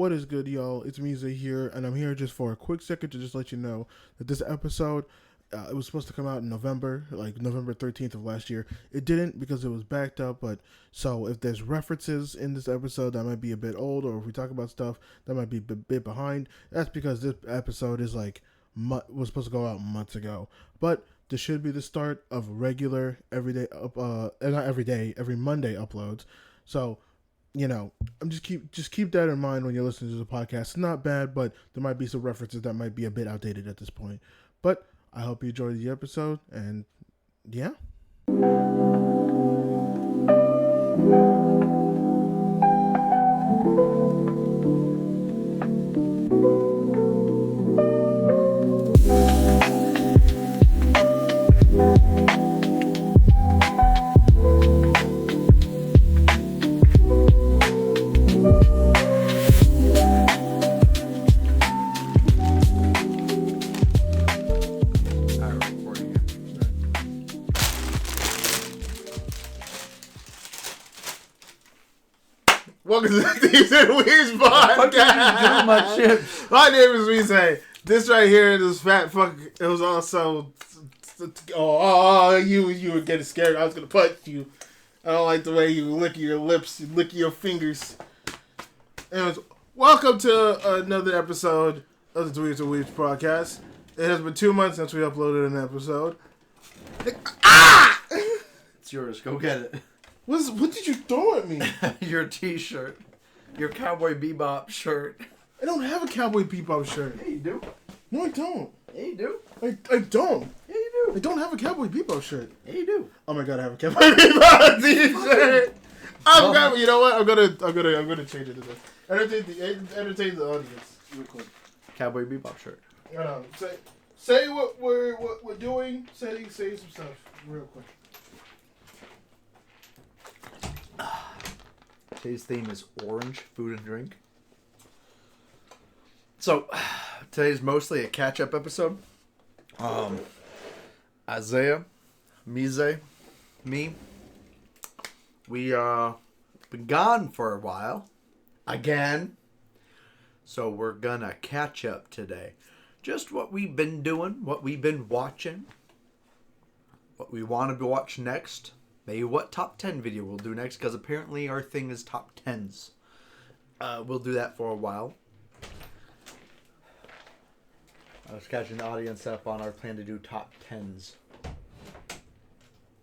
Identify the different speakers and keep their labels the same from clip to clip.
Speaker 1: What is good, y'all? It's Mize here, and I'm here just for a quick second to just let you know that this episode, it was supposed to come out in November, like November 13th of last year. It didn't because it was backed up, but so if there's references in this episode that might be a bit old, or if we talk about stuff that might be a bit behind, that's because this episode is was supposed to go out months ago. But this should be the start of regular, every Monday uploads. So, I'm just keep that in mind when you're listening to the podcast. It's not bad, but there might be some references that might be a bit outdated at this point. But I hope you enjoyed the episode, and yeah. Welcome to the Dweebs and Weebs podcast. My name is Weezy. This right here, this fat fuck, it was also... you were getting scared. I was going to punch you. I don't like the way you lick your lips, you lick your fingers. Anyways, welcome to another episode of the Dweebs and Weebs podcast. It has been 2 months since we uploaded an episode.
Speaker 2: It's yours. Go get it.
Speaker 1: What did you throw at me?
Speaker 2: Your t-shirt. Your Cowboy Bebop shirt.
Speaker 1: I don't have a Cowboy Bebop shirt.
Speaker 2: Yeah, you do.
Speaker 1: No, I don't.
Speaker 2: Yeah, you do.
Speaker 1: I don't.
Speaker 2: Yeah, you do.
Speaker 1: I don't have a Cowboy Bebop shirt.
Speaker 2: Yeah, you do.
Speaker 1: Oh my god, I have a Cowboy Bebop t-shirt. You know what? I'm gonna change it to this. Entertain the audience real quick.
Speaker 2: Cowboy Bebop shirt.
Speaker 1: Say what we're doing. Say some stuff real quick.
Speaker 2: Today's theme is orange, food and drink. So, today's mostly a catch-up episode. Isaiah, Mize, me, we been gone for a while. Again. So we're gonna catch up today. Just what we've been doing, what we've been watching, what we want to watch next. Maybe what top 10 video we'll do next, because apparently our thing is top 10s. We'll do that for a while. I was catching the audience up on our plan to do top 10s.
Speaker 1: I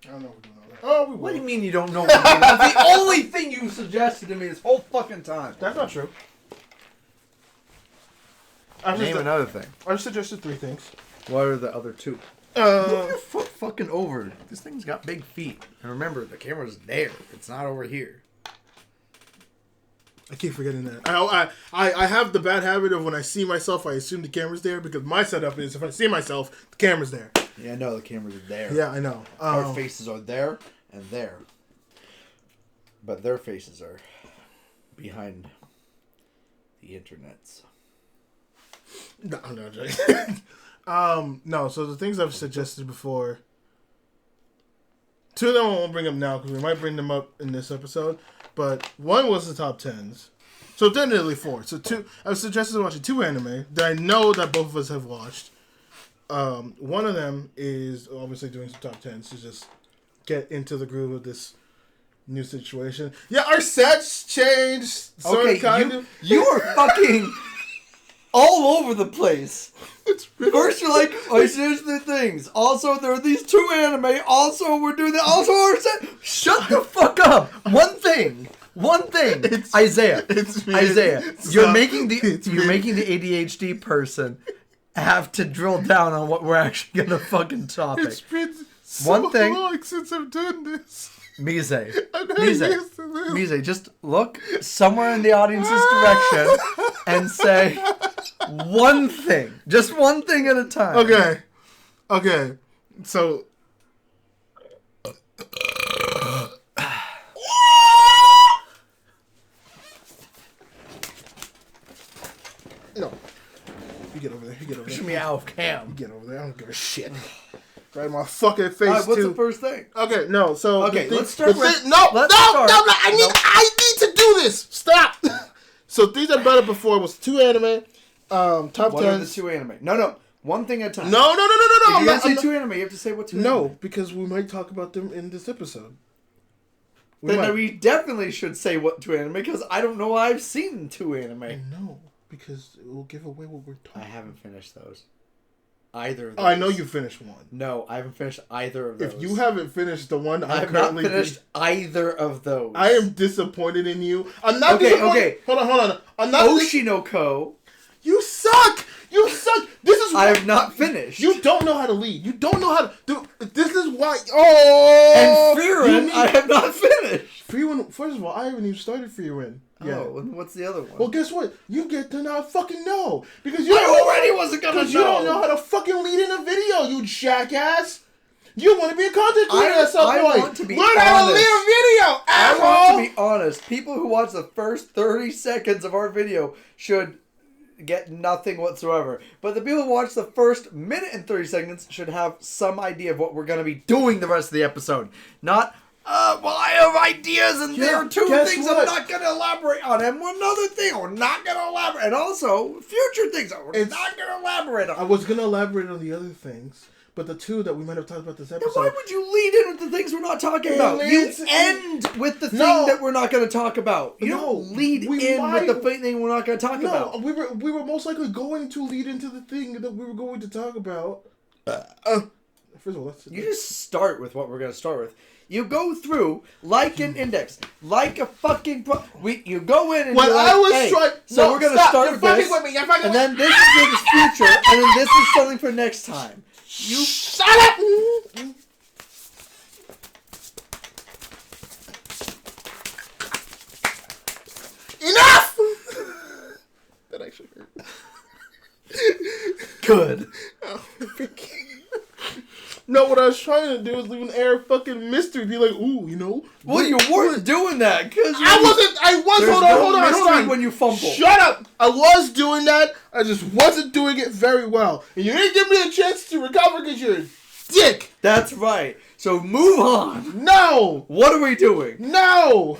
Speaker 1: don't know what we're doing all that. Oh, we will.
Speaker 2: What do you mean you don't know what we're doing? That's the only thing you suggested to me this whole fucking time.
Speaker 1: That's not true.
Speaker 2: Name another thing.
Speaker 1: I've suggested 3 things.
Speaker 2: What are the other 2? Move your foot fucking over. This thing's got big feet. And remember, the camera's there. It's not over here.
Speaker 1: I keep forgetting that. I have the bad habit of when I see myself, I assume the camera's there, because my setup is if I see myself, the camera's there.
Speaker 2: Yeah, I know the cameras are there.
Speaker 1: Yeah, I know.
Speaker 2: Our faces are there and there. But their faces are behind the internets.
Speaker 1: No. No, so the things I've suggested before, 2 of them I won't bring up now because we might bring them up in this episode, but 1 was the top 10s. So definitely 4. So 2, I've suggested watching 2 anime that I know that both of us have watched. One of them is obviously doing some top 10s to just get into the groove of this new situation. Yeah, our sets changed.
Speaker 2: Okay, you are fucking... all over the place. First you're like, here's the things. Also, there are these 2 anime. Also, we're doing that. Also, shut the fuck up. One thing. It's Isaiah. It's me. Isaiah. You're making the ADHD person have to drill down on what we're actually gonna fucking topic.
Speaker 1: It's been so long since I've done this.
Speaker 2: Mize, just look somewhere in the audience's direction and say one thing. Just one thing at a time.
Speaker 1: Okay. So... No. You get over there.
Speaker 2: Push me out of cam.
Speaker 1: You get over there. I don't give a shit. Right in my fucking face,
Speaker 2: what's the first thing?
Speaker 1: Okay, no, so...
Speaker 2: Okay, let's start with...
Speaker 1: I need to do this! Stop! So things I brought up before was 2 anime, top
Speaker 2: What are the
Speaker 1: 10s.
Speaker 2: 2 anime? No. One thing at a time.
Speaker 1: No.
Speaker 2: If you say 2 anime, you have to say what 2
Speaker 1: No,
Speaker 2: anime.
Speaker 1: because we might talk about them in this episode.
Speaker 2: We definitely should say what 2 anime, because I don't know I've seen 2 anime.
Speaker 1: No, because it will give away what we're talking
Speaker 2: I haven't finished those. Either of those.
Speaker 1: Oh, I know you finished one.
Speaker 2: No, I haven't finished either of those.
Speaker 1: If you haven't finished the one
Speaker 2: I have not finished either of those.
Speaker 1: I am disappointed in you. I'm not disappointed.
Speaker 2: Okay.
Speaker 1: Hold on. I'm not
Speaker 2: Oshinoko.
Speaker 1: You suck! This is why
Speaker 2: I have not finished.
Speaker 1: You don't know how to lead. You don't know how to do. This is why. Oh!
Speaker 2: And Frieren, I have not finished.
Speaker 1: Frieren, first of all, I haven't even started Frieren. Yeah.
Speaker 2: Oh, and what's the other one?
Speaker 1: Well, guess what? You get to not fucking know because
Speaker 2: I already wasn't gonna know.
Speaker 1: Because you don't know how to fucking lead in a video, you jackass. You want to be a content creator at some point.
Speaker 2: I want to be
Speaker 1: Learn how to lead a video, asshole.
Speaker 2: I want to be honest. People who watch the first 30 seconds of our video should get nothing whatsoever. But the people who watch the first minute and 30 seconds should have some idea of what we're going to be doing the rest of the episode. Not, well, I have ideas and there are 2 things I'm not going to elaborate on. And one other thing we're not going to elaborate. And also, future things that we're not going to elaborate on.
Speaker 1: I was going to elaborate on the other things. But the 2 that we might have talked about this episode.
Speaker 2: Then why would you lead in with the things we're not talking about? You end with the thing that we're not going to talk about. You don't lead in with the thing we're not going to talk about.
Speaker 1: We were most likely going to lead into the thing that we were going to talk about. First of all,
Speaker 2: you just start with what we're going to start with. You go through like an index, like a fucking. You go in and
Speaker 1: what
Speaker 2: you're like,
Speaker 1: I was
Speaker 2: hey,
Speaker 1: trying.
Speaker 2: so we're going to start with this,
Speaker 1: with me.
Speaker 2: and then this is for the future, and then this is something for next time. You
Speaker 1: shut up! Enough! That actually hurt.
Speaker 2: Good.
Speaker 1: Oh, no, what I was trying to do was leave an air of fucking mystery. Be like, ooh, you know.
Speaker 2: Well, you weren't doing that because
Speaker 1: I was. Hold on.
Speaker 2: When you fumble.
Speaker 1: Shut up. I was doing that. I just wasn't doing it very well, and you didn't give me a chance to recover because you're a dick.
Speaker 2: That's right. So move on.
Speaker 1: No.
Speaker 2: What are we doing?
Speaker 1: No.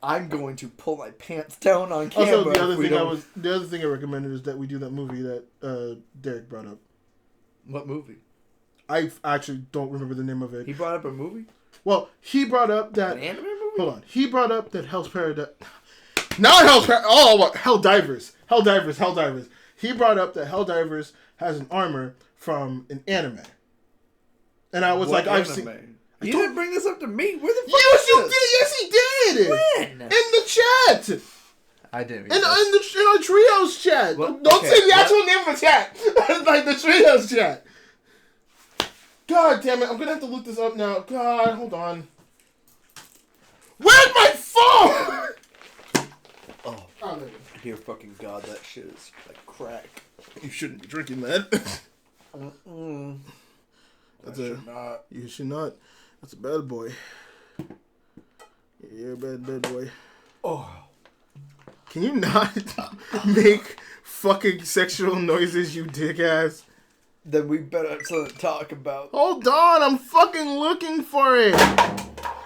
Speaker 2: I'm going to pull my pants down on camera.
Speaker 1: Also, the other thing I recommended is that we do that movie that Derek brought up.
Speaker 2: What movie?
Speaker 1: I actually don't remember the name of it.
Speaker 2: He brought up a movie?
Speaker 1: Well, he brought up that...
Speaker 2: An anime movie?
Speaker 1: Hold on. He brought up that Hell's Paradise... Not Hell's Paradise... Oh, what? Helldivers. He brought up that Helldivers has an armor from an anime. And I was
Speaker 2: what
Speaker 1: like,
Speaker 2: anime?
Speaker 1: I've seen...
Speaker 2: You didn't bring this up to me. Where the fuck
Speaker 1: Yes, you did. Yes, he did.
Speaker 2: When?
Speaker 1: In the chat.
Speaker 2: I didn't.
Speaker 1: In our trios chat.
Speaker 2: Well,
Speaker 1: Don't say the actual name of the chat. Like the trios chat. God damn it! I'm gonna have to look this up now. God, hold on. Where's my phone?
Speaker 2: Oh, dear fucking God, that shit is like crack.
Speaker 1: You shouldn't be drinking that.
Speaker 2: Not.
Speaker 1: You should not. That's a bad boy. You're a bad boy.
Speaker 2: Oh.
Speaker 1: Can you not make fucking sexual noises, you dick ass?
Speaker 2: Then we better have something to talk about.
Speaker 1: Hold on, I'm fucking looking for it.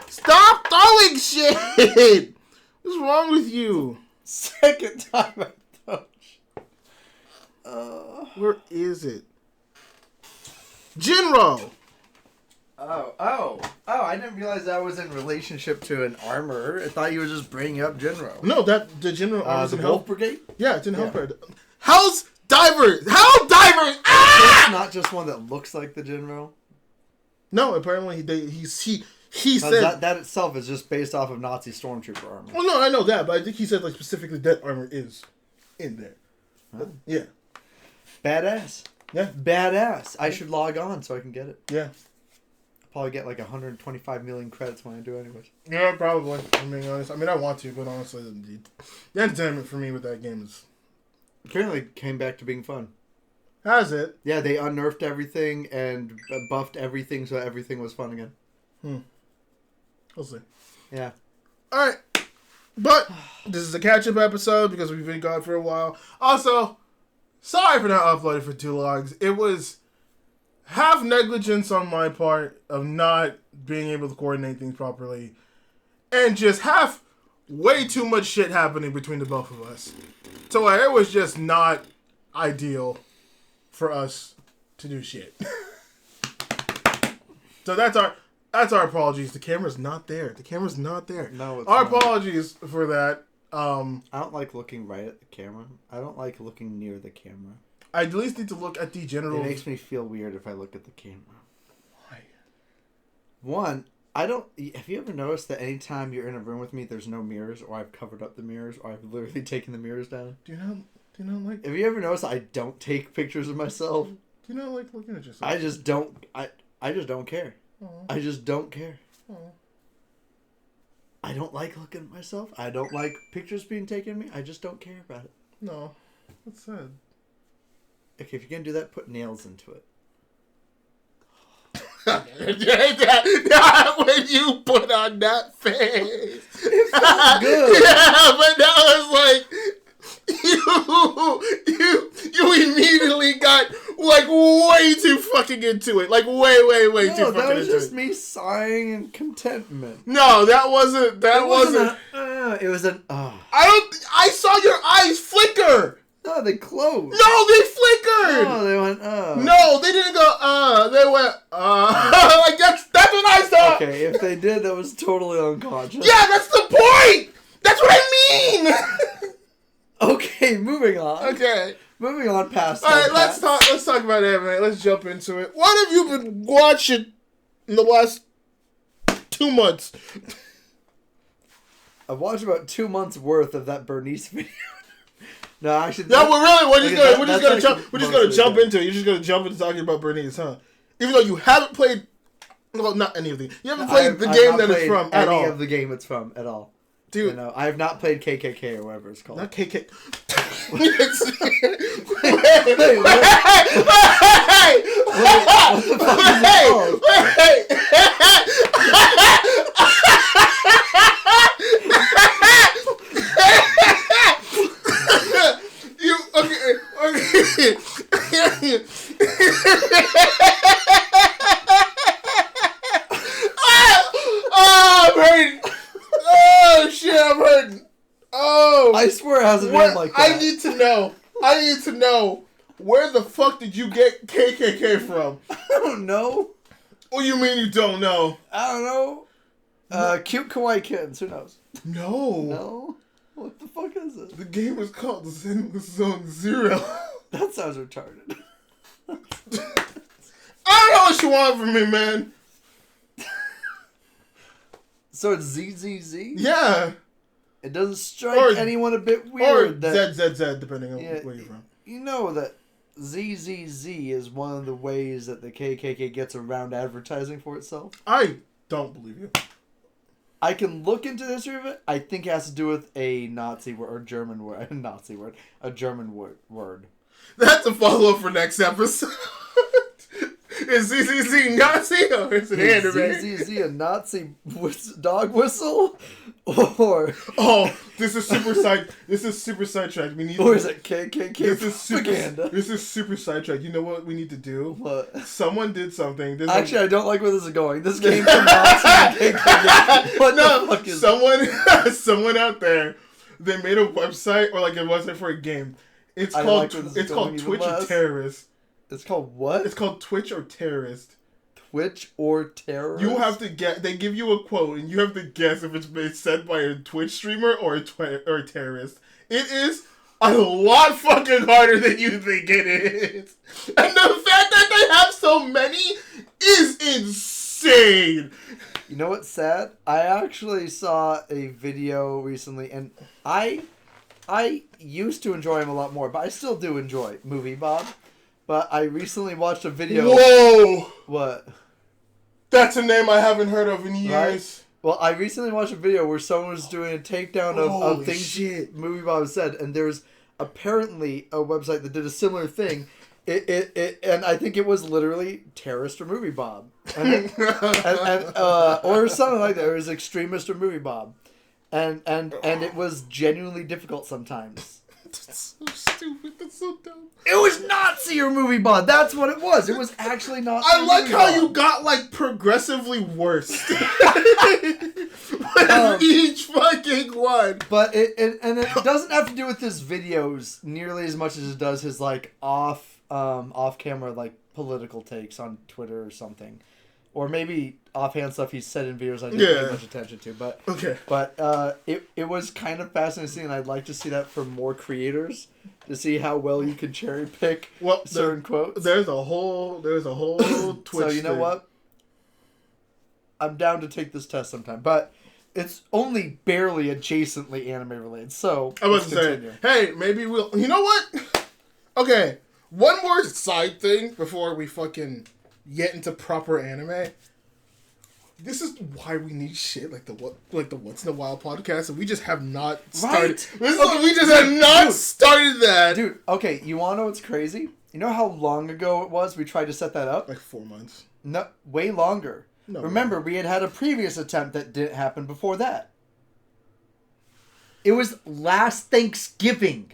Speaker 1: Stop throwing shit. What's wrong with you?
Speaker 2: Second time I touched.
Speaker 1: Where is it? Jinro.
Speaker 2: Oh! I didn't realize that was in relationship to an armor. I thought you were just bringing up Jinro.
Speaker 1: No, the Jinro armor is
Speaker 2: the
Speaker 1: in
Speaker 2: Wolf Brigade.
Speaker 1: Yeah, it's in Hell Paradise. Hell's Divers. Helldivers.
Speaker 2: It's not just one that looks like the Jinro.
Speaker 1: No, apparently he said
Speaker 2: that itself is just based off of Nazi stormtrooper armor.
Speaker 1: Well, no, I know that, but I think he said like specifically that armor is in there. Huh? Yeah.
Speaker 2: Badass.
Speaker 1: Yeah.
Speaker 2: Badass. I should log on so I can get it.
Speaker 1: Yeah.
Speaker 2: I'll probably get like 125 million credits when I do anyways.
Speaker 1: Yeah, probably. I'm being honest. I mean, I want to, but honestly, the entertainment for me with that game is...
Speaker 2: Apparently came back to being fun.
Speaker 1: Has it?
Speaker 2: Yeah, they unnerfed everything and buffed everything so everything was fun again.
Speaker 1: We'll see.
Speaker 2: Yeah.
Speaker 1: Alright. But this is a catch-up episode because we've been gone for a while. Also, sorry for not uploading for too long. It was half negligence on my part of not being able to coordinate things properly. And just half way too much shit happening between the both of us. So it was just not ideal for us to do shit. So that's our apologies. The camera's not there.
Speaker 2: No, it's
Speaker 1: our
Speaker 2: not.
Speaker 1: apologies for that.
Speaker 2: I don't like looking right at the camera. I don't like looking near the camera.
Speaker 1: I at least need to look at the general.
Speaker 2: It makes me feel weird if I look at the camera.
Speaker 1: Why?
Speaker 2: One, I don't. Have you ever noticed that anytime you're in a room with me, there's no mirrors, or I've covered up the mirrors, or I've literally taken the mirrors down?
Speaker 1: Do you not like?
Speaker 2: Have you ever noticed I don't take pictures of myself?
Speaker 1: Do you not like looking at yourself?
Speaker 2: I just don't. I just don't care.
Speaker 1: Aww.
Speaker 2: I just don't care.
Speaker 1: Aww.
Speaker 2: I don't like looking at myself. I don't like pictures being taken of me. I just don't care about it.
Speaker 1: No, that's sad.
Speaker 2: Okay, if you're gonna do that, put nails into it.
Speaker 1: Not when you put on that face.
Speaker 2: It felt good.
Speaker 1: Yeah, but that was like you immediately got like way too fucking into it. Like way too fucking into it.
Speaker 2: That was just me sighing in contentment.
Speaker 1: No, that wasn't.
Speaker 2: It wasn't. It was an.
Speaker 1: I saw your eyes flicker.
Speaker 2: No, they closed.
Speaker 1: No, they flickered.
Speaker 2: No, they went.
Speaker 1: No, they didn't go. They went. Like that's what I saw.
Speaker 2: Okay, if they did, that was totally unconscious.
Speaker 1: Yeah, that's the point. That's what I mean.
Speaker 2: Okay, moving on.
Speaker 1: Okay.
Speaker 2: Moving on past.
Speaker 1: All right, let's talk about anime. Let's jump into it. What have you been watching in the last 2 months?
Speaker 2: I've watched about 2 months worth of that Bernice video. No, actually.
Speaker 1: No, we're just gonna jump into it. You're just gonna jump into talking about Bernice, huh? Even though you haven't played, well, not any of the. You haven't played the game that it's from at all.
Speaker 2: Any of the game it's from at all.
Speaker 1: Dude,
Speaker 2: you know, I have not played KKK or whatever it's called.
Speaker 1: Not KK.
Speaker 2: What the fuck is it called?
Speaker 1: You okay? Oh, I'm hurting. Oh shit, I'm hurting. Oh,
Speaker 2: I swear it hasn't been like that.
Speaker 1: I need to know. Where the fuck did you get KKK from?
Speaker 2: I don't know.
Speaker 1: What do you mean you don't know?
Speaker 2: I don't know. Cute kawaii kittens. Who knows?
Speaker 1: No.
Speaker 2: No. What the fuck is it?
Speaker 1: The game is called Zone Zero.
Speaker 2: That sounds retarded.
Speaker 1: I don't know what you want from me, man.
Speaker 2: So it's ZZZ?
Speaker 1: Yeah.
Speaker 2: It doesn't strike anyone a bit weird.
Speaker 1: Or ZZZ, depending on where you're from.
Speaker 2: You know that ZZZ is one of the ways that the KKK gets around advertising for itself?
Speaker 1: I don't believe you.
Speaker 2: I can look into the history of it. I think it has to do with a Nazi word, or German word. A German word.
Speaker 1: That's a follow-up for next episode. Is ZZZ Nazi or is it anime?
Speaker 2: Is ZZZ a Nazi dog whistle? Or
Speaker 1: this is super sidetracked. We need.
Speaker 2: Or is it KKK propaganda?
Speaker 1: This is super sidetracked. You know what we need to do?
Speaker 2: What?
Speaker 1: Someone did something.
Speaker 2: Actually, I don't like where this is going. This came from Nazi and KKK. What the fuck is
Speaker 1: someone out there? They made a website or like a website for a game. It's called Twitch or Terrorist.
Speaker 2: It's called what?
Speaker 1: It's called Twitch or Terrorist.
Speaker 2: Twitch or Terrorist?
Speaker 1: You have to guess. They give you a quote, and you have to guess if it's been said by a Twitch streamer or a terrorist. It is a lot fucking harder than you think it is. And the fact that they have so many is insane.
Speaker 2: You know what's sad? I actually saw a video recently, and I used to enjoy him a lot more, but I still do enjoy Movie Bob. But I recently watched a video.
Speaker 1: Whoa!
Speaker 2: What?
Speaker 1: That's a name I haven't heard of in years.
Speaker 2: Right? Well, I recently watched a video where someone was doing a takedown of things Movie Bob said, and there's apparently a website that did a similar thing. And I think it was literally Terrorist or Movie Bob, and or something like that. It was Extremist or Movie Bob, and it was genuinely difficult sometimes.
Speaker 1: That's so stupid. so dumb.
Speaker 2: It was Nazi or movie bod. That's what it was. It was actually not.
Speaker 1: I like how you got like progressively worse with each fucking one.
Speaker 2: But it doesn't have to do with his videos nearly as much as it does his like off camera like political takes on Twitter or something. Or maybe offhand stuff he said in videos I didn't pay much attention to. But it was kind of fascinating, and I'd like to see that for more creators to see how well you can cherry pick certain quotes.
Speaker 1: There's a whole Twitch.
Speaker 2: So you know what? I'm down to take this test sometime, but it's only barely adjacently anime related. So
Speaker 1: I was saying, hey, maybe we'll. You know what? Okay, one more side thing before we fucking get into proper anime. This is why we need shit like the Once in a While podcast, and we just have not started.
Speaker 2: Right.
Speaker 1: We just have not started that,
Speaker 2: dude. Okay, you want to know what's crazy? You know how long ago it was we tried to set that up?
Speaker 1: Like 4 months.
Speaker 2: No, way longer.
Speaker 1: No,
Speaker 2: remember, we had a previous attempt that didn't happen before that. It was last Thanksgiving.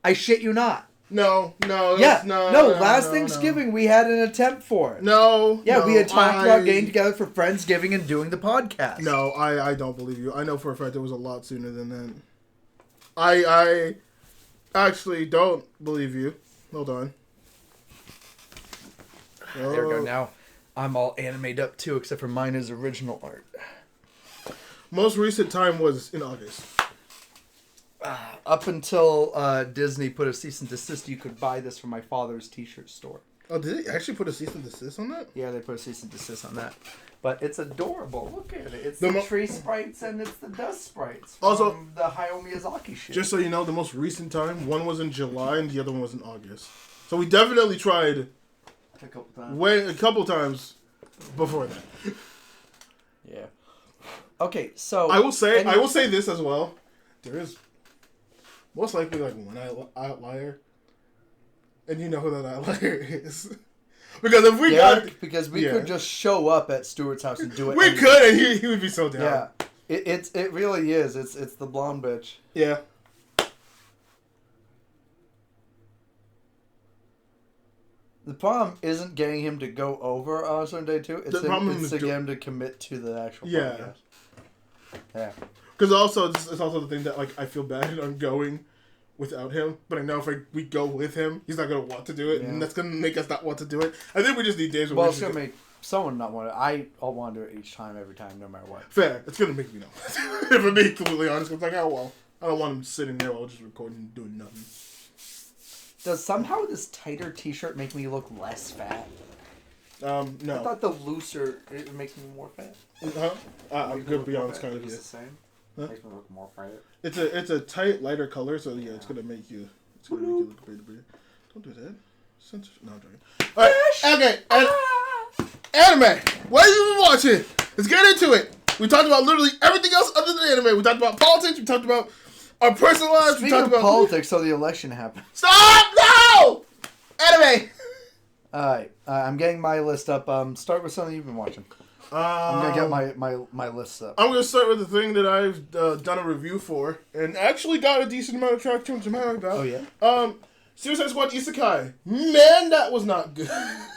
Speaker 2: I shit you not.
Speaker 1: No.
Speaker 2: Last Thanksgiving we had an attempt for it. We had talked about getting together for Friendsgiving and doing the podcast.
Speaker 1: No, I don't believe you. I know for a fact it was a lot sooner than that. I actually don't believe you. Hold on.
Speaker 2: There we go. Now I'm all animated up too, except for mine is original art.
Speaker 1: Most recent time was in August.
Speaker 2: Up until Disney put a cease and desist, you could buy this from my father's t-shirt store.
Speaker 1: Oh, did they actually put a cease and desist on that?
Speaker 2: Yeah, they put a cease and desist on that. But it's adorable. Look at it. It's the tree sprites and it's the dust sprites from
Speaker 1: also,
Speaker 2: the Hayao Miyazaki shit.
Speaker 1: Just so you know, the most recent time, one was in July and the other one was in August. So we definitely tried
Speaker 2: a
Speaker 1: couple times before that.
Speaker 2: Yeah. Okay, so
Speaker 1: I will say this as well. There is most likely like one outlier, and you know who that outlier is. Because if we
Speaker 2: could just show up at Stuart's house and do it.
Speaker 1: We could, and he would be so down.
Speaker 2: Yeah, it really is. It's the blonde bitch.
Speaker 1: Yeah.
Speaker 2: The problem isn't getting him to go over on a certain day too. It's getting him to commit to the actual podcast. Yeah.
Speaker 1: Because also, it's also the thing that like I feel bad on going without him, but I know if we go with him, he's not gonna want to do it, and that's gonna make us not want to do it. I think we just need days.
Speaker 2: Well, it's gonna make someone not want it. I'll want to do it each time, every time, no matter what.
Speaker 1: Fair. It's gonna make me not. If I'm being completely honest, it's like, oh well, I don't want him sitting there while just recording and doing nothing.
Speaker 2: Does somehow this tighter T-shirt make me look less fat?
Speaker 1: No.
Speaker 2: I thought the looser it makes me more fat.
Speaker 1: I'm gonna be honest, kind of.
Speaker 2: It's the same. Huh? Makes me look more fat.
Speaker 1: It's a tight, lighter color, so yeah, it's gonna make you look pretty. Don't do that. Censorship. No, I'm joking. All right. Okay. Anime. What are you watching? Let's get into it. We talked about literally everything else other than anime. We talked about politics. We talked about our personal lives.
Speaker 2: Speaking of politics, so the election happened.
Speaker 1: Stop! No! Anime.
Speaker 2: All right. I'm getting my list up. Start with something you've been watching. I'm gonna get my list up. I'm
Speaker 1: gonna start with the thing that I've done a review for, and actually got a decent amount of traction to my about.
Speaker 2: Oh yeah.
Speaker 1: Suicide Squad Isekai. Man, that was not good.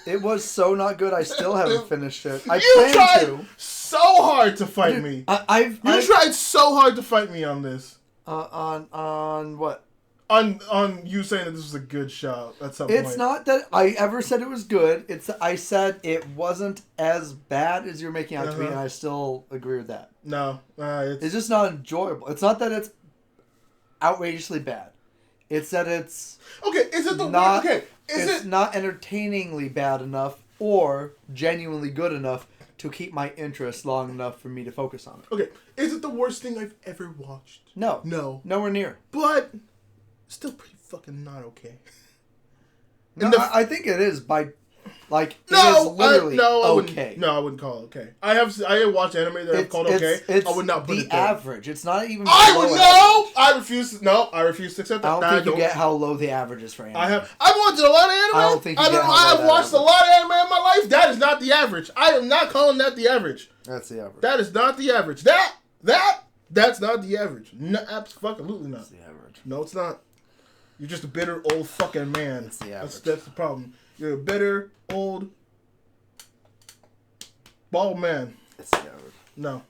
Speaker 2: It was so not good. I still haven't finished it.
Speaker 1: You tried so hard to fight me.
Speaker 2: You
Speaker 1: tried so hard to fight me on this.
Speaker 2: On what?
Speaker 1: On you saying that this was a good shot at some point.
Speaker 2: It's not that I ever said it was good. I said it wasn't as bad as you're making out to me, and I still agree with that.
Speaker 1: No.
Speaker 2: It's just not enjoyable. It's not that it's outrageously bad. It's that it's...
Speaker 1: Okay, is it the...
Speaker 2: Not, okay, it's not entertainingly bad enough or genuinely good enough to keep my interest long enough for me to focus on it.
Speaker 1: Okay, is it the worst thing I've ever watched?
Speaker 2: No.
Speaker 1: No.
Speaker 2: Nowhere near.
Speaker 1: But... still pretty fucking not okay.
Speaker 2: No, I think it is by, like, it is literally okay.
Speaker 1: I wouldn't call it okay. I have watched anime that I've called okay. I would not put it there.
Speaker 2: Average. It's not even.
Speaker 1: I refuse to accept that.
Speaker 2: I don't think you get how low the average is for anime.
Speaker 1: I've watched a lot of anime.
Speaker 2: I don't think you get how
Speaker 1: I've watched a lot of anime in my life. That is not the average. I am not calling that the average.
Speaker 2: That's the average.
Speaker 1: That is not the average. That's not the average. No, absolutely not.
Speaker 2: That's the average.
Speaker 1: No, it's not. You're just a bitter old fucking man.
Speaker 2: That's the average.
Speaker 1: That's the problem. You're a bitter old bald man.
Speaker 2: That's the average.
Speaker 1: No.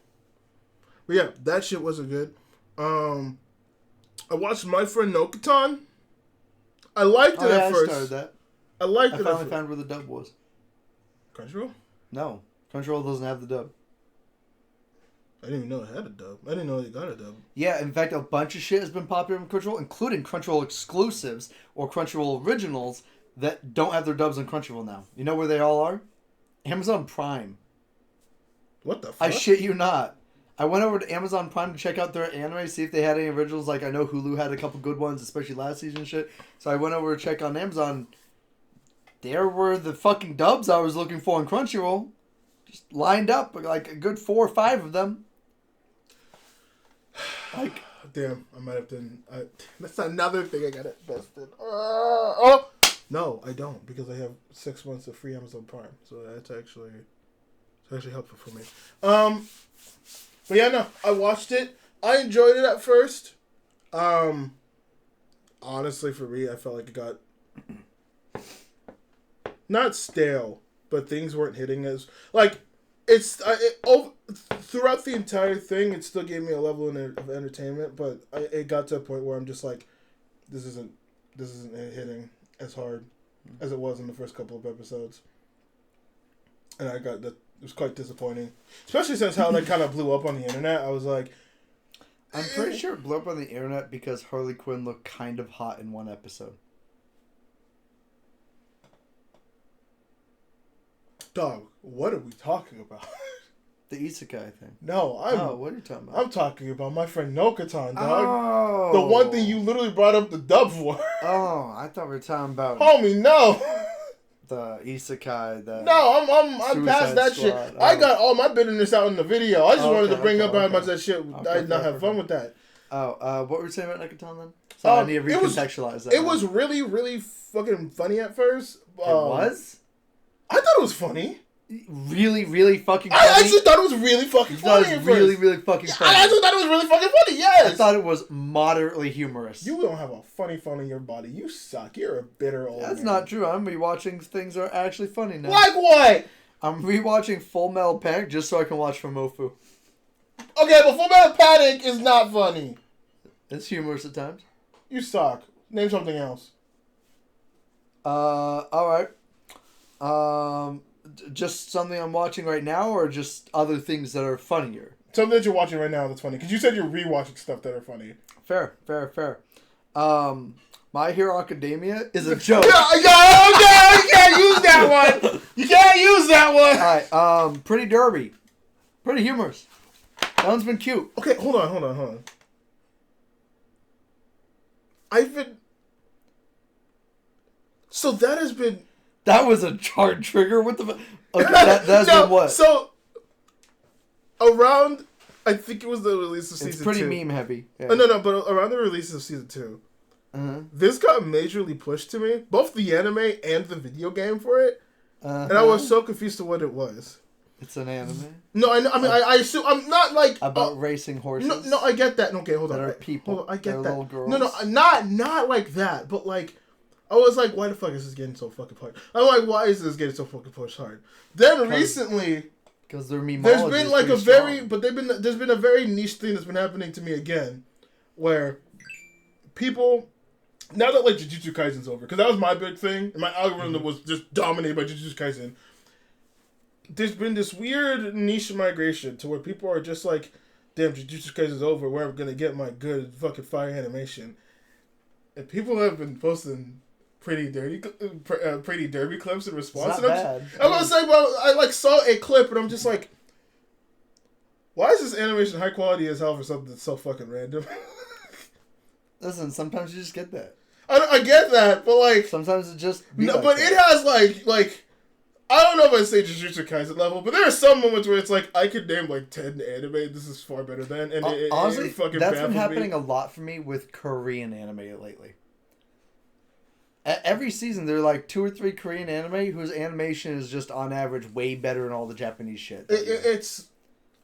Speaker 1: But yeah, that shit wasn't good. I watched My Friend No-Katan. I liked it at first.
Speaker 2: I started that.
Speaker 1: I liked it.
Speaker 2: I finally found where the dub was.
Speaker 1: Crunchyroll?
Speaker 2: No, Crunchyroll doesn't have the dub.
Speaker 1: I didn't even know it had a dub. I didn't know they got a dub.
Speaker 2: Yeah, in fact, a bunch of shit has been popular on Crunchyroll, including Crunchyroll exclusives or Crunchyroll originals that don't have their dubs on Crunchyroll now. You know where they all are? Amazon Prime.
Speaker 1: What the fuck?
Speaker 2: I shit you not. I went over to Amazon Prime to check out their anime, see if they had any originals. Like, I know Hulu had a couple good ones, especially last season and shit. So I went over to check on Amazon. There were the fucking dubs I was looking for on Crunchyroll. Just lined up, like a good 4 or 5 of them. Like,
Speaker 1: damn, I might have done. That's another thing I got invested. No, I don't, because I have 6 months of free Amazon Prime, so that's actually helpful for me. But yeah, no, I watched it. I enjoyed it at first. Honestly, for me, I felt like it got not stale, but things weren't hitting as like throughout the entire thing. It still gave me a level of entertainment, but it got to a point where I'm just like, this isn't hitting as hard as it was in the first couple of episodes, and it was quite disappointing, especially since how they kind of blew up on the internet. I was like,
Speaker 2: I'm pretty sure it blew up on the internet because Harley Quinn looked kind of hot in one episode.
Speaker 1: dog, what are we talking about?
Speaker 2: The isekai thing.
Speaker 1: No,
Speaker 2: what are you talking about?
Speaker 1: I'm talking about My Friend No-Katan, dog.
Speaker 2: Oh.
Speaker 1: The one thing you literally brought up the dub for.
Speaker 2: Oh, I thought we were talking about
Speaker 1: Homie, no.
Speaker 2: The isekai.
Speaker 1: No, I'm past that
Speaker 2: Squad.
Speaker 1: shit.
Speaker 2: Oh.
Speaker 1: I got all my bitterness out in the video. I just wanted to bring up how much that shit.
Speaker 2: Okay,
Speaker 1: I did not have fun with that.
Speaker 2: Oh, what were you saying about Nakatan then? So I need to recontextualize that.
Speaker 1: It was really, really fucking funny at first.
Speaker 2: It was?
Speaker 1: I thought it was funny.
Speaker 2: Really, really fucking funny?
Speaker 1: I actually thought it was really fucking funny at first.
Speaker 2: Really, really fucking funny.
Speaker 1: I actually thought it was really fucking funny, yes.
Speaker 2: I thought it was moderately humorous.
Speaker 1: You don't have a funny phone in your body. You suck. You're a bitter old
Speaker 2: That's
Speaker 1: man.
Speaker 2: not true. I'm rewatching things that are actually funny now.
Speaker 1: Like what?
Speaker 2: I'm rewatching Full Metal Panic just so I can watch Famofu.
Speaker 1: Okay, but Full Metal Panic is not funny.
Speaker 2: It's humorous at times.
Speaker 1: You suck. Name something else.
Speaker 2: Alright. Just something I'm watching right now, or just other things that are funnier?
Speaker 1: Something that you're watching right now that's funny. Because you said you're rewatching stuff that are funny.
Speaker 2: Fair. My Hero Academia is a joke.
Speaker 1: No, you can't use that one. You can't use that one.
Speaker 2: Alright, Pretty Derby. Pretty humorous. That one's been cute.
Speaker 1: Okay, hold on. So that has been...
Speaker 2: That was a hard trigger. What the fuck? Okay, that's
Speaker 1: no,
Speaker 2: been what?
Speaker 1: So, around... I think it was the release of season 2.
Speaker 2: It's pretty meme heavy. Yeah.
Speaker 1: No, but around the release of season 2, this got majorly pushed to me. Both the anime and the video game for it. And I was so confused to what it was.
Speaker 2: It's an anime?
Speaker 1: No, I assume... I'm not like...
Speaker 2: About racing horses?
Speaker 1: No, I get that. Okay, hold on.
Speaker 2: That are people.
Speaker 1: Hold on, I get
Speaker 2: They're
Speaker 1: that.
Speaker 2: little girls.
Speaker 1: No, not like that. But like... I was like, why the fuck is this getting so fucking hard? I'm like, why is this getting so fucking pushed hard? Then recently...
Speaker 2: Because their memology
Speaker 1: there's been like a very...
Speaker 2: strong.
Speaker 1: But there's been a very niche thing that's been happening to me again. Where people... Now that like Jujutsu Kaisen's over, because that was my big thing, and my algorithm was just dominated by Jujutsu Kaisen. There's been this weird niche migration to where people are just like, damn, Jujutsu Kaisen's over, where I'm gonna get my good fucking fire animation. And people have been posting pretty derby clips in response.
Speaker 2: It's not bad.
Speaker 1: I'm gonna say, well, I like saw a clip, and I'm just like, why is this animation high quality as hell for something that's so fucking random?
Speaker 2: Listen, sometimes you just get that.
Speaker 1: I get that, but like...
Speaker 2: Sometimes it just...
Speaker 1: but it has like... I don't know if I'd say Jujutsu Kaisen level, but there are some moments where it's like, I could name like 10 anime this is far better than, and
Speaker 2: honestly,
Speaker 1: it fucking
Speaker 2: that's been happening
Speaker 1: me.
Speaker 2: a lot for me with Korean anime lately. Every season, there are like 2 or 3 Korean anime whose animation is just on average way better than all the Japanese shit.
Speaker 1: It's...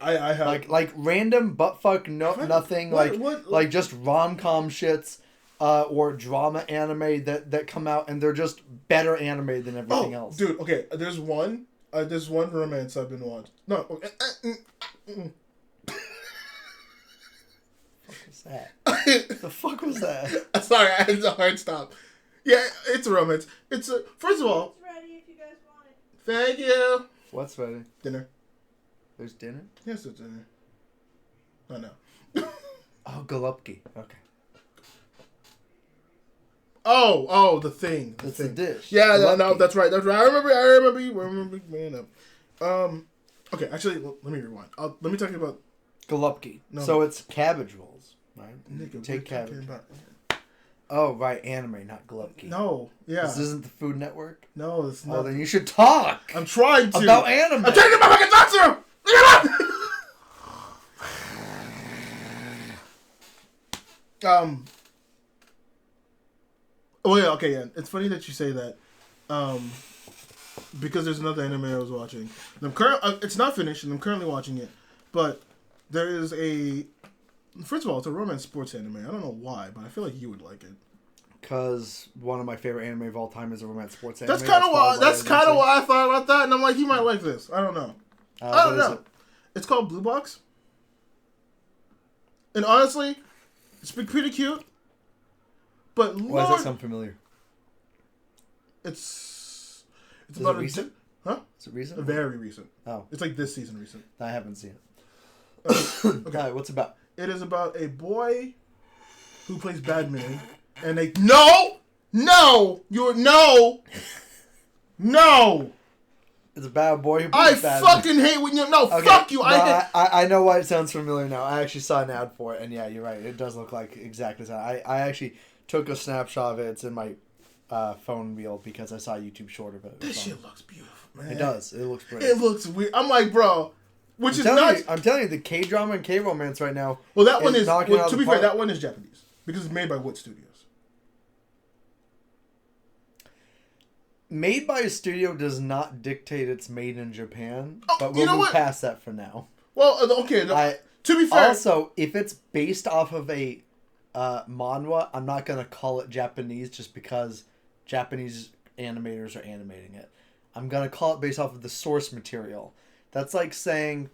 Speaker 1: I have...
Speaker 2: Like random buttfuck nothing,
Speaker 1: what?
Speaker 2: like just rom-com shits or drama anime that come out and they're just better animated than everything else.
Speaker 1: Dude, okay, there's one romance I've been watching. No,
Speaker 2: That? The fuck was that?
Speaker 1: Sorry, I had a hard stop. Yeah, it's a romance. It's a first of all.
Speaker 3: It's ready if you guys want it.
Speaker 1: Thank you.
Speaker 2: What's ready?
Speaker 1: Dinner.
Speaker 2: There's dinner?
Speaker 1: Yes, it's dinner. I know.
Speaker 2: Oh, galupki. Okay.
Speaker 1: Oh, the thing.
Speaker 2: It's the dish.
Speaker 1: Yeah,
Speaker 2: Galupki.
Speaker 1: no, that's right. I remember you bringing it up. Okay, actually, let me rewind. Let me talk about
Speaker 2: Galupki.
Speaker 1: No.
Speaker 2: So it's cabbage rolls, right?
Speaker 1: Nigga,
Speaker 2: Take
Speaker 1: we're talking
Speaker 2: cabbage.
Speaker 1: about-
Speaker 2: Oh, right, anime, not Galupki.
Speaker 1: No, yeah.
Speaker 2: This isn't the Food Network?
Speaker 1: No, it's
Speaker 2: Well,
Speaker 1: not.
Speaker 2: then you should talk
Speaker 1: I'm trying to.
Speaker 2: about anime.
Speaker 1: I'm trying to get my fucking thoughts through! Oh yeah, okay, yeah. It's funny that you say that, because there's another anime I was watching. And it's not finished, and I'm currently watching it. But there is a. First of all, it's a romance sports anime. I don't know why, but I feel like you would like it.
Speaker 2: Because one of my favorite anime of all time is a romance sports anime.
Speaker 1: That's kind of why.
Speaker 2: followed by
Speaker 1: That's kind of
Speaker 2: agency.
Speaker 1: why I thought about that, and I'm like, he might like this. I don't know. I don't
Speaker 2: What is
Speaker 1: know.
Speaker 2: it?
Speaker 1: It's called Blue Box. And honestly, it's been pretty cute. But
Speaker 2: Why does
Speaker 1: Lord,
Speaker 2: that sound familiar?
Speaker 1: it's
Speaker 2: Is
Speaker 1: about
Speaker 2: it recent?
Speaker 1: Huh?
Speaker 2: Is it recent?
Speaker 1: Very recent.
Speaker 2: Oh,
Speaker 1: It's like this season recent.
Speaker 2: I haven't seen it.
Speaker 1: Okay.
Speaker 2: Alright, what's it about?
Speaker 1: It is about a boy who plays badminton, and they no.
Speaker 2: It's a bad boy who
Speaker 1: I
Speaker 2: plays bad.
Speaker 1: fucking hate when you
Speaker 2: Okay,
Speaker 1: fuck you.
Speaker 2: no, I know why it sounds familiar now. I actually saw an ad for it, and yeah, you're right. It does look like exactly that. I actually took a snapshot of it. It's in my phone reel because I saw a YouTube short of it.
Speaker 1: This shit looks beautiful, man.
Speaker 2: It does. It looks great.
Speaker 1: It looks weird. I'm like, bro, which is
Speaker 2: I'm
Speaker 1: not.
Speaker 2: telling you, I'm telling you, the K-drama and K-romance right now.
Speaker 1: Well, that one is.
Speaker 2: knocking it
Speaker 1: Well,
Speaker 2: out
Speaker 1: to
Speaker 2: of
Speaker 1: be
Speaker 2: the
Speaker 1: fair,
Speaker 2: park.
Speaker 1: that one is Japanese because it's made by Wood Studios.
Speaker 2: Made by a studio does not dictate it's made in Japan,
Speaker 1: Oh,
Speaker 2: but
Speaker 1: you
Speaker 2: we'll
Speaker 1: know
Speaker 2: move
Speaker 1: what?
Speaker 2: past that for now.
Speaker 1: Well, okay. To be fair,
Speaker 2: Also, if it's based off of a manhwa, I'm not going to call it Japanese just because Japanese animators are animating it. I'm going to call it based off of the source material. That's like saying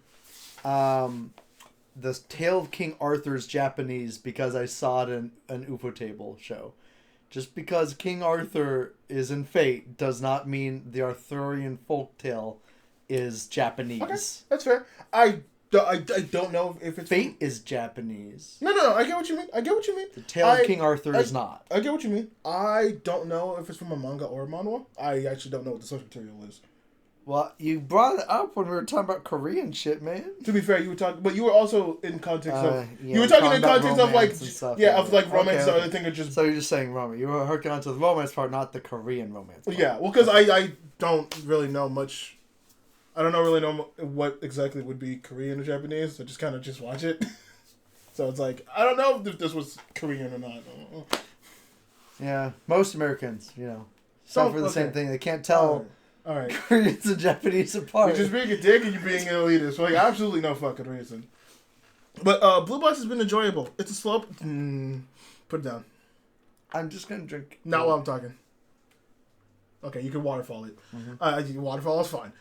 Speaker 2: the Tale of King Arthur's Japanese because I saw it in an Ufotable show. Just because King Arthur is in Fate does not mean the Arthurian folktale is Japanese.
Speaker 1: okay, that's fair. I don't know if it's
Speaker 2: Fate is Japanese.
Speaker 1: No. I get what you mean.
Speaker 2: The Tale of King Arthur is not.
Speaker 1: I get what you mean. I don't know if it's from a manga or a manhwa. I actually don't know what the source material is.
Speaker 2: Well, you brought it up when we were talking about Korean shit, man.
Speaker 1: To be fair, you were talking, but you were also in context of
Speaker 2: Yeah,
Speaker 1: you were talking in
Speaker 2: about
Speaker 1: context of like
Speaker 2: romance and stuff,
Speaker 1: of like romance.
Speaker 2: Okay,
Speaker 1: The other thing are just
Speaker 2: So you're just saying romance. You were hooking onto the romance part, not the Korean romance part.
Speaker 1: yeah. Well, because I don't really know much. I don't really know what exactly would be Korean or Japanese. I just kind of just watch it. So it's like I don't know if this was Korean or not.
Speaker 2: Yeah, most Americans, suffer the same thing. They can't tell
Speaker 1: All right.
Speaker 2: Koreans and Japanese apart.
Speaker 1: You're just being a dick and you're being an elitist for like absolutely no fucking reason. But Blue Box has been enjoyable. It's a slow. Put it down.
Speaker 2: I'm just gonna drink.
Speaker 1: Not while I'm talking. Okay, you can waterfall it. Waterfall is fine.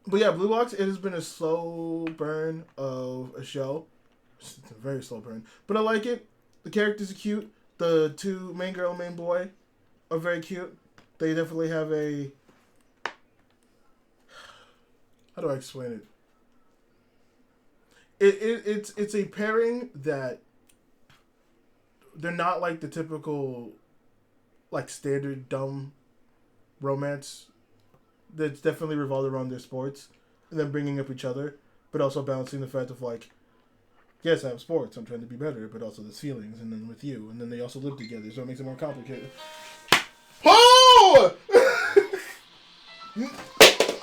Speaker 1: But yeah, Blue Box, it has been a slow burn of a show. It's a very slow burn. But I like it. The characters are cute. The two main girl, main boy are very cute. They definitely have a... How do I explain it? It's a pairing that they're not like the typical like standard dumb romance that's definitely revolved around their sports and then bringing up each other, but also balancing the fact of like, yes, I have sports, I'm trying to be better, but also there's feelings, and then with you, and then they also live together, so it makes it more complicated. Oh!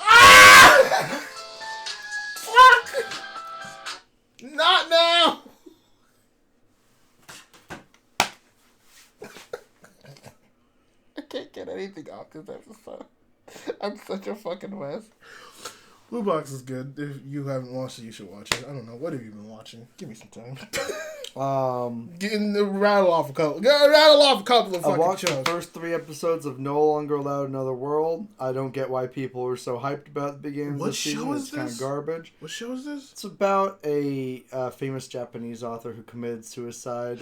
Speaker 1: Ah! Fuck! Not now! I can't get anything off this episode. I'm such a fucking mess. Blue Box is good. If you haven't watched it, you should watch it. I don't know. What have you been watching? Give me some time. Rattle off a couple of
Speaker 2: I
Speaker 1: fucking
Speaker 2: watched
Speaker 1: shows.
Speaker 2: the first 3 episodes of No Longer Allowed Another World. I don't get why people were so hyped about the beginning of this season.
Speaker 1: What show is
Speaker 2: it's kind
Speaker 1: this?
Speaker 2: of garbage.
Speaker 1: What show is this?
Speaker 2: It's about a famous Japanese author who committed suicide.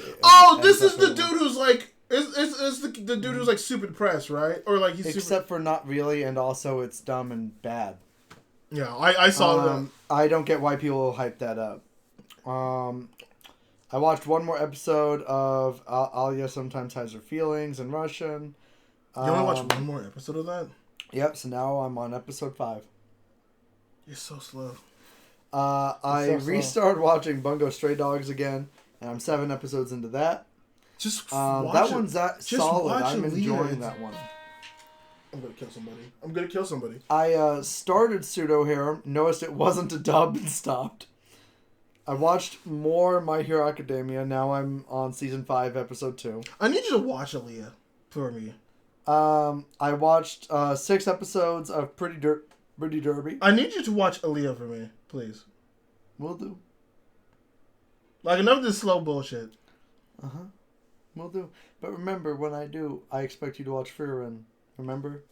Speaker 1: This is the dude who's like... It's the dude who's like super depressed, right? Or like he's
Speaker 2: Except for not really, and also it's dumb and bad.
Speaker 1: Yeah, I saw that.
Speaker 2: I don't get why people hype that up. I watched one more episode of Alia Sometimes Hides Her Feelings in Russian.
Speaker 1: You only watched one more episode of that?
Speaker 2: Yep, so now I'm on episode 5.
Speaker 1: You're so slow.
Speaker 2: I restarted watching Bungo Stray Dogs again, and I'm 7 episodes into that.
Speaker 1: Just
Speaker 2: that one's solid. I'm enjoying that one.
Speaker 1: I'm gonna kill somebody.
Speaker 2: I started Pseudo Harem, noticed it wasn't a dub, and stopped. I watched more My Hero Academia. Now I'm on season 5, episode 2.
Speaker 1: I need you to watch Aaliyah for me.
Speaker 2: I watched 6 episodes of Pretty Derby.
Speaker 1: I need you to watch Aaliyah for me, please.
Speaker 2: Will do.
Speaker 1: Like, enough of this slow bullshit.
Speaker 2: Will do. But remember, when I do, I expect you to watch Frieren. Remember?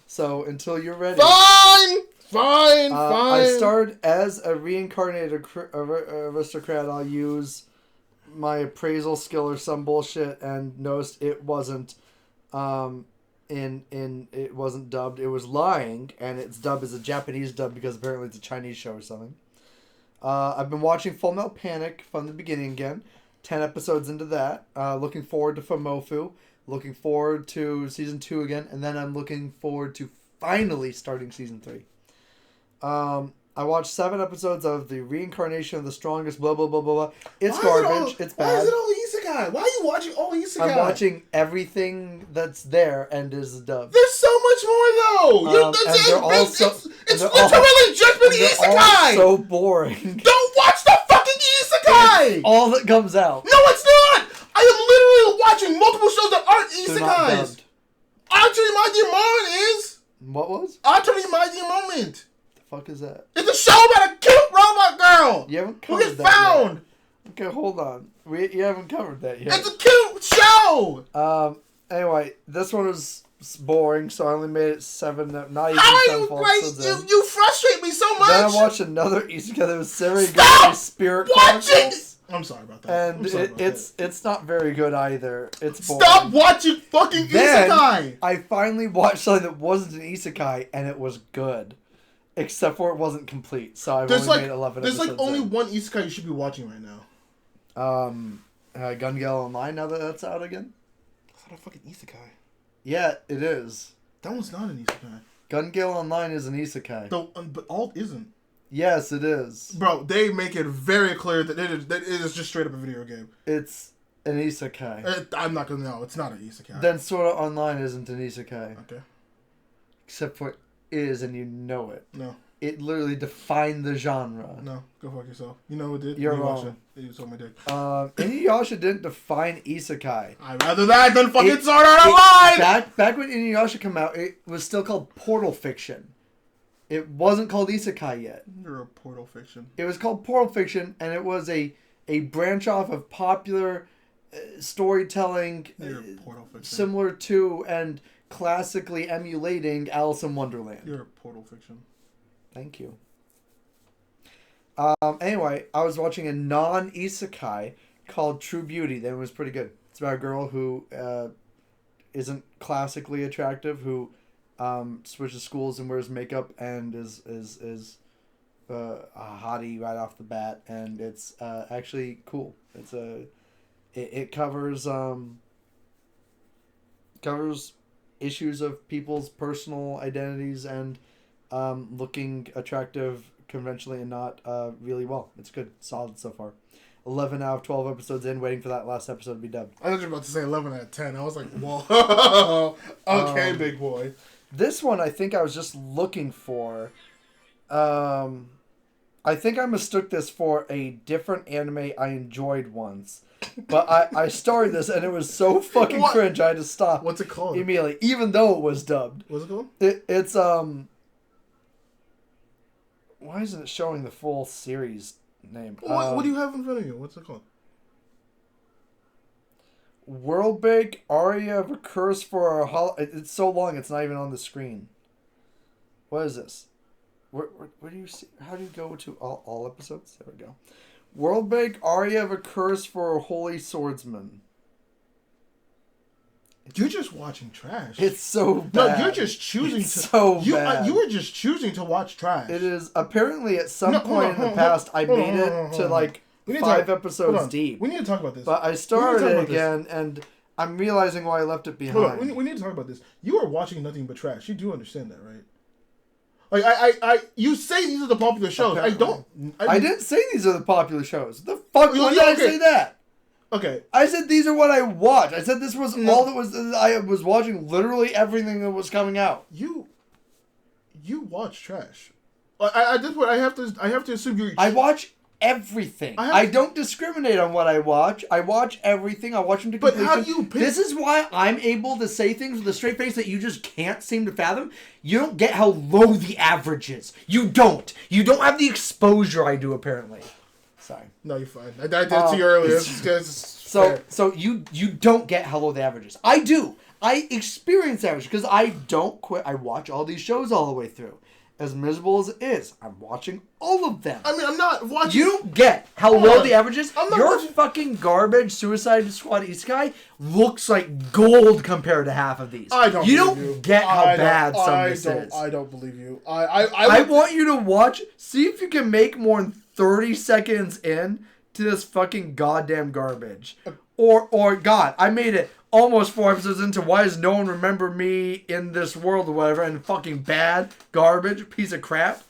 Speaker 2: So, until you're ready...
Speaker 1: Fine.
Speaker 2: I started as a reincarnated aristocrat. I'll use my appraisal skill or some bullshit, and noticed it wasn't it wasn't dubbed. It was lying, and it's dubbed as a Japanese dub because apparently it's a Chinese show or something. I've been watching Full Metal Panic from the beginning again. 10 episodes into that. Looking forward to Famofu. Looking forward to season 2 again, and then I'm looking forward to finally starting season 3. I watched 7 episodes of The Reincarnation of the Strongest, blah, blah, blah, blah, blah. It's garbage. It's bad.
Speaker 1: Why is it all isekai? Why are you watching all isekai?
Speaker 2: I'm watching everything that's there and is dubbed.
Speaker 1: There's so much more, though. It's literally just been isekai.
Speaker 2: So boring.
Speaker 1: Don't watch the fucking isekai.
Speaker 2: It's all that comes out.
Speaker 1: No, it's not. I am literally watching multiple shows that aren't isekais. Atri, My Dear Moment is.
Speaker 2: What was?
Speaker 1: Atri, My Dear Moment.
Speaker 2: Fuck is that?
Speaker 1: It's a show about a cute robot girl.
Speaker 2: You haven't
Speaker 1: who
Speaker 2: covered
Speaker 1: gets
Speaker 2: that
Speaker 1: found.
Speaker 2: Yet. Okay, hold on. You haven't covered that yet.
Speaker 1: It's a cute show.
Speaker 2: Anyway, this one was boring, so I only made it 7. Not even
Speaker 1: How are
Speaker 2: 7
Speaker 1: you?
Speaker 2: full
Speaker 1: Like,
Speaker 2: episodes in.
Speaker 1: you frustrate me so much.
Speaker 2: Then I watched another isekai that was very
Speaker 1: Stop
Speaker 2: good. Spirit
Speaker 1: watching.
Speaker 2: Chronicles.
Speaker 1: I'm sorry about that.
Speaker 2: And it's not very good either. It's boring.
Speaker 1: Stop watching fucking isekai.
Speaker 2: I finally watched something that wasn't an isekai, and it was good. Except for it wasn't complete, so I've only made 11 episodes.
Speaker 1: There's like only one isekai you should be watching right now.
Speaker 2: Gun Gale Online, now that that's out again?
Speaker 1: Is that a fucking isekai?
Speaker 2: Yeah, it is.
Speaker 1: That one's not an isekai.
Speaker 2: Gun Gale Online is an isekai.
Speaker 1: But Alt isn't.
Speaker 2: Yes, it is.
Speaker 1: Bro, they make it very clear that it is just straight up a video game.
Speaker 2: It's an isekai.
Speaker 1: I'm not gonna know. It's not an isekai.
Speaker 2: Then Sword Art Online isn't an isekai.
Speaker 1: Okay.
Speaker 2: Except for it is, and you know it.
Speaker 1: No.
Speaker 2: It literally defined the genre.
Speaker 1: No, go fuck yourself. You know who did?
Speaker 2: You're wrong.
Speaker 1: You told my dick.
Speaker 2: Inuyasha didn't define isekai.
Speaker 1: I'd rather that than fucking Sword Art Online!
Speaker 2: Back when Inuyasha came out, it was still called Portal Fiction. It wasn't called isekai yet.
Speaker 1: You're a Portal Fiction.
Speaker 2: It was called Portal Fiction, and it was a branch off of popular storytelling similar to and classically emulating Alice in Wonderland.
Speaker 1: You're a Portal Fiction.
Speaker 2: Thank you. Anyway, I was watching a non-isekai called True Beauty. That was pretty good. It's about a girl who isn't classically attractive, who switches schools and wears makeup and is a hottie right off the bat, and it's actually cool. It covers issues of people's personal identities and looking attractive conventionally and not really well. It's good. Solid so far. 11 out of 12 episodes in, waiting for that last episode to be dubbed.
Speaker 1: I was just about to say 11 out of 10. I was like, whoa. Okay, big boy.
Speaker 2: This one I think I was just looking for. I think I mistook this for a different anime I enjoyed once. But I started this and it was so fucking cringe I had to stop.
Speaker 1: What's it called?
Speaker 2: Immediately, even though it was dubbed.
Speaker 1: What's it called?
Speaker 2: It's why isn't it showing the full series name?
Speaker 1: What do you have in front of you? What's it called?
Speaker 2: World Bank aria recurs for a it's so long it's not even on the screen. What is this? Where do you see? How do you go to all episodes? There we go. World Bank aria recurs for a holy swordsman.
Speaker 1: You're just watching trash.
Speaker 2: It's so bad.
Speaker 1: No, you're just choosing
Speaker 2: bad.
Speaker 1: You were just choosing to watch trash.
Speaker 2: It is apparently at some point in the past I made it to like 5 episodes deep.
Speaker 1: We need to talk about this.
Speaker 2: But I started it again and I'm realizing why I left it behind.
Speaker 1: Hold on, we need to talk about this. You are watching nothing but trash. You do understand that, right? Like you say these are the popular shows.
Speaker 2: Apparently. I didn't say these are the popular shows. The fuck? Why did I say that?
Speaker 1: Okay.
Speaker 2: I said these are what I watched. I said this was all that was. I was watching literally everything that was coming out.
Speaker 1: You watch trash. At this point, I have to assume you.
Speaker 2: I watch everything. I don't discriminate on what I watch. I watch everything. I watch them to completion.
Speaker 1: But how do you pick?
Speaker 2: This is why I'm able to say things with a straight face that you just can't seem to fathom. You don't get how low the average is. You don't. You don't have the exposure I do, apparently. Sorry.
Speaker 1: No, you're fine. I did to you earlier.
Speaker 2: So you don't get how low the average is. I do. I experience average because I don't quit. I watch all these shows all the way through. As miserable as it is, I'm watching all of them.
Speaker 1: I mean, I'm not watching.
Speaker 2: You don't get how low the average is.
Speaker 1: I'm not
Speaker 2: Your
Speaker 1: watching.
Speaker 2: fucking garbage Suicide Squad isekai looks like gold compared to half of these.
Speaker 1: I don't.
Speaker 2: You don't get how bad some of this is.
Speaker 1: I don't believe you.
Speaker 2: I want you to watch. See if you can make more than 30 seconds in to this fucking goddamn garbage. Or God, I made it almost 4 episodes into why does no one remember me in this world or whatever, and fucking bad garbage piece of crap.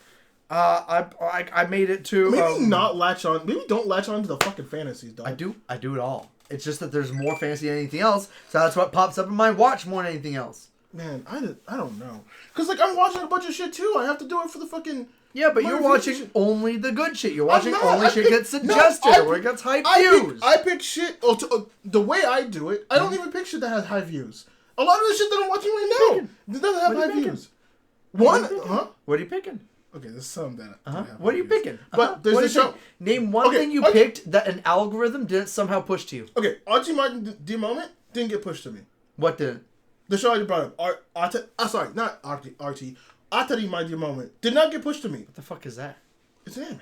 Speaker 2: I made it to
Speaker 1: maybe not latch on. Maybe don't latch on to the fucking fantasies, dog.
Speaker 2: I do it all. It's just that there's more fantasy than anything else, so that's what pops up in my watch more than anything else.
Speaker 1: Man, I don't know, cause like I'm watching a bunch of shit too. I have to do it for the fucking.
Speaker 2: Yeah, but you're watching only the good shit. You're watching only shit gets suggested or it gets high views.
Speaker 1: I pick shit. The way I do it, I don't even pick shit that has high views. A lot of the shit that I'm watching right now doesn't have high views.
Speaker 2: What are you picking?
Speaker 1: Okay, there's some that.
Speaker 2: What are you picking?
Speaker 1: But there's a show.
Speaker 2: Name one thing you picked that an algorithm didn't somehow push to you.
Speaker 1: Okay, Archie Martin the moment didn't get pushed to me.
Speaker 2: What did?
Speaker 1: The show I just brought up. Sorry, not Archie. Atri, My Dear Moment, did not get pushed to me.
Speaker 2: What the fuck is that?
Speaker 1: It's an anime.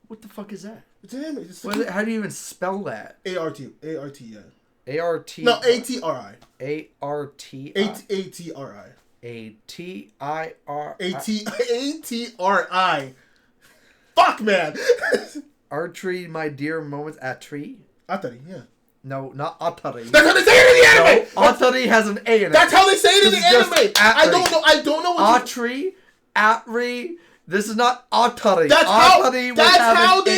Speaker 2: What the fuck is that?
Speaker 1: It's an anime.
Speaker 2: How do you even spell that?
Speaker 1: A-R-T, yeah.
Speaker 2: A-R-T...
Speaker 1: No, A-T-R-I.
Speaker 2: A-R-T...
Speaker 1: A-T-R-I.
Speaker 2: A-T-I-R...
Speaker 1: A-T-R-I. Fuck, man!
Speaker 2: Atri, My Dear Moments... Atri?
Speaker 1: Atri, yeah.
Speaker 2: No, not Atari.
Speaker 1: That's how they say it in the anime!
Speaker 2: No, Atari has an A in it.
Speaker 1: That's how they say it in the anime! I don't know what
Speaker 2: Atri, this is not Atari.
Speaker 1: That's how they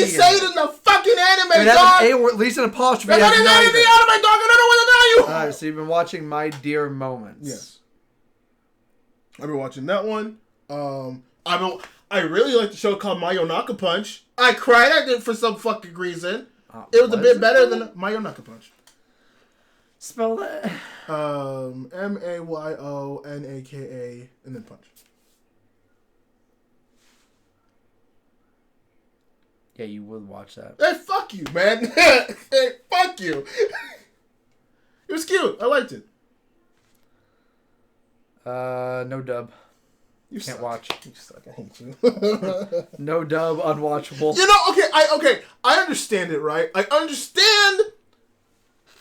Speaker 1: say it in the fucking anime,
Speaker 2: it
Speaker 1: dog!
Speaker 2: Has an A or at least an apostrophe.
Speaker 1: That's how they say it in the anime, dog! I don't know what to tell you!
Speaker 2: Alright, so you've been watching My Dear Moments.
Speaker 1: Yes. I've been watching that one. I really like the show called Mayonaka Punch. I cried at it for some fucking reason. It was a bit better than Mayonaka Punch.
Speaker 2: Spell that.
Speaker 1: Mayonaka and then punch.
Speaker 2: Yeah, you would watch that.
Speaker 1: Hey, fuck you, man. Hey, fuck you. It was cute. I liked it.
Speaker 2: No dub.
Speaker 1: You
Speaker 2: can't
Speaker 1: suck.
Speaker 2: watch.
Speaker 1: You suck. I hate you.
Speaker 2: No dub, unwatchable.
Speaker 1: You know, I understand it, right? I understand.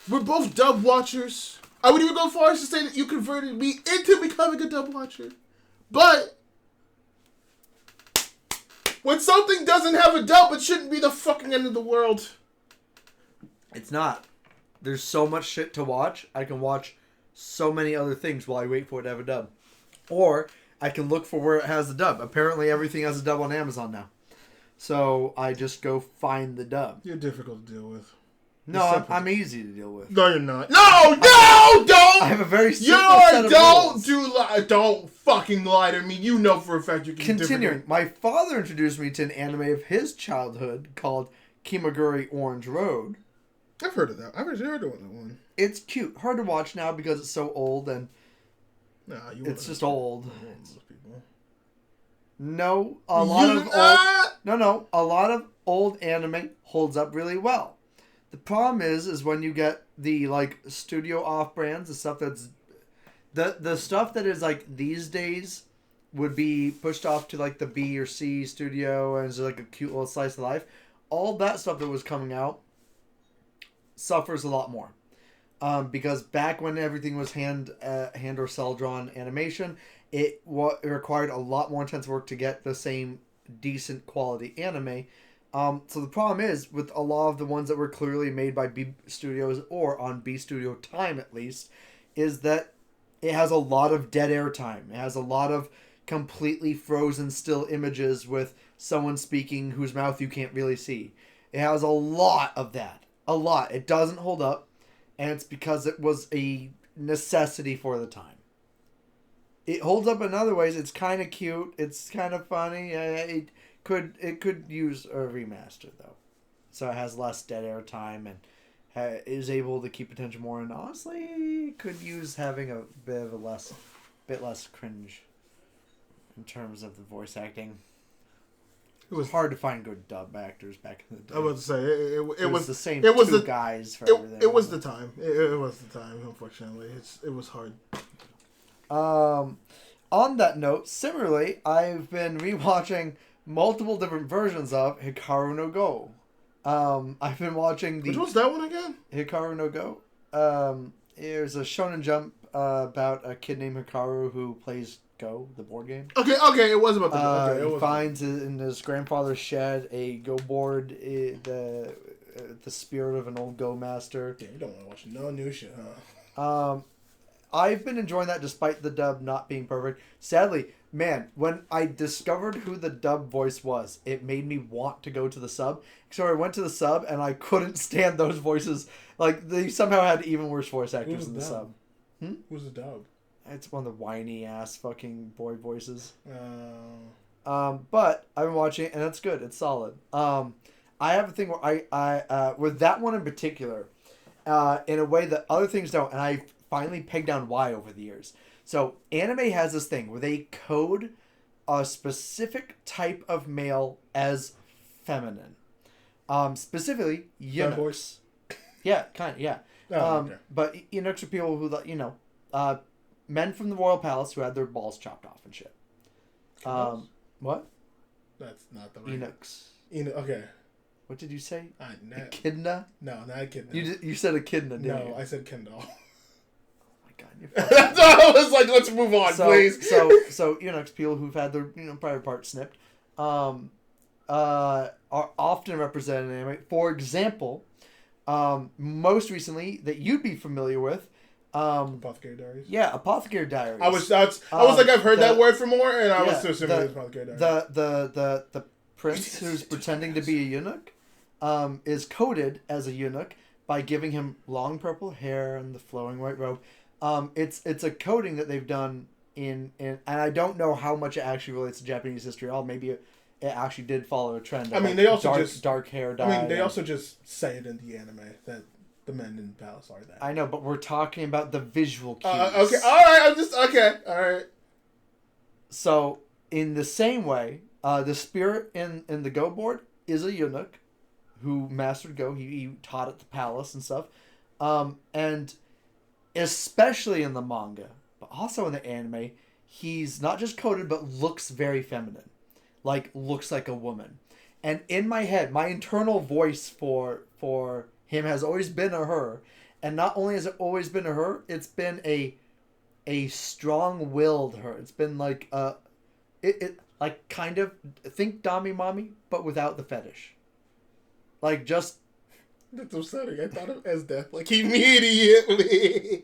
Speaker 1: We're both dub watchers. I would even go far as to say that you converted me into becoming a dub watcher. But when something doesn't have a dub, it shouldn't be the fucking end of the world.
Speaker 2: It's not. There's so much shit to watch. I can watch so many other things while I wait for it to have a dub. Or I can look for where it has the dub. Apparently everything has a dub on Amazon now. So I just go find the dub.
Speaker 1: You're difficult to deal with.
Speaker 2: No, I'm easy to deal with.
Speaker 1: No, you're not. No, don't!
Speaker 2: I have a very simple set of rules.
Speaker 1: Don't fucking lie to me. You know for a fact you can.
Speaker 2: Continuing, my father introduced me to an anime of his childhood called Kimaguri Orange Road.
Speaker 1: I've heard of that. I've actually heard of that one.
Speaker 2: It's cute. Hard to watch now because it's so old and it's just old. No, a lot of old anime holds up really well. The problem is when you get the like studio off brands, the stuff that's the stuff that is like these days would be pushed off to like the B or C studio and it's like a cute little slice of life. All that stuff that was coming out suffers a lot more. Because back when everything was hand or cell drawn animation, it required a lot more intense work to get the same decent quality anime. So the problem is with a lot of the ones that were clearly made by B Studios or on B Studio time at least, is that it has a lot of dead air time. It has a lot of completely frozen still images with someone speaking whose mouth you can't really see. It has a lot of that. A lot. It doesn't hold up, and it's because it was a necessity for the time. It holds up in other ways. It's kind of cute. It's kind of funny. It could use a remaster though, so it has less dead air time and is able to keep attention more. And honestly, could use having a bit less cringe in terms of the voice acting. It was hard to find good dub actors back in the day.
Speaker 1: I was to say it was
Speaker 2: the same.
Speaker 1: It was
Speaker 2: two
Speaker 1: the
Speaker 2: guys for everything.
Speaker 1: It was the time. It was the time. Unfortunately, it was hard.
Speaker 2: On that note, similarly, I've been rewatching multiple different versions of Hikaru no Go. I've been watching the...
Speaker 1: Which was that one again?
Speaker 2: Hikaru no Go. There's a Shonen Jump about a kid named Hikaru who plays Go, the board game.
Speaker 1: Okay, it was about the... Okay,
Speaker 2: he finds in his grandfather's shed a Go board, the spirit of an old Go master.
Speaker 1: Damn, you don't want to watch no new shit, huh?
Speaker 2: I've been enjoying that despite the dub not being perfect. Sadly, man, when I discovered who the dub voice was, it made me want to go to the sub. So I went to the sub and I couldn't stand those voices. Like, they somehow had even worse voice actors in the sub.
Speaker 1: Who's the dub?
Speaker 2: It's one of the whiny ass fucking boy voices. But I've been watching it and it's good. It's solid. I have a thing where I with that one in particular, in a way that other things don't, and I finally pegged down why over the years. So anime has this thing where they code a specific type of male as feminine. Specifically eunuchs. Yeah, kind of, yeah. Okay. But eunuchs are people who, men from the royal palace who had their balls chopped off and shit. What?
Speaker 1: That's not the right.
Speaker 2: Eunuchs.
Speaker 1: Okay.
Speaker 2: What did you say?
Speaker 1: Echidna? No, not echidna.
Speaker 2: You said echidna, didn't you?
Speaker 1: No, I said Kindle.
Speaker 2: That's
Speaker 1: why I was like, let's move on, please.
Speaker 2: So eunuchs, people who've had their private parts snipped, are often represented in anime. For example, most recently that you'd be familiar with,
Speaker 1: Apothecary Diaries.
Speaker 2: Yeah, Apothecary Diaries.
Speaker 1: I was like, I've heard that word for more, and I was assuming it was Apothecary Diaries.
Speaker 2: The prince who's pretending to be a eunuch, is coded as a eunuch by giving him long purple hair and the flowing white robe. It's a coding that they've done in and I don't know how much it actually relates to Japanese history at all. Maybe it actually did follow a trend.
Speaker 1: I mean, they also
Speaker 2: dark hair dye.
Speaker 1: I mean, they also just say it in the anime that the men in the palace are that.
Speaker 2: I know, but we're talking about the visual cues.
Speaker 1: Okay, all right. All right.
Speaker 2: So in the same way, the spirit in the Go board is a eunuch who mastered Go. He taught at the palace and stuff, and especially in the manga, but also in the anime, he's not just coded, but looks very feminine. Like, looks like a woman. And in my head, my internal voice for him has always been a her. And not only has it always been a her, it's been a strong-willed her. It's been like, like, kind of, think Dami Mommy, but without the fetish. Like, just...
Speaker 1: That's upsetting. I thought of as death like immediately.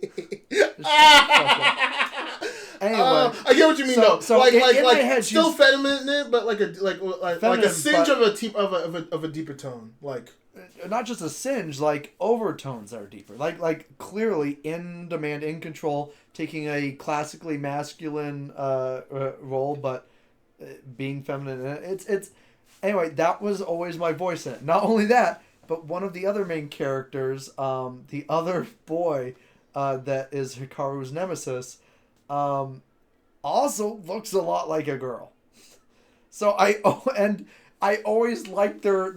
Speaker 2: Anyway,
Speaker 1: I get what you mean though.
Speaker 2: So
Speaker 1: like
Speaker 2: head,
Speaker 1: still feminine, but like a singe of a deeper tone. Like
Speaker 2: not just a singe, like overtones that are deeper. Like clearly in demand, in control, taking a classically masculine role, but being feminine. It's anyway. That was always my voice in it. Not only that. But one of the other main characters, the other boy that is Hikaru's nemesis, also looks a lot like a girl. So I always liked their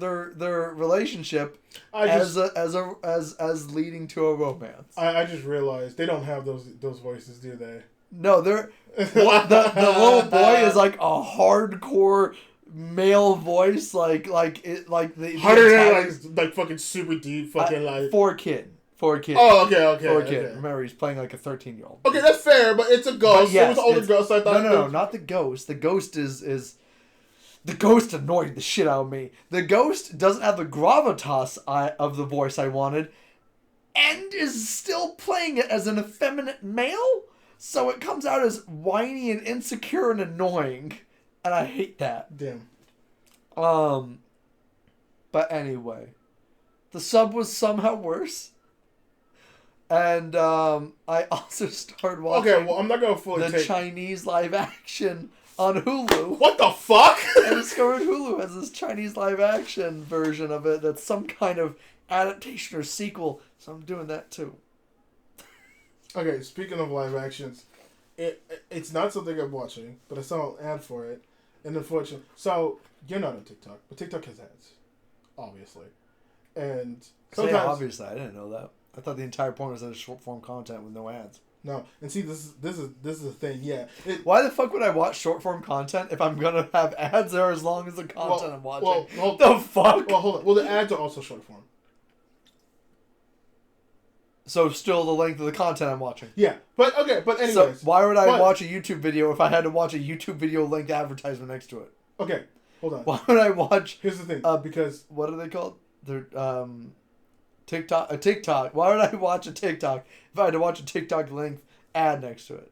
Speaker 2: relationship as leading to a romance.
Speaker 1: I just realized they don't have those voices, do they?
Speaker 2: No, they're the little boy is like a hardcore male voice, like the
Speaker 1: Harder than like fucking super deep, fucking like
Speaker 2: for a kid.
Speaker 1: Oh, okay.
Speaker 2: For a kid.
Speaker 1: Okay.
Speaker 2: Remember, he's playing like a 13-year-old.
Speaker 1: Okay, that's fair, but it's a ghost.
Speaker 2: Yes,
Speaker 1: it was an older ghost. So I thought
Speaker 2: no, not the ghost. The ghost is the ghost annoyed the shit out of me. The ghost doesn't have the gravitas of the voice I wanted, and is still playing it as an effeminate male. So it comes out as whiny and insecure and annoying, and I hate that.
Speaker 1: Damn.
Speaker 2: But anyway, the sub was somehow worse. And I also started watching.
Speaker 1: Okay, well, I'm not gonna fully
Speaker 2: the Chinese live action on Hulu.
Speaker 1: What the fuck?
Speaker 2: I discovered Hulu has this Chinese live action version of it that's some kind of adaptation or sequel, so I'm doing that too.
Speaker 1: Okay, speaking of live actions, it's not something I'm watching, but I saw an ad for it, and unfortunately, so you're not on TikTok, but TikTok has ads, obviously, and sometimes
Speaker 2: obviously I didn't know that. I thought the entire point was that it's short form content with no ads.
Speaker 1: No, and see, this is the thing. Yeah.
Speaker 2: Why the fuck would I watch short form content if I'm gonna have ads there as long as the content I'm watching?
Speaker 1: Well,
Speaker 2: the fuck.
Speaker 1: Well, hold on. Well, the ads are also short form.
Speaker 2: So still the length of the content I'm watching.
Speaker 1: Yeah, but okay, but anyways.
Speaker 2: So why would I watch a YouTube video if I had to watch a YouTube video length advertisement next to it?
Speaker 1: Okay, hold on.
Speaker 2: Why would I watch?
Speaker 1: Here's the thing. Because
Speaker 2: what are they called? They're TikTok. A TikTok. Why would I watch a TikTok if I had to watch a TikTok length ad next to it?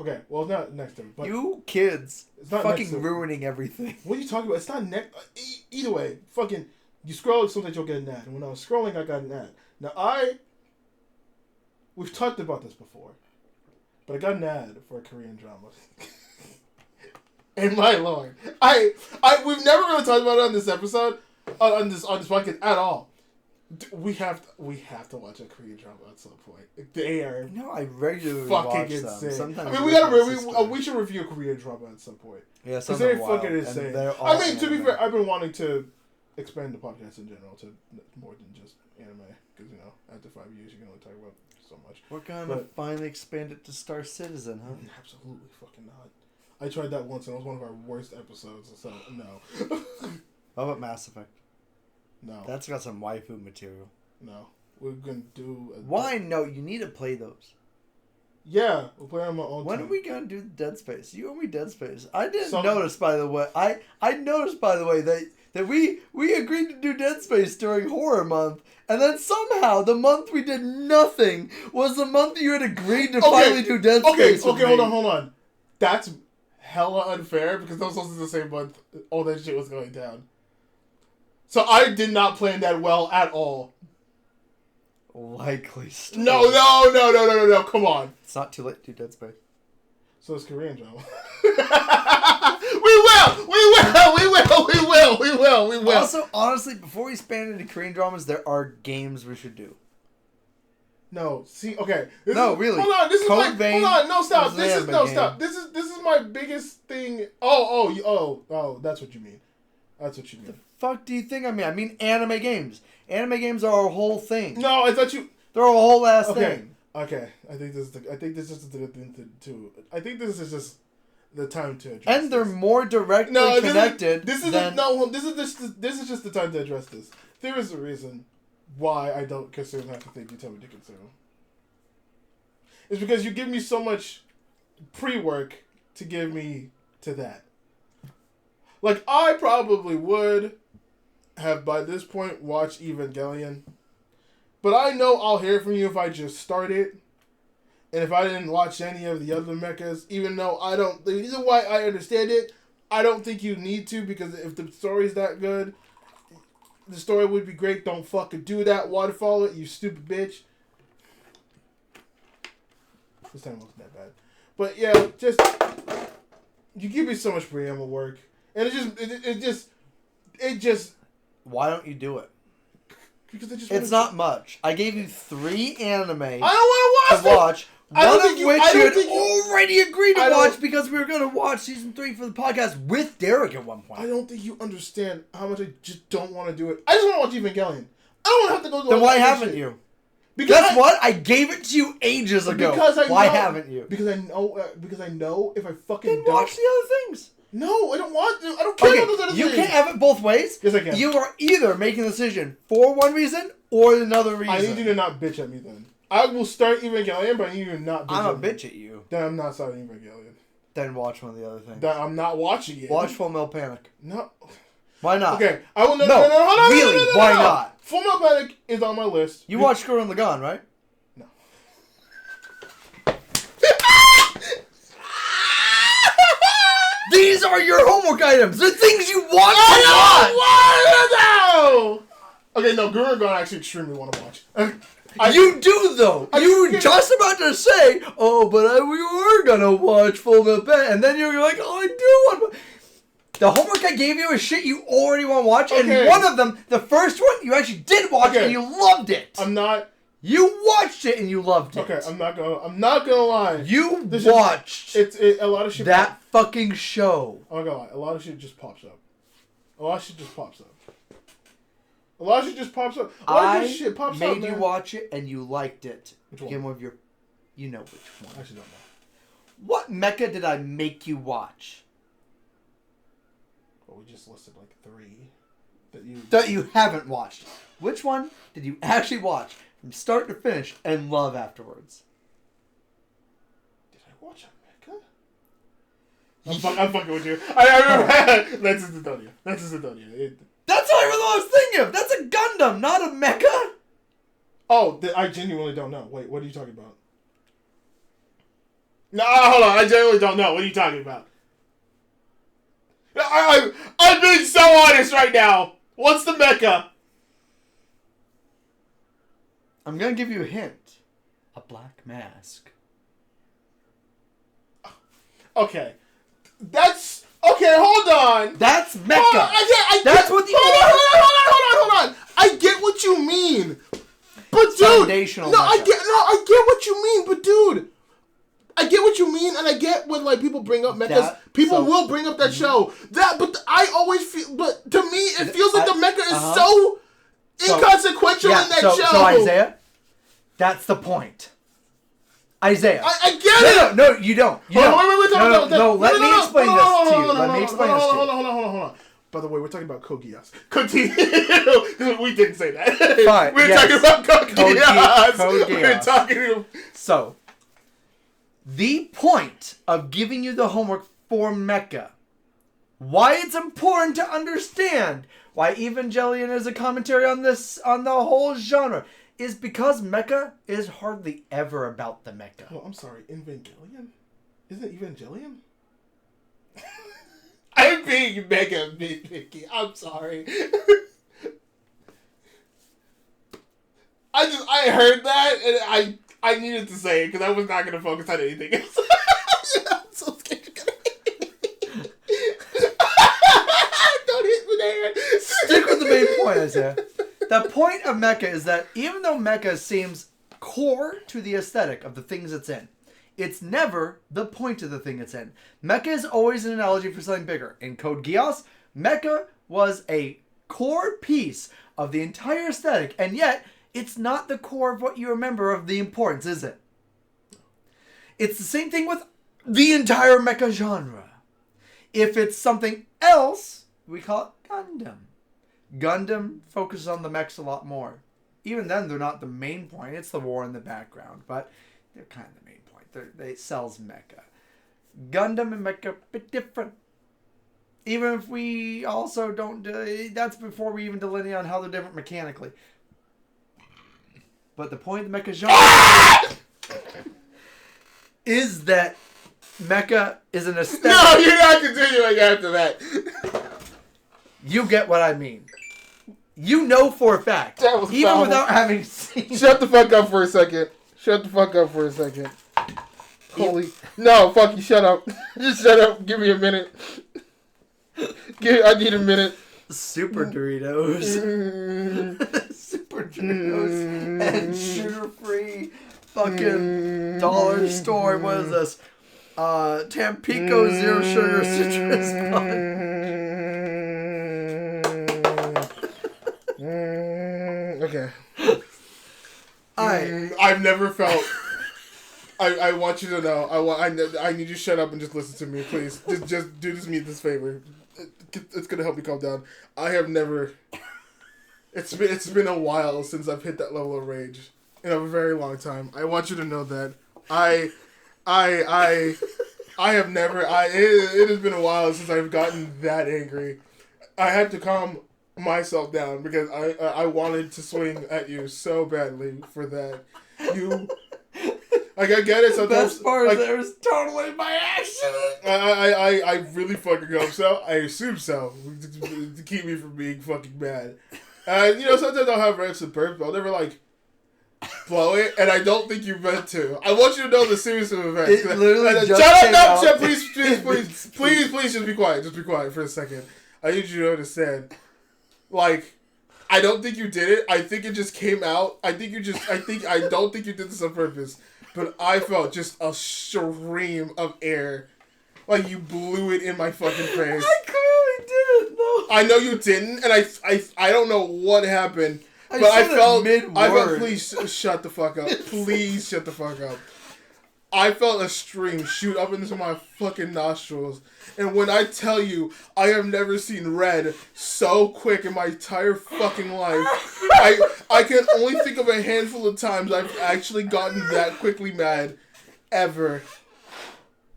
Speaker 1: Okay, well, it's not next to it. But
Speaker 2: you kids,
Speaker 1: it's not
Speaker 2: fucking ruining everything.
Speaker 1: What are you talking about? It's not next. Either way, fucking, you scroll, sometimes you'll get an ad. And when I was scrolling, I got an ad. Now we've talked about this before, but I got an ad for a Korean drama. And my lord, we've never really talked about it on this episode, on this podcast at all. We have to watch a Korean drama at some point. They are
Speaker 2: I regularly
Speaker 1: fucking
Speaker 2: watch
Speaker 1: insane.
Speaker 2: them. Sometimes
Speaker 1: we should review a Korean drama at some point.
Speaker 2: Yeah,
Speaker 1: because they're fucking insane. I mean, to be fair, I've been wanting to expand the podcast in general to more than just anime, because after 5 years you can only talk about so much.
Speaker 2: We're gonna finally expand it to Star Citizen, huh?
Speaker 1: Absolutely fucking not. I tried that once and it was one of our worst episodes, so no.
Speaker 2: How about Mass Effect?
Speaker 1: No.
Speaker 2: That's got some waifu material.
Speaker 1: No. We're gonna do
Speaker 2: why? No, you need to play those.
Speaker 1: Yeah, we'll play on my own
Speaker 2: When
Speaker 1: time.
Speaker 2: are we gonna do Dead Space? You owe me Dead Space. I didn't notice, by the way. I noticed, by the way, that we agreed to do Dead Space during Horror Month, and then somehow the month we did nothing was the month you had agreed to finally do Dead Space.
Speaker 1: Okay, hold on. That's hella unfair because those was the same month all that shit was going down. So I did not plan that well at all.
Speaker 2: Likely story.
Speaker 1: No, come on.
Speaker 2: It's not too late to do Dead Space.
Speaker 1: So it's Korean drama. We will.
Speaker 2: Also, honestly, before we expand into Korean dramas, there are games we should do.
Speaker 1: No, see, okay.
Speaker 2: Really.
Speaker 1: Hold on, stop.
Speaker 2: Stop.
Speaker 1: This is my biggest thing. Oh, that's what you mean.
Speaker 2: The fuck do you think I mean? I mean anime games. Anime games are a whole thing.
Speaker 1: No, I thought you.
Speaker 2: They're a whole ass thing.
Speaker 1: Okay. I think this is just the good thing to do. I think this is just the time to address.
Speaker 2: And they're more directly connected.
Speaker 1: This is just the time to address this. There is a reason why I don't consume half the thing you tell me to consume. It's because you give me so much pre-work to give me to that. Like, I probably would have, by this point, watched Evangelion. But I know I'll hear from you if I just start it. And if I didn't watch any of the other mechas, even though the reason why I understand it, I don't think you need to, because if the story's that good, the story would be great. Don't fucking do that. Waterfall it, you stupid bitch. This time wasn't that bad. But yeah, you give me so much preamble work. And it just.
Speaker 2: Why don't you do it?
Speaker 1: Because I just.
Speaker 2: It's not much. I gave you 3 anime.
Speaker 1: I don't want to watch.
Speaker 2: One of which you had already agreed to watch because we were going to watch season 3 for the podcast with Derek at one point.
Speaker 1: I don't think you understand how much I just don't want to do it. I just want to watch Evangelion. I don't want to have to go to
Speaker 2: Then why haven't you? Because guess what? I gave it to you ages ago. Why haven't you?
Speaker 1: Because I know if I fucking
Speaker 2: don't watch the other things.
Speaker 1: No, I don't want to. I don't care about those other things.
Speaker 2: You can't have it both ways.
Speaker 1: Yes, I can.
Speaker 2: You are either making a decision for one reason or another reason.
Speaker 1: I need you to not bitch at me then. I will start Evangelion, but I need you to not bitch
Speaker 2: at me. I'm a bitch at you.
Speaker 1: Then I'm not starting Evangelion.
Speaker 2: Then watch one of the other things.
Speaker 1: Then I'm not watching it.
Speaker 2: Watch Full Metal Panic.
Speaker 1: No.
Speaker 2: Why not?
Speaker 1: Okay, I will not.
Speaker 2: No,
Speaker 1: hold on,
Speaker 2: really, why not?
Speaker 1: Full Metal Panic is on my list.
Speaker 2: You watched Gurren Lagann, right?
Speaker 1: No.
Speaker 2: These are your homework items. The things you want to watch.
Speaker 1: Okay, no, Gurren Lagann I actually extremely want to watch.
Speaker 2: You do though. You were just about to say, "Oh, but we were gonna watch Full Metal Panic," and then you're like, "Oh, I do want." The homework I gave you is shit you already want to watch, and one of them, the first one, you actually did watch and you loved it.
Speaker 1: I'm not.
Speaker 2: You watched it and you loved it.
Speaker 1: Okay, I'm not gonna lie.
Speaker 2: You watched.
Speaker 1: A lot of shit.
Speaker 2: That fucking show.
Speaker 1: I'm not gonna lie. A lot of shit just pops up. A lot of shit just pops up. A lot of shit just pops up. A lot of shit pops up.
Speaker 2: I made you watch it and you liked it.
Speaker 1: Which one?
Speaker 2: Again, one of your, you know which one.
Speaker 1: I actually don't know.
Speaker 2: What mecha did I make you watch?
Speaker 1: Well, we just listed like 3
Speaker 2: that you haven't watched. Which one did you actually watch from start to finish and love afterwards?
Speaker 1: Did I watch a mecha? I'm fucking with you. I remember. That's Sidonia.
Speaker 2: That's not even what I was thinking of. That's a Gundam, not a mecha.
Speaker 1: Oh, I genuinely don't know. Wait, what are you talking about? No, hold on. I genuinely don't know. What are you talking about? I'm being so honest right now. What's the mecha?
Speaker 2: I'm gonna give you a hint. A black mask.
Speaker 1: Okay. That's... Okay, hold on.
Speaker 2: That's mecha. That's what the...
Speaker 1: Hold on. I get what you mean. But dude...
Speaker 2: Foundational mecha.
Speaker 1: I get what you mean, but dude... I get what you mean, and I get when like people bring up mechas. People will bring up that show. But I always feel. But to me, it feels like the mecha is so inconsequential in that show.
Speaker 2: So Isaiah, that's the point. Isaiah,
Speaker 1: I get it.
Speaker 2: No, you don't.
Speaker 1: Wait.
Speaker 2: No. Let me explain this to you.
Speaker 1: Hold on. By the way, we're talking about Code Geass. Continue. We didn't say that.
Speaker 2: Fine.
Speaker 1: We're talking about Code Geass.
Speaker 2: Code Geass.
Speaker 1: We're talking.
Speaker 2: So. The point of giving you the homework for mecha, why it's important to understand why Evangelion is a commentary on the whole genre, is because mecha is hardly ever about the mecha.
Speaker 1: Oh, I'm sorry, Evangelion? Isn't it Evangelion? I'm being mega nitpicky. I'm sorry. I heard that and I needed to say it because I was not going to focus on anything else. I'm so scared you're going to hit me. Don't hit me there.
Speaker 2: Stick with the main point, Isaiah. The point of mecha is that even though mecha seems core to the aesthetic of the things it's in, it's never the point of the thing it's in. Mecha is always an analogy for something bigger. In Code Geass, mecha was a core piece of the entire aesthetic, and yet it's not the core of what you remember of the importance, is it? It's the same thing with the entire mecha genre. If it's something else, we call it Gundam. Gundam focuses on the mechs a lot more. Even then, they're not the main point. It's the war in the background, but they're kind of the main point. They sells mecha. Gundam and mecha a bit different. Even if we also don't... that's before we even delineate on how they're different mechanically. But the point of the mecha genre is that mecha is an aesthetic.
Speaker 1: No, you're not continuing after that.
Speaker 2: You get what I mean. You know for a fact.
Speaker 1: That was
Speaker 2: even
Speaker 1: foul.
Speaker 2: Without having seen...
Speaker 1: Shut the fuck up for a second. Holy... No, fuck you, shut up. Just shut up. Give me a minute. I need a minute.
Speaker 2: Super Doritos. Super Doritos and sugar-free fucking dollar store. What is this? Tampico Zero Sugar Citrus
Speaker 1: Okay.
Speaker 2: Alright.
Speaker 1: I've never felt. I want you to know. I need you to shut up and just listen to me, please. Just do me this favor. It's gonna help me calm down. I have never. It's been a while since I've hit that level of rage in a very long time. I want you to know that I have never. It has been a while since I've gotten that angry. I had to calm myself down because I wanted to swing at you so badly for that. You. Like, I get it. Sometimes,
Speaker 2: best part is it was totally by accident.
Speaker 1: I really fucking hope so. I assume so. To keep me from being fucking mad. And, sometimes I'll have rants and burps, but I'll never, blow it. And I don't think you meant to. I want you to know the series of events.
Speaker 2: It literally just
Speaker 1: shut up!
Speaker 2: came out.
Speaker 1: Please, just be quiet. Just be quiet for a second. I need you to understand. I don't think you did it. I think it just came out. I don't think you did this on purpose. But I felt just a stream of air. Like you blew it in my fucking face.
Speaker 2: I clearly didn't, though.
Speaker 1: I know you didn't, and I don't know what happened. But I felt please shut the fuck up. Please shut the fuck up. I felt a stream shoot up into my fucking nostrils. And when I tell you, I have never seen red so quick in my entire fucking life. I can only think of a handful of times I've actually gotten that quickly mad. Ever.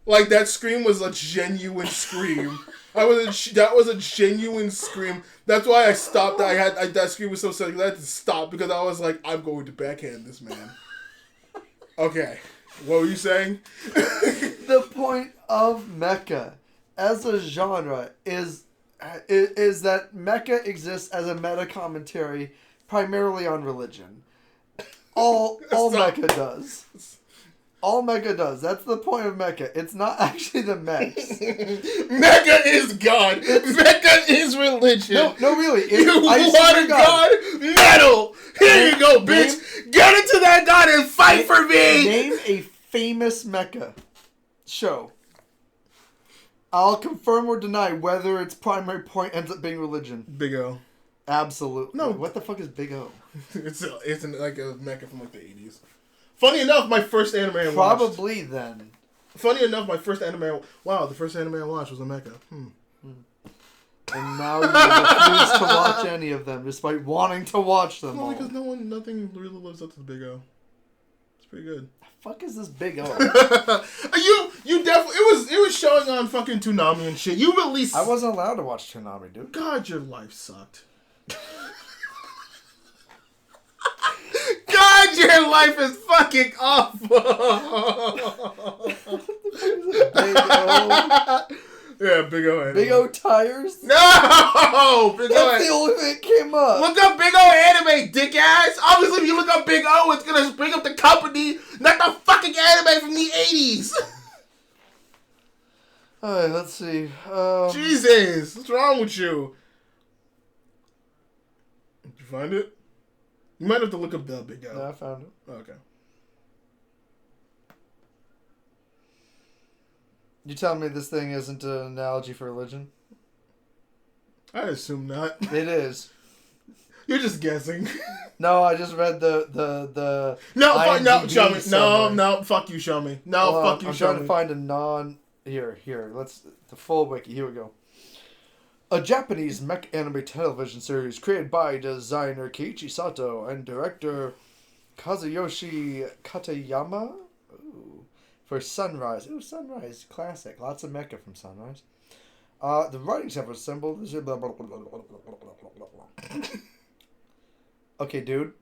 Speaker 1: That scream was a genuine scream. That was a genuine scream. That's why I stopped. That scream was so sad. I had to stop because I was like, I'm going to backhand this man. Okay. What were you saying?
Speaker 2: The point of mecha as a genre is that mecha exists as a meta commentary primarily on religion. All mecha does. All mecha does. That's the point of mecha. It's not actually the mechs.
Speaker 1: Mecha is God. Mecha is religion.
Speaker 2: No, really.
Speaker 1: You want a God? Metal. Here you go, bitch. Get into that God and fight for me.
Speaker 2: Name a famous mecha show. I'll confirm or deny whether its primary point ends up being religion.
Speaker 1: Big O.
Speaker 2: Absolutely.
Speaker 1: No.
Speaker 2: What the fuck is Big O?
Speaker 1: It's like a mecha from the 80s. Funny enough, my first anime I watched.
Speaker 2: Probably then.
Speaker 1: Funny enough, my first anime. Wow, the first anime I watched was a mecha.
Speaker 2: And now you refuse to watch any of them, despite wanting to watch them.
Speaker 1: Well, because nothing really lives up to the Big O. It's pretty good.
Speaker 2: The fuck is this Big O?
Speaker 1: you definitely it was showing on fucking Toonami and shit. You released.
Speaker 2: I wasn't allowed to watch Toonami, dude.
Speaker 1: God, your life sucked. God, your life is fucking awful.
Speaker 2: Big O.
Speaker 1: Yeah, Big O anime.
Speaker 2: Big O tires?
Speaker 1: No! Big O.
Speaker 2: That's the only thing that came up.
Speaker 1: Look up Big O anime, dick ass. Obviously, if you look up Big O, it's gonna bring up the company, not the fucking anime from the 80s.
Speaker 2: Alright, let's see.
Speaker 1: Jesus, what's wrong with you? Did you find it? You might have to look up the Big O.
Speaker 2: No, I found it.
Speaker 1: Okay.
Speaker 2: You telling me this thing isn't an analogy for religion?
Speaker 1: I assume not.
Speaker 2: It is.
Speaker 1: You're just guessing.
Speaker 2: No, I just read the
Speaker 1: No, show me.
Speaker 2: summary.
Speaker 1: No, fuck you, show me. No,
Speaker 2: Well,
Speaker 1: fuck you,
Speaker 2: I'm
Speaker 1: show
Speaker 2: trying
Speaker 1: me.
Speaker 2: to find a non... Here. Let's... The full wiki. Here we go. A Japanese mech anime television series created by designer Keiichi Sato and director Kazuyoshi Katayama. Ooh. For Sunrise. Ooh, Sunrise. Classic. Lots of mecha from Sunrise. The writings have assembled... Okay, dude.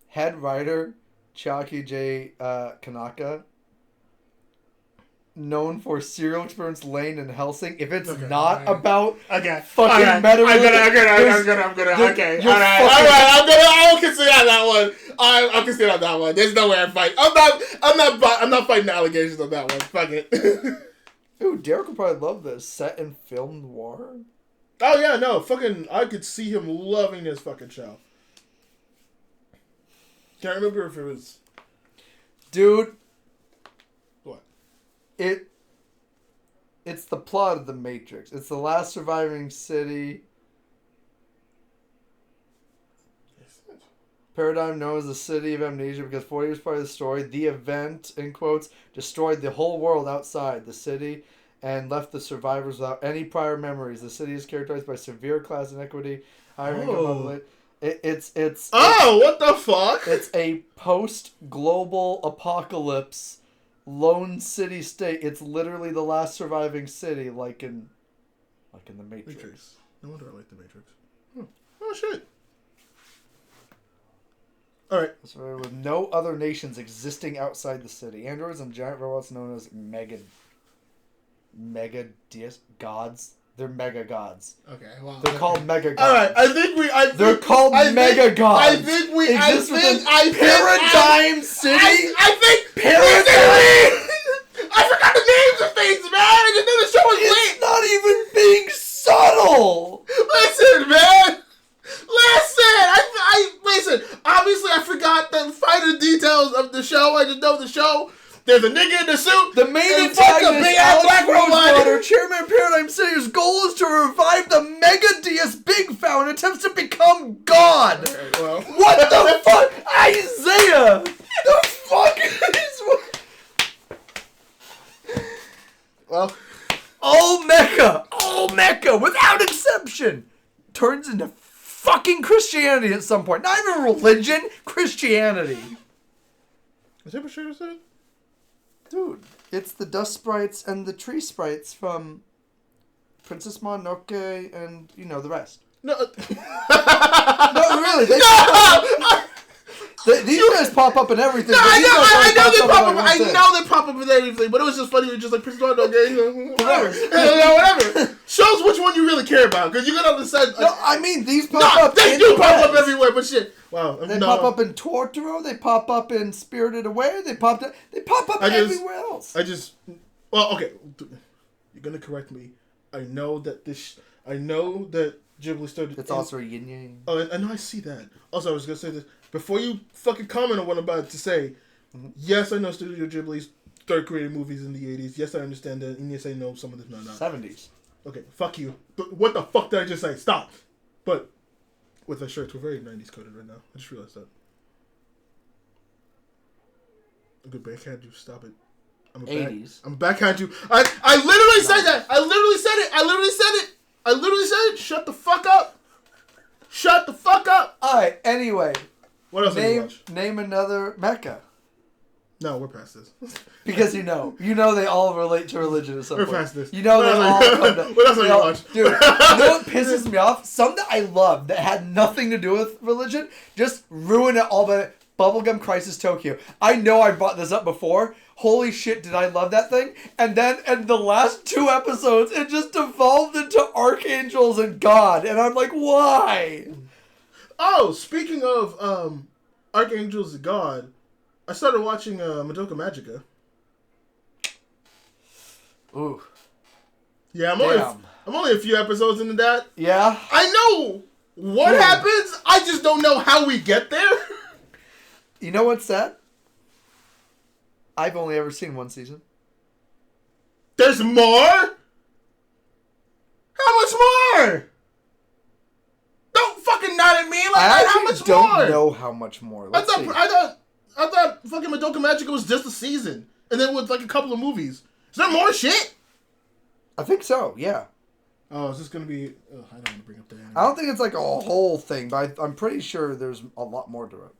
Speaker 2: Head writer Chiaki J. Kanaka, known for Serial Experiments Lane and Helsing. If it's not about fucking meta,
Speaker 1: I'm gonna consider that one. I'll consider that one. There's no way I'm fighting. I'm not fighting the allegations on that one. Fuck it.
Speaker 2: Ooh, Derek would probably love this. Set in film noir.
Speaker 1: Oh yeah, no, fucking. I could see him loving this fucking show. Can't remember if it was.
Speaker 2: Dude.
Speaker 1: What?
Speaker 2: It's the plot of The Matrix. It's the last surviving city. Paradigm known as the City of Amnesia because 40 years prior to the story, the event, in quotes, destroyed the whole world outside the city and left the survivors without any prior memories. The city is characterized by severe class inequity, high rank of population. It's
Speaker 1: what the fuck?
Speaker 2: It's a post-global apocalypse lone city state. It's literally the last surviving city, like in the Matrix.
Speaker 1: No wonder I like the Matrix. Oh shit. Alright.
Speaker 2: So with no other nations existing outside the city. Androids and giant robots known as mega gods. They're mega gods.
Speaker 1: Okay, well.
Speaker 2: They're called mega gods.
Speaker 1: Alright, they're
Speaker 2: called mega gods.
Speaker 1: I think
Speaker 2: Paradigm City.
Speaker 1: I think
Speaker 2: Paradigm.
Speaker 1: I forgot the names of things, man. I just knew the show was late.
Speaker 2: It's not even being subtle.
Speaker 1: Listen, man. Listen. Obviously, I forgot the finer details of the show. I just know the show. There's a nigga in the suit.
Speaker 2: The main
Speaker 1: and fuck a big ass black robot.
Speaker 2: Chairman of Paradigm City's goal is to revive the Mega DS Big Found and attempts to become God.
Speaker 1: Right, well.
Speaker 2: What the fuck? Isaiah! The fuck is
Speaker 1: Well,
Speaker 2: all Mecha, without exception, turns into fucking Christianity at some point. Not even religion, Christianity.
Speaker 1: is that what Sugar said?
Speaker 2: Dude, it's the dust sprites and the tree sprites from Princess Mononoke and, the rest.
Speaker 1: No.
Speaker 2: No, really. These guys pop up in everything.
Speaker 1: No, I know they pop up.
Speaker 2: I
Speaker 1: know they pop up in everything, but it was just funny. It was just like Princess Mononoke, whatever. Shows which one you really care about, because you gotta decide.
Speaker 2: No, I mean these pop up.
Speaker 1: They do pop up everywhere, but shit. Wow.
Speaker 2: They pop up in Tortoro. They pop up in Spirited Away. They pop up everywhere else.
Speaker 1: Well, okay. You're gonna correct me. I know that Ghibli started.
Speaker 2: It's also a yin yang.
Speaker 1: Oh, I know. I see that. Also, I was gonna say this before you fucking comment on what I'm about to say. Mm-hmm. Yes, I know Studio Ghibli started creating movies in the 80s. Yes, I understand that. And yes, I know some of them not.
Speaker 2: 70s.
Speaker 1: Okay, fuck you. What the fuck did I just say? Stop. But with our shirts, we're very 90s coded right now. I just realized that. A good backhand you. Stop it. I'm
Speaker 2: 80s.
Speaker 1: I'm backhand you. I literally said that. I literally said it. Shut the fuck up. Shut the fuck up.
Speaker 2: Alright, anyway.
Speaker 1: What else did you watch?
Speaker 2: Name another mecha.
Speaker 1: No, we're past this.
Speaker 2: Because you know they all relate to religion at some point.
Speaker 1: We're past this.
Speaker 2: You know they all come to...
Speaker 1: What else did you watch?
Speaker 2: Dude, you know what pisses me off? Something I love that had nothing to do with religion, just ruined it all by Bubblegum Crisis Tokyo. I know I brought this up before. Holy shit, did I love that thing? And then in the last 2 episodes, it just evolved into archangels and God. And I'm like, why?
Speaker 1: Oh, speaking of archangels and God, I started watching Madoka Magica.
Speaker 2: Ooh.
Speaker 1: Yeah, I'm only a few episodes into that.
Speaker 2: Yeah.
Speaker 1: I know what happens. I just don't know how we get there.
Speaker 2: You know what's sad? I've only ever seen 1 season.
Speaker 1: There's more? How much more? Don't fucking nod at me like that. How much more?
Speaker 2: I don't know how much more.
Speaker 1: I thought fucking Madoka Magica was just a season. And then with like a couple of movies. Is there more shit?
Speaker 2: I think so, yeah.
Speaker 1: Oh, is this going to be... I don't want to bring up the anime.
Speaker 2: I don't think it's like a whole thing, but I'm pretty sure there's a lot more to it.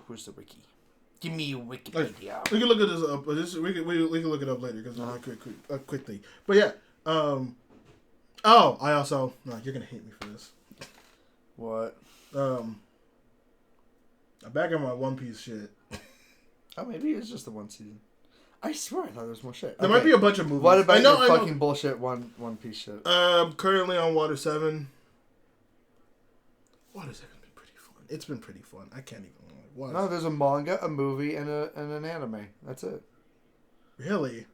Speaker 2: Where's the wiki? Give me Wikipedia.
Speaker 1: We can look at this up. We can look it up later because quickly. But yeah. I also... No, you're going to hate me for this.
Speaker 2: What?
Speaker 1: I'm back on my One Piece shit.
Speaker 2: Oh, maybe it's just the 1 season. I swear I thought there was more shit.
Speaker 1: There might be a bunch of movies.
Speaker 2: What about your fucking bullshit One Piece shit?
Speaker 1: Currently on Water 7. Water 7 has been pretty fun. It's been pretty fun. I can't even...
Speaker 2: No, there's a manga, a movie, and an anime. That's it.
Speaker 1: Really?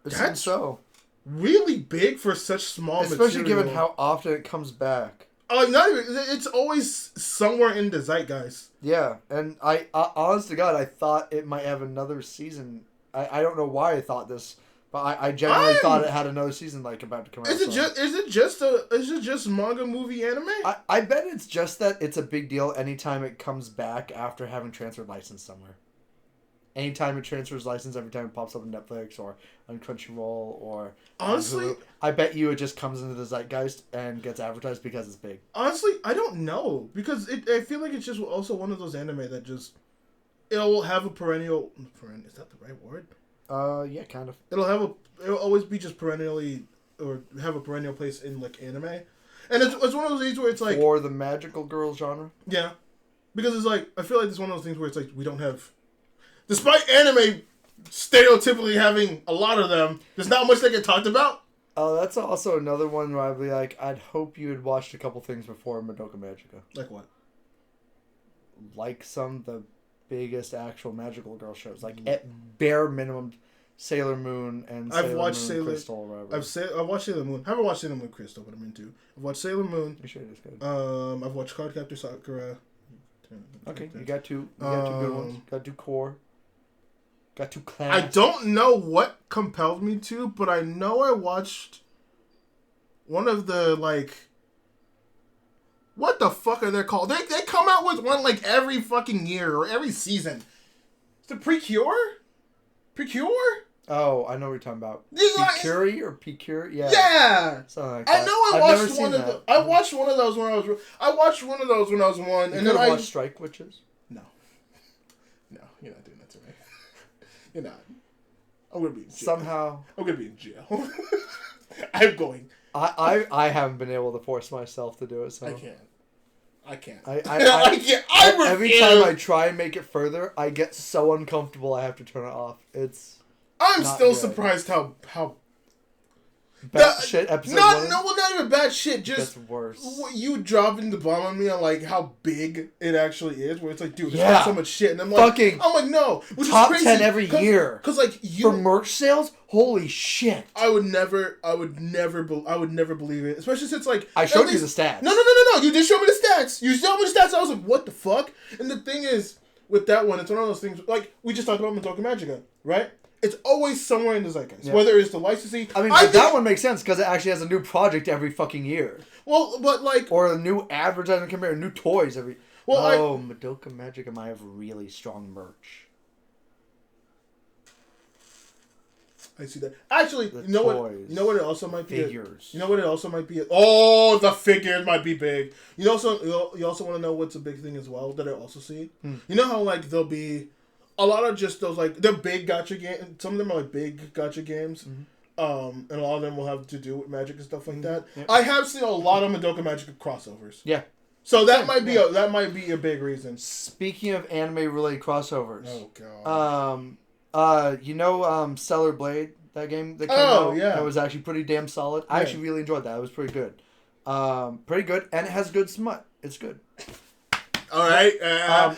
Speaker 2: That's so.
Speaker 1: Really big for such small
Speaker 2: Especially
Speaker 1: material.
Speaker 2: given how often it comes back.
Speaker 1: Not even. It's always somewhere in the zeitgeist.
Speaker 2: Yeah, and I honest to God, I thought it might have another season. I don't know why I thought this, but I genuinely thought it had another season like about to come out.
Speaker 1: Is it just manga, movie, anime?
Speaker 2: I bet it's just that it's a big deal anytime it comes back after having transferred license somewhere. Anytime it transfers license, every time it pops up on Netflix or on Crunchyroll or
Speaker 1: honestly,
Speaker 2: Hulu, I bet you it just comes into the zeitgeist and gets advertised because it's big.
Speaker 1: Honestly, I don't know because I feel like it's just also one of those anime that just it'll have a perennial. Is that the right word?
Speaker 2: Yeah, kind of.
Speaker 1: It'll always be just perennially or have a perennial place in like anime, and it's one of those things where it's like
Speaker 2: for the magical girl genre.
Speaker 1: Yeah, because it's like I feel like it's one of those things where it's like we don't have. Despite anime stereotypically having a lot of them, there's not much that get talked about.
Speaker 2: Oh, that's also another one where I'd be like, I'd hope you had watched a couple things before Madoka Magica.
Speaker 1: Like what?
Speaker 2: Like some of the biggest actual magical girl shows. Like, at bare minimum, Sailor Moon and Crystal or whatever.
Speaker 1: I've watched Sailor Moon. I haven't watched Sailor Moon Crystal, but I'm into. I've watched Sailor Moon.
Speaker 2: You sure it is good.
Speaker 1: I've watched Cardcaptor Sakura.
Speaker 2: Okay, you got two good ones. Got two core. Got two class.
Speaker 1: I don't know what compelled me to, but I know I watched one of the, like... What the fuck are they called? They come out with one, like, every fucking year or every season. It's the Precure? Precure?
Speaker 2: Oh, I know what you're talking about. Precure or Precure? Yeah.
Speaker 1: Yeah!
Speaker 2: Something like that.
Speaker 1: I know I watched one of those. I watched one of those when I was one.
Speaker 2: And then I watched Strike Witches?
Speaker 1: No. No, you're not doing that to me. You're not. I'm gonna be in jail.
Speaker 2: Somehow.
Speaker 1: I'm gonna be in jail. I'm going.
Speaker 2: I haven't been able to force myself to do it, so.
Speaker 1: I can't. I can't.
Speaker 2: I
Speaker 1: can't. I refuse.
Speaker 2: Every time I try and make it further, I get so uncomfortable I have to turn it off.
Speaker 1: I'm still surprised how
Speaker 2: bad shit episode was.
Speaker 1: Not even bad shit. Just
Speaker 2: that's worse.
Speaker 1: You dropping the bomb on me on like how big it actually is. Where it's like, dude, there's so much shit, and I'm like, no. Which
Speaker 2: top
Speaker 1: is crazy,
Speaker 2: 10 every year.
Speaker 1: Because like
Speaker 2: for merch sales, holy shit.
Speaker 1: I would never believe it. Especially since like
Speaker 2: I showed you the stats.
Speaker 1: No. You did show me the stats. You showed me the stats. I was like, what the fuck? And the thing is, with that one, it's one of those things. Like we just talked about Madoka Magica, right? It's always somewhere in the zeitgeist. Yeah. Whether it's the licensing.
Speaker 2: I mean, that one makes sense because it actually has a new project every fucking year.
Speaker 1: Well, but like...
Speaker 2: Or a new advertising campaign, new toys every... Well, Madoka Magica might have really strong merch.
Speaker 1: I see that. Actually, you know what it also might be?
Speaker 2: Figures.
Speaker 1: You know what it also might be? Oh, the figures might be big. You also want to know what's a big thing as well that I also see? You know how like there'll be... A lot of just those, like, they're big gacha games. Some of them are, like, big gacha games. Mm-hmm. And a lot of them will have to do with magic and stuff like that. Yep. I have seen a lot of Madoka Magica crossovers. Yeah. So that might be a big reason.
Speaker 2: Speaking of anime-related crossovers.
Speaker 1: Oh, God.
Speaker 2: Stellar Blade, that game that came out?
Speaker 1: Yeah.
Speaker 2: That was actually pretty damn solid. I actually really enjoyed that. It was pretty good. Pretty good. And it has good smut. It's good.
Speaker 1: All right.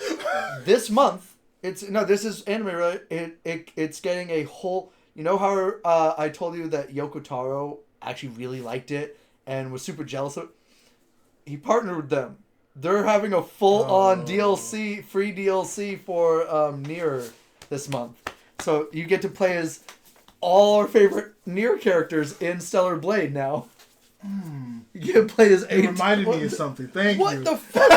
Speaker 2: This month... this is anime related. It's getting a whole... You know how I told you that Yoko Taro actually really liked it and was super jealous of it? He partnered with them. They're having a full-on DLC, free DLC for Nier this month. So you get to play as all our favorite Nier characters in Stellar Blade now. You get to play as...
Speaker 1: You reminded me of something. Thank you.
Speaker 2: What the fuck?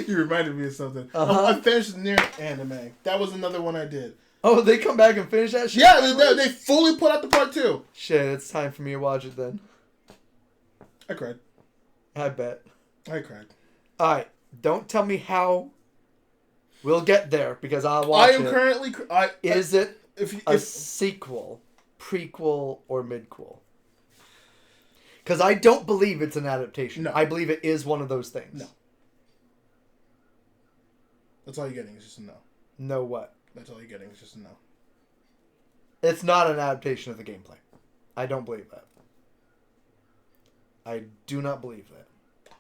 Speaker 1: You reminded me of something. I finished the Nier anime. That was another one I did.
Speaker 2: Oh, they come back and finish that shit?
Speaker 1: Yeah, they fully put out the part 2.
Speaker 2: Shit, it's time for me to watch it then.
Speaker 1: I cried.
Speaker 2: I bet.
Speaker 1: I cried.
Speaker 2: Alright, don't tell me how. We'll get there because I'll watch it.
Speaker 1: I am currently...
Speaker 2: Is it a sequel, prequel, or midquel? Because I don't believe it's an adaptation.
Speaker 1: No.
Speaker 2: I believe it is one of those things.
Speaker 1: No. That's all you're getting is just a no.
Speaker 2: No what?
Speaker 1: That's all you're getting is just a no.
Speaker 2: It's not an adaptation of the gameplay. I don't believe that. I do not believe that.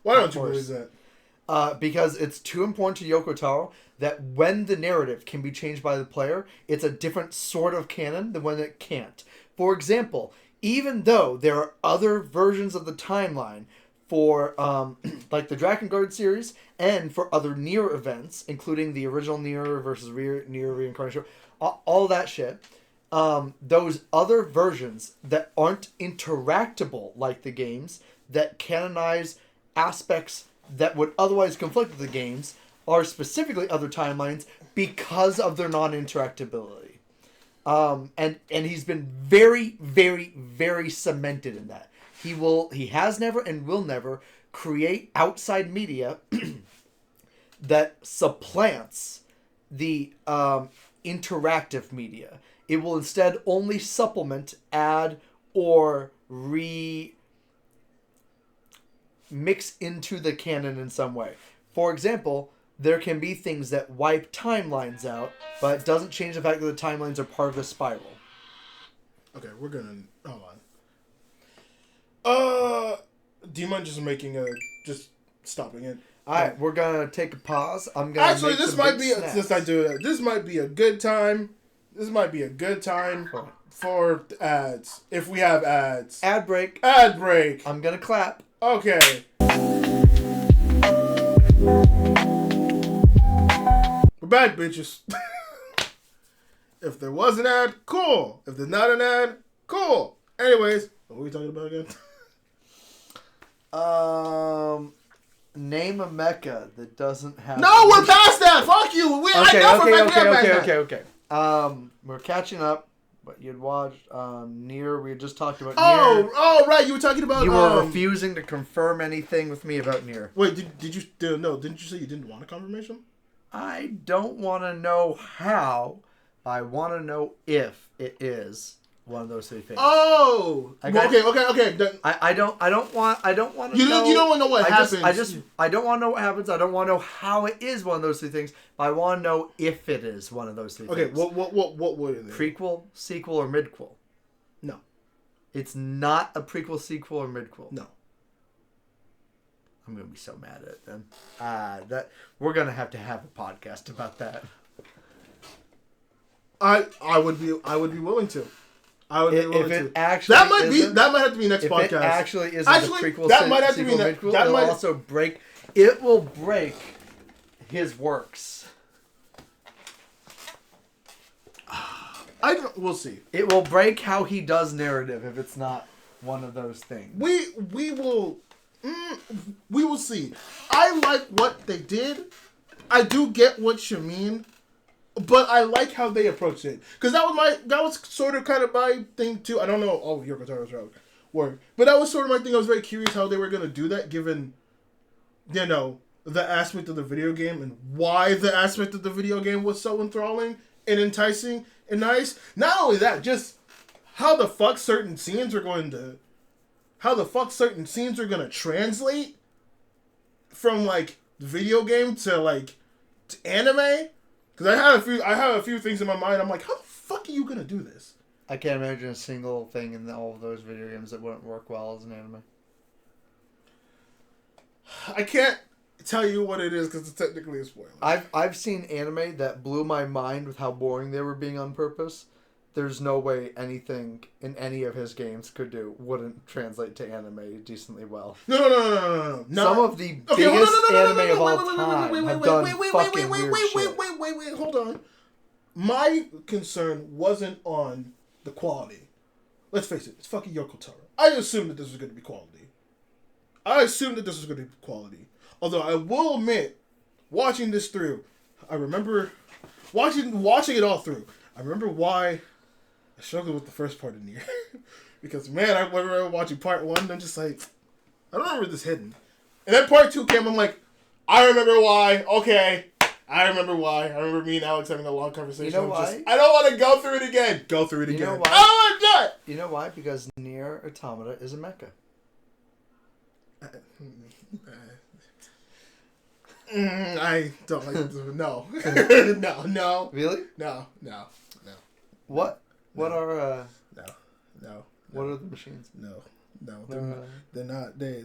Speaker 1: Why don't you believe that?
Speaker 2: Because it's too important to Yoko Taro that when the narrative can be changed by the player, it's a different sort of canon than when it can't. For example, even though there are other versions of the timeline
Speaker 3: for like the Dragon Guard series and for other Nier events, including the original Nier versus Nier Reincarnation, all that shit. Those other versions that aren't interactable like the games, that canonize aspects that would otherwise conflict with the games, are specifically other timelines because of their non-interactability. And he's been very, very, very cemented in that. He has never and will never create outside media that supplants the interactive media. It will instead only supplement, add, or mix into the canon in some way. For example, there can be things that wipe timelines out, but it doesn't change the fact that the timelines are part of the spiral.
Speaker 1: Okay, we're gonna hold on. Do you mind just stopping it?
Speaker 3: All right, we're gonna take a pause. I'm gonna
Speaker 1: actually. This might be This might be a good time. This might be a good time for ads if we have ads.
Speaker 3: Ad break.
Speaker 1: Ad break.
Speaker 3: I'm gonna clap.
Speaker 1: Okay. We're back, bitches. If there was an ad, cool. If there's not an ad, cool. Anyways, what were we talking about again?
Speaker 3: Name a mecha that doesn't have.
Speaker 1: No, we're past that. Fuck you.
Speaker 3: Okay. We're catching up. What you'd watched Nier. We had just talked about Nier.
Speaker 1: Oh, right. You were talking about.
Speaker 3: You were refusing to confirm anything with me about Nier.
Speaker 1: Wait, did you? No, didn't you say you didn't want a confirmation?
Speaker 3: I don't want to know how. I want to know if it is one of those three things.
Speaker 1: Oh, okay.
Speaker 3: I don't want to know.
Speaker 1: You don't want to know what happens.
Speaker 3: I don't want to know what happens. I don't want to know how it is one of those three things. But I want to know if it is one of those three things.
Speaker 1: Okay, what would it be?
Speaker 3: Prequel, sequel, or midquel?
Speaker 1: No.
Speaker 3: It's not a prequel, sequel, or midquel.
Speaker 1: No.
Speaker 3: I'm gonna be so mad at it then. That we're gonna have to have a podcast about that.
Speaker 1: I would be willing to. I would be willing to.
Speaker 3: Actually
Speaker 1: that might have to be next podcast.
Speaker 3: If it actually isn't the prequel,
Speaker 1: that might have to be
Speaker 3: midquel, it will break his works.
Speaker 1: We'll see.
Speaker 3: It will break how he does narrative if it's not one of those things.
Speaker 1: We will see. I like what they did. I do get what you mean. But I like how they approached it, because that was sort of kind of my thing too. I don't know. Oh, your guitar was work, but that was sort of my thing. I was very curious how they were gonna do that, given, the aspect of the video game and why the aspect of the video game was so enthralling and enticing and nice. Not only that, just how the fuck certain scenes are gonna translate from like video game to anime. Because I have a few things in my mind. I'm like, how the fuck are you gonna do this?
Speaker 3: I can't imagine a single thing in all of those video games that wouldn't work well as an anime.
Speaker 1: I can't tell you what it is because it's technically a spoiler.
Speaker 3: I've seen anime that blew my mind with how boring they were being on purpose. There's no way anything in any of his games wouldn't translate to anime decently well.
Speaker 1: No.
Speaker 3: Some of the biggest anime of all time have done fucking weird shit.
Speaker 1: Wait, hold on. My concern wasn't on the quality. Let's face it, it's fucking Yoko Taro. I assumed that this was going to be quality. Although I will admit, watching this through, I remember watching it all through. I remember why I struggled with the first part of Nier. Because, man, I remember watching part 1, and I'm just like, I don't remember this hidden. And then part 2 came, I'm like, I remember why. Okay. I remember why. I remember me and Alex having a long conversation.
Speaker 3: You know why?
Speaker 1: I don't want to go through it again.
Speaker 3: You know why?
Speaker 1: I don't want to do it.
Speaker 3: You know why? Because Nier Automata is a mecha.
Speaker 1: I don't like this. No. No.
Speaker 3: Really?
Speaker 1: No.
Speaker 3: What?
Speaker 1: No.
Speaker 3: What are
Speaker 1: No.
Speaker 3: What are the machines?
Speaker 1: No. They're not. They're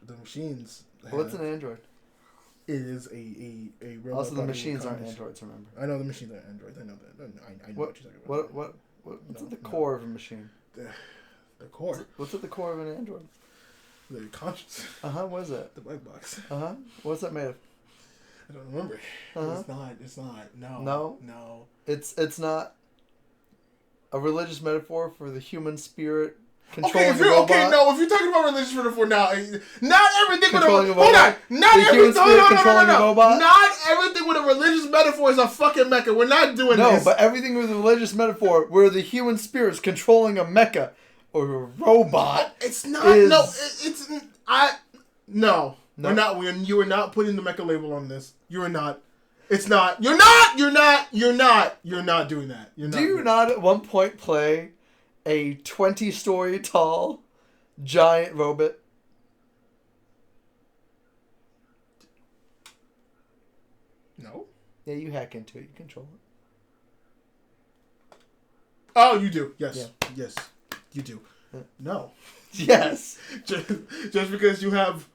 Speaker 1: the machines.
Speaker 3: What's an android?
Speaker 1: It is a robot.
Speaker 3: Also, the machines aren't androids. Remember?
Speaker 1: I know the machines aren't androids. I know that. I know what you're talking about.
Speaker 3: What's at the core of a machine?
Speaker 1: The core.
Speaker 3: What's at the core of an android?
Speaker 1: The conscience.
Speaker 3: What is that?
Speaker 1: The white box.
Speaker 3: What's that made of?
Speaker 1: I don't remember. It's not. No.
Speaker 3: No? It's not a religious metaphor for the human spirit controlling
Speaker 1: if
Speaker 3: a robot.
Speaker 1: if you're talking about religious metaphor now, not everything with a
Speaker 3: Controlling a
Speaker 1: hold on,
Speaker 3: robot?
Speaker 1: not
Speaker 3: The
Speaker 1: every
Speaker 3: human spirit controlling a robot?
Speaker 1: Not everything with a religious metaphor is a fucking mecha. We're not doing
Speaker 3: No,
Speaker 1: this.
Speaker 3: but everything with a religious metaphor where the human spirit's controlling a mecha or a robot.
Speaker 1: It's not.
Speaker 3: Is...
Speaker 1: No.
Speaker 3: No.
Speaker 1: We're not. You are not putting the mecha label on this. You are not. It's not. You're not. You're not. You're not. You're not doing that. You're not.
Speaker 3: Do you not at one point play a 20-story tall giant robot?
Speaker 1: No.
Speaker 3: Yeah, you hack into it. You control it.
Speaker 1: Oh, you do. Yes.
Speaker 3: Yeah.
Speaker 1: Yes. You do. No.
Speaker 3: Yes.
Speaker 1: Just because you have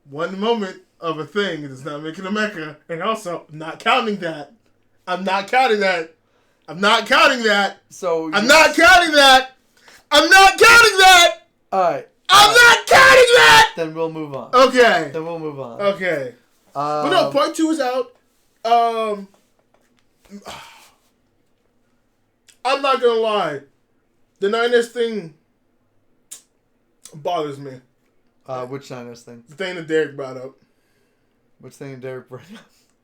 Speaker 1: one moment of a thing does not make it a mecha. And also, I'm not counting that. I'm not counting that. I'm not counting that.
Speaker 3: So
Speaker 1: I'm not counting that. I'm not counting that.
Speaker 3: Alright.
Speaker 1: I'm not counting that.
Speaker 3: Then we'll move on.
Speaker 1: Okay.
Speaker 3: Then we'll move on.
Speaker 1: Okay. But no, part 2 is out. I'm not gonna lie. The 9S thing bothers me.
Speaker 3: Which 9S thing?
Speaker 1: The thing that Derek brought up.
Speaker 3: Which thing did Derek bring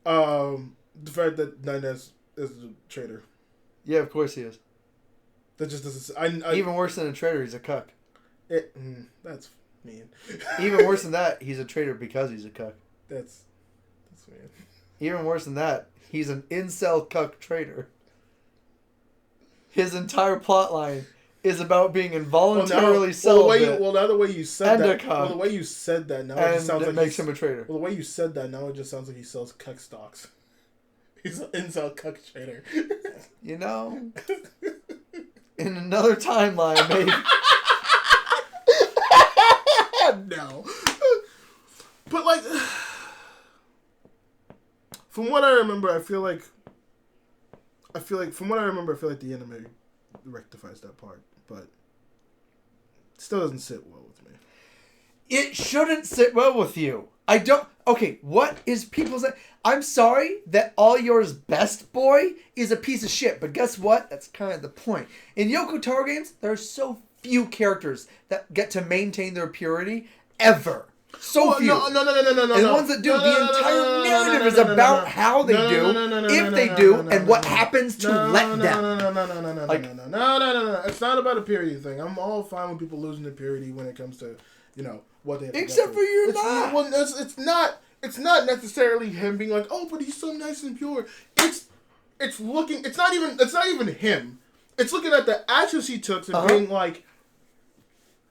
Speaker 3: up?
Speaker 1: The fact that 9S is a traitor.
Speaker 3: Yeah, of course he is.
Speaker 1: That just doesn't.
Speaker 3: Even worse than a traitor, he's a cuck.
Speaker 1: That's mean.
Speaker 3: Even worse than that, he's a traitor because he's a cuck.
Speaker 1: That's mean.
Speaker 3: Even worse than that, he's an incel cuck traitor. His entire plotline is about being involuntarily celibate.
Speaker 1: Now the way you said
Speaker 3: and
Speaker 1: that.
Speaker 3: a cuck.
Speaker 1: Well, the way you said that now it
Speaker 3: And
Speaker 1: just sounds
Speaker 3: it
Speaker 1: like
Speaker 3: makes him a traitor.
Speaker 1: Well, the way you said that now it just sounds like he sells cuck stocks. He's an incel cuck trader.
Speaker 3: You know, in another timeline, maybe.
Speaker 1: No. But like, from what I remember, I feel like the anime rectifies that part, but it still doesn't sit well with me.
Speaker 3: It shouldn't sit well with you. I don't... Okay, what is people's... I'm sorry that all yours best boy is a piece of shit, but guess what? That's kind of the point. In Yoko Taro games, there are so few characters that get to maintain their purity ever. So few.
Speaker 1: No.
Speaker 3: And the ones that do, the entire narrative is about how they do, if they do, and what happens to let them.
Speaker 1: No. It's not about a purity thing. I'm all fine with people losing their purity when it comes to, what they have to
Speaker 3: Except for you're not.
Speaker 1: Well, it's not necessarily him being like, oh, but he's so nice and pure. It's looking. It's not even him. It's looking at the actions he took and being like.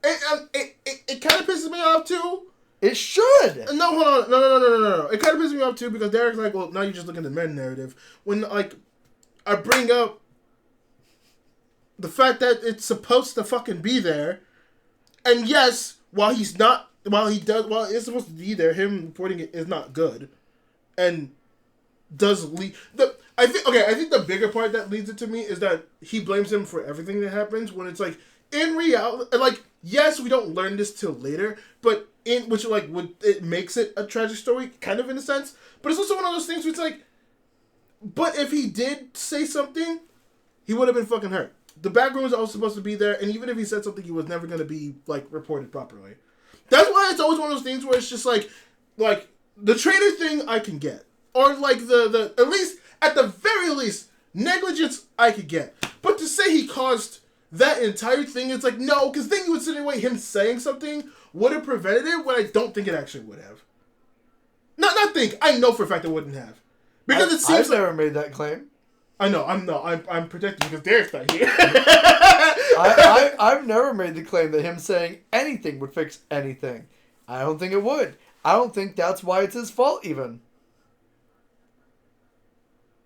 Speaker 1: It kind of pisses me off too.
Speaker 3: It should.
Speaker 1: No, hold on. No. It kind of pisses me off too because Derek's like, well, now you're just looking at the men narrative. When like, I bring up the fact that it's supposed to fucking be there, and yes, while it's supposed to be there, him reporting it is not good, and does lead I think the bigger part that leads it to me is that he blames him for everything that happens when it's like in reality, like yes, we don't learn this till later, but it makes it a tragic story, kind of in a sense, but it's also one of those things where it's like, but if he did say something, he would have been fucking hurt. The background was also supposed to be there, and even if he said something, he was never going to be like reported properly. That's why it's always one of those things where it's just like the traitor thing I can get, or like the at the very least negligence I could get, but to say he caused that entire thing, it's like no, because then you would sit away him saying something would have prevented it, when I don't think it actually would have. Not think. I know for a fact it wouldn't have, because it seems
Speaker 3: I've never made that claim.
Speaker 1: I know. I'm protecting because Derek's not here.
Speaker 3: I've never made the claim that him saying anything would fix anything. I don't think it would. I don't think that's why it's his fault even.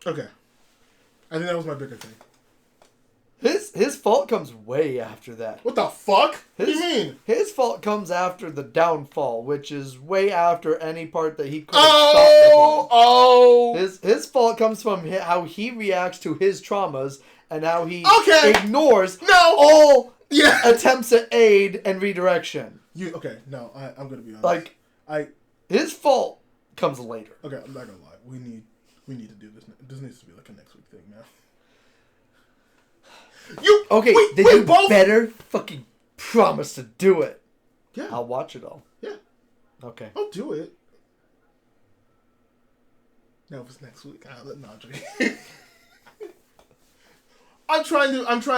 Speaker 1: Okay. I think that was my bigger thing.
Speaker 3: His fault comes way after that.
Speaker 1: What the fuck? What do you mean?
Speaker 3: His fault comes after the downfall, which is way after any part that he could have stopped. His fault comes from how he reacts to his traumas and how he ignores all
Speaker 1: Yeah.
Speaker 3: attempts at aid and redirection.
Speaker 1: Okay? No, I'm gonna be honest.
Speaker 3: Like, his fault comes later.
Speaker 1: Okay, I'm not gonna lie. We need to do this. This needs to be like a next week thing now.
Speaker 3: Then you both better fucking promise to do it.
Speaker 1: Yeah.
Speaker 3: I'll watch it all.
Speaker 1: Yeah.
Speaker 3: Okay.
Speaker 1: I'll do it. No, if it's next week, no, I'm trying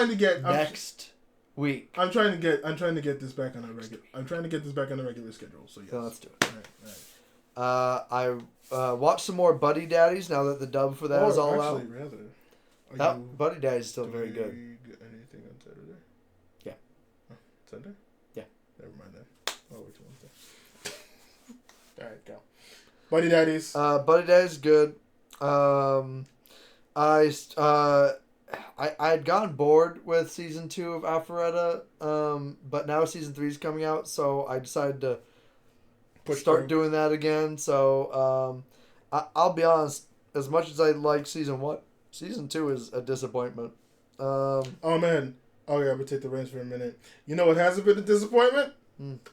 Speaker 1: to get
Speaker 3: next week.
Speaker 1: I'm trying to get this back on a regular. I'm trying to get this back on a regular schedule. So yes.
Speaker 3: So let's do it. All right. I watched some more Buddy Daddies now that the dub for that is all out. Buddy Daddies is still very good.
Speaker 1: Anything on Saturday?
Speaker 3: Yeah.
Speaker 1: Sunday?
Speaker 3: Yeah.
Speaker 1: Never mind then. I'll wait till Wednesday. All right, go. Buddy Daddies.
Speaker 3: Buddy Daddies is good. I had gotten bored with season 2 of Alpharetta, but now season 3 is coming out, so I decided to start doing that again. So I'll be honest, as much as I like season 1, season 2 is a disappointment.
Speaker 1: Oh man. Oh yeah, I'm gonna take the reins for a minute. You know what hasn't been a disappointment?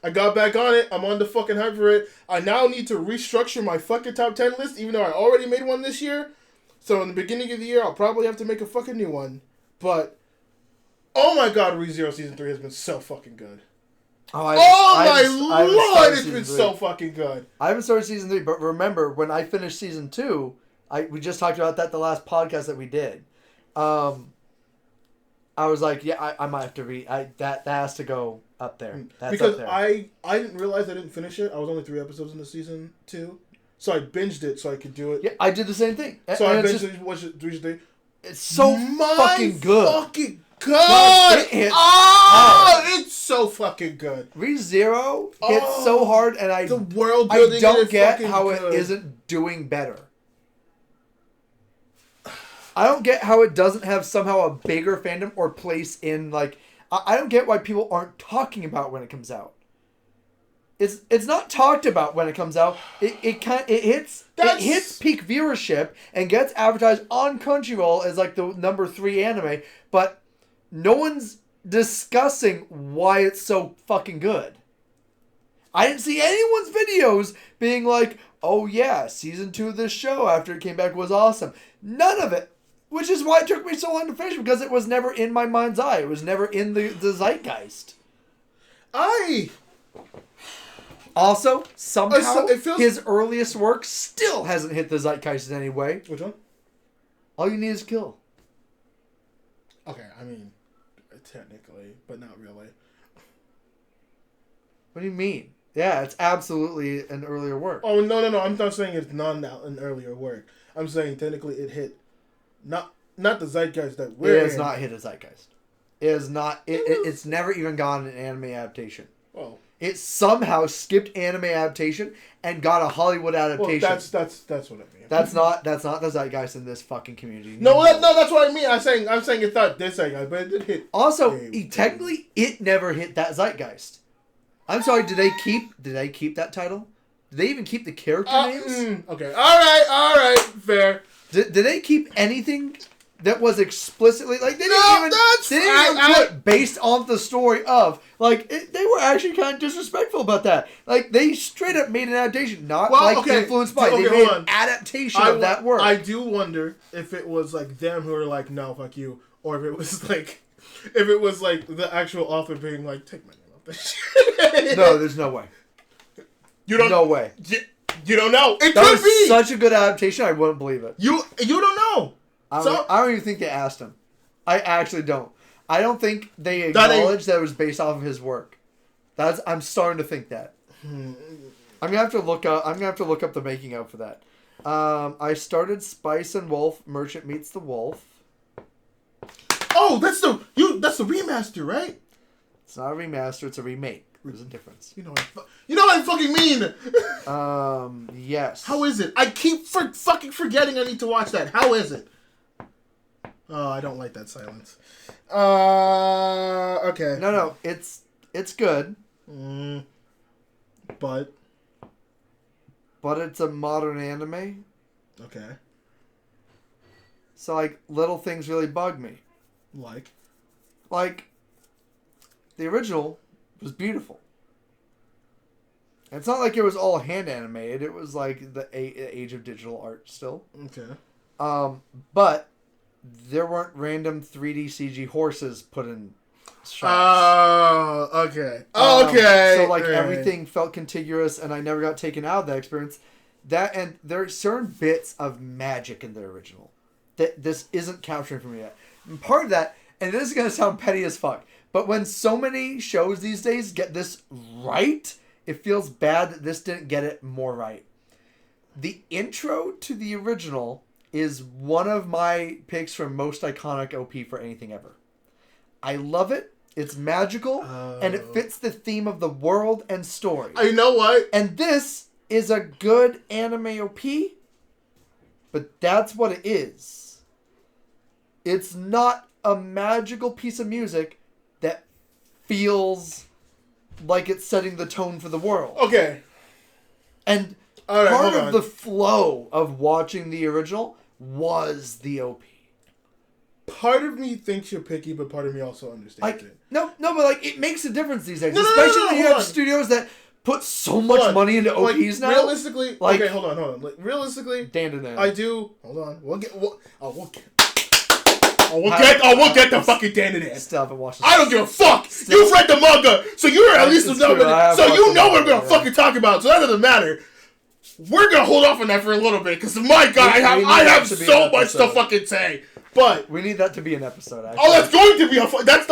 Speaker 1: I got back on it. I'm on the fucking hype for it. I now need to restructure my fucking top 10 list, even though I already made one this year. So in the beginning of the year, I'll probably have to make a fucking new one. But, oh my god, ReZero Season 3 has been so fucking good.
Speaker 3: My lord,
Speaker 1: it's been so fucking good.
Speaker 3: I haven't started season 3, but remember, when I finished season 2, we just talked about that the last podcast that we did. I was like, yeah, I might have to that has to go up there. That's
Speaker 1: because
Speaker 3: up there.
Speaker 1: I didn't realize I didn't finish it. I was only 3 episodes into season 2. So I binged it so I could do it.
Speaker 3: Yeah, I did the same thing.
Speaker 1: So I binged it, watched it 3 days.
Speaker 3: It's so fucking good.
Speaker 1: Fucking good! It's so fucking good.
Speaker 3: ReZero hits so hard, and
Speaker 1: the world building
Speaker 3: I don't get how
Speaker 1: good.
Speaker 3: it isn't doing better. I don't get how it doesn't have somehow a bigger fandom or place in, like... I don't get why people aren't talking about when it comes out. It's not talked about when it comes out. It hits peak viewership and gets advertised on Crunchyroll as like the number 3 anime, but no one's discussing why it's so fucking good. I didn't see anyone's videos being like, "Oh yeah, season 2 of this show after it came back was awesome." None of it. Which is why it took me so long to finish, because it was never in my mind's eye. It was never in the zeitgeist. Also, somehow, his earliest work still hasn't hit the zeitgeist in any way.
Speaker 1: Which one?
Speaker 3: All you need is kill.
Speaker 1: Okay, I mean, technically, but not really.
Speaker 3: What do you mean? Yeah, it's absolutely an earlier work.
Speaker 1: Oh, no. I'm not saying it's not an earlier work. I'm saying technically it hit not the zeitgeist that we're in.
Speaker 3: It has not hit a zeitgeist. It is not. It's never even gotten an anime adaptation.
Speaker 1: Well,
Speaker 3: it somehow skipped anime adaptation and got a Hollywood adaptation.
Speaker 1: Well, that's what I mean.
Speaker 3: That's not the zeitgeist in this fucking community.
Speaker 1: No, that's what I mean. I'm saying it's not this zeitgeist, but it did hit.
Speaker 3: Also, technically, it never hit that zeitgeist. I'm sorry. Did they keep that title? Did they even keep the character names?
Speaker 1: Okay. All right. Fair.
Speaker 3: Did they keep anything that was explicitly like they didn't even put based on the story of they were actually kind of disrespectful about that. Like they straight up made an adaptation, influenced by. They made an adaptation of that work.
Speaker 1: I do wonder if it was like them who were like, no, fuck you, or if it was like the actual author being like, take my name off this shit.
Speaker 3: No, there's no way. No way.
Speaker 1: You don't know. It
Speaker 3: that
Speaker 1: could
Speaker 3: was
Speaker 1: be
Speaker 3: such a good adaptation. I wouldn't believe it.
Speaker 1: You don't know.
Speaker 3: I don't even think they asked him. I actually don't. I don't think they acknowledged that it was based off of his work. I'm starting to think that. I'm gonna have to look up the making of for that. I started Spice and Wolf. Merchant Meets the Wolf.
Speaker 1: Oh, that's the remaster, right?
Speaker 3: It's not a remaster. It's a remake. There's a difference.
Speaker 1: You know what I fucking mean.
Speaker 3: Yes.
Speaker 1: How is it? I keep fucking forgetting I need to watch that. How is it? Oh, I don't like that silence. Okay.
Speaker 3: No, it's good.
Speaker 1: But
Speaker 3: it's a modern anime.
Speaker 1: Okay.
Speaker 3: So little things really bug me.
Speaker 1: Like
Speaker 3: the original was beautiful. And it's not like it was all hand animated. It was like the age of digital art still.
Speaker 1: Okay.
Speaker 3: But there weren't random 3D CG horses put in shots.
Speaker 1: Oh, okay. Okay.
Speaker 3: So like
Speaker 1: right.
Speaker 3: everything felt contiguous, and I never got taken out of that experience. That and there are certain bits of magic in the original that this isn't capturing for me yet. And part of that, and this is gonna sound petty as fuck, but when so many shows these days get this right, it feels bad that this didn't get it more right. The intro to the original is one of my picks for most iconic OP for anything ever. I love it. It's magical, and it fits the theme of the world and story.
Speaker 1: You know what?
Speaker 3: And this is a good anime OP, but that's what it is. It's not a magical piece of music that feels like it's setting the tone for the world.
Speaker 1: Okay.
Speaker 3: And part of the flow of watching the original was the OP.
Speaker 1: Part of me thinks you're picky, but part of me also understands it.
Speaker 3: No, but like it makes a difference these days, especially when you have studios that put so much money into OPs now.
Speaker 1: Realistically,
Speaker 3: like,
Speaker 1: okay, hold on. Like, realistically,
Speaker 3: dandadan.
Speaker 1: I do. Hold on, we'll get the fucking dandadan.
Speaker 3: Still haven't watched.
Speaker 1: I don't give a fuck. You've read the manga, so you're at least know what I'm gonna fucking talk about. So that doesn't matter. We're gonna hold off on that for a little bit, because my God, I have so much to fucking say. But
Speaker 3: we need that to be an episode. Actually.
Speaker 1: Oh, that's going to be that's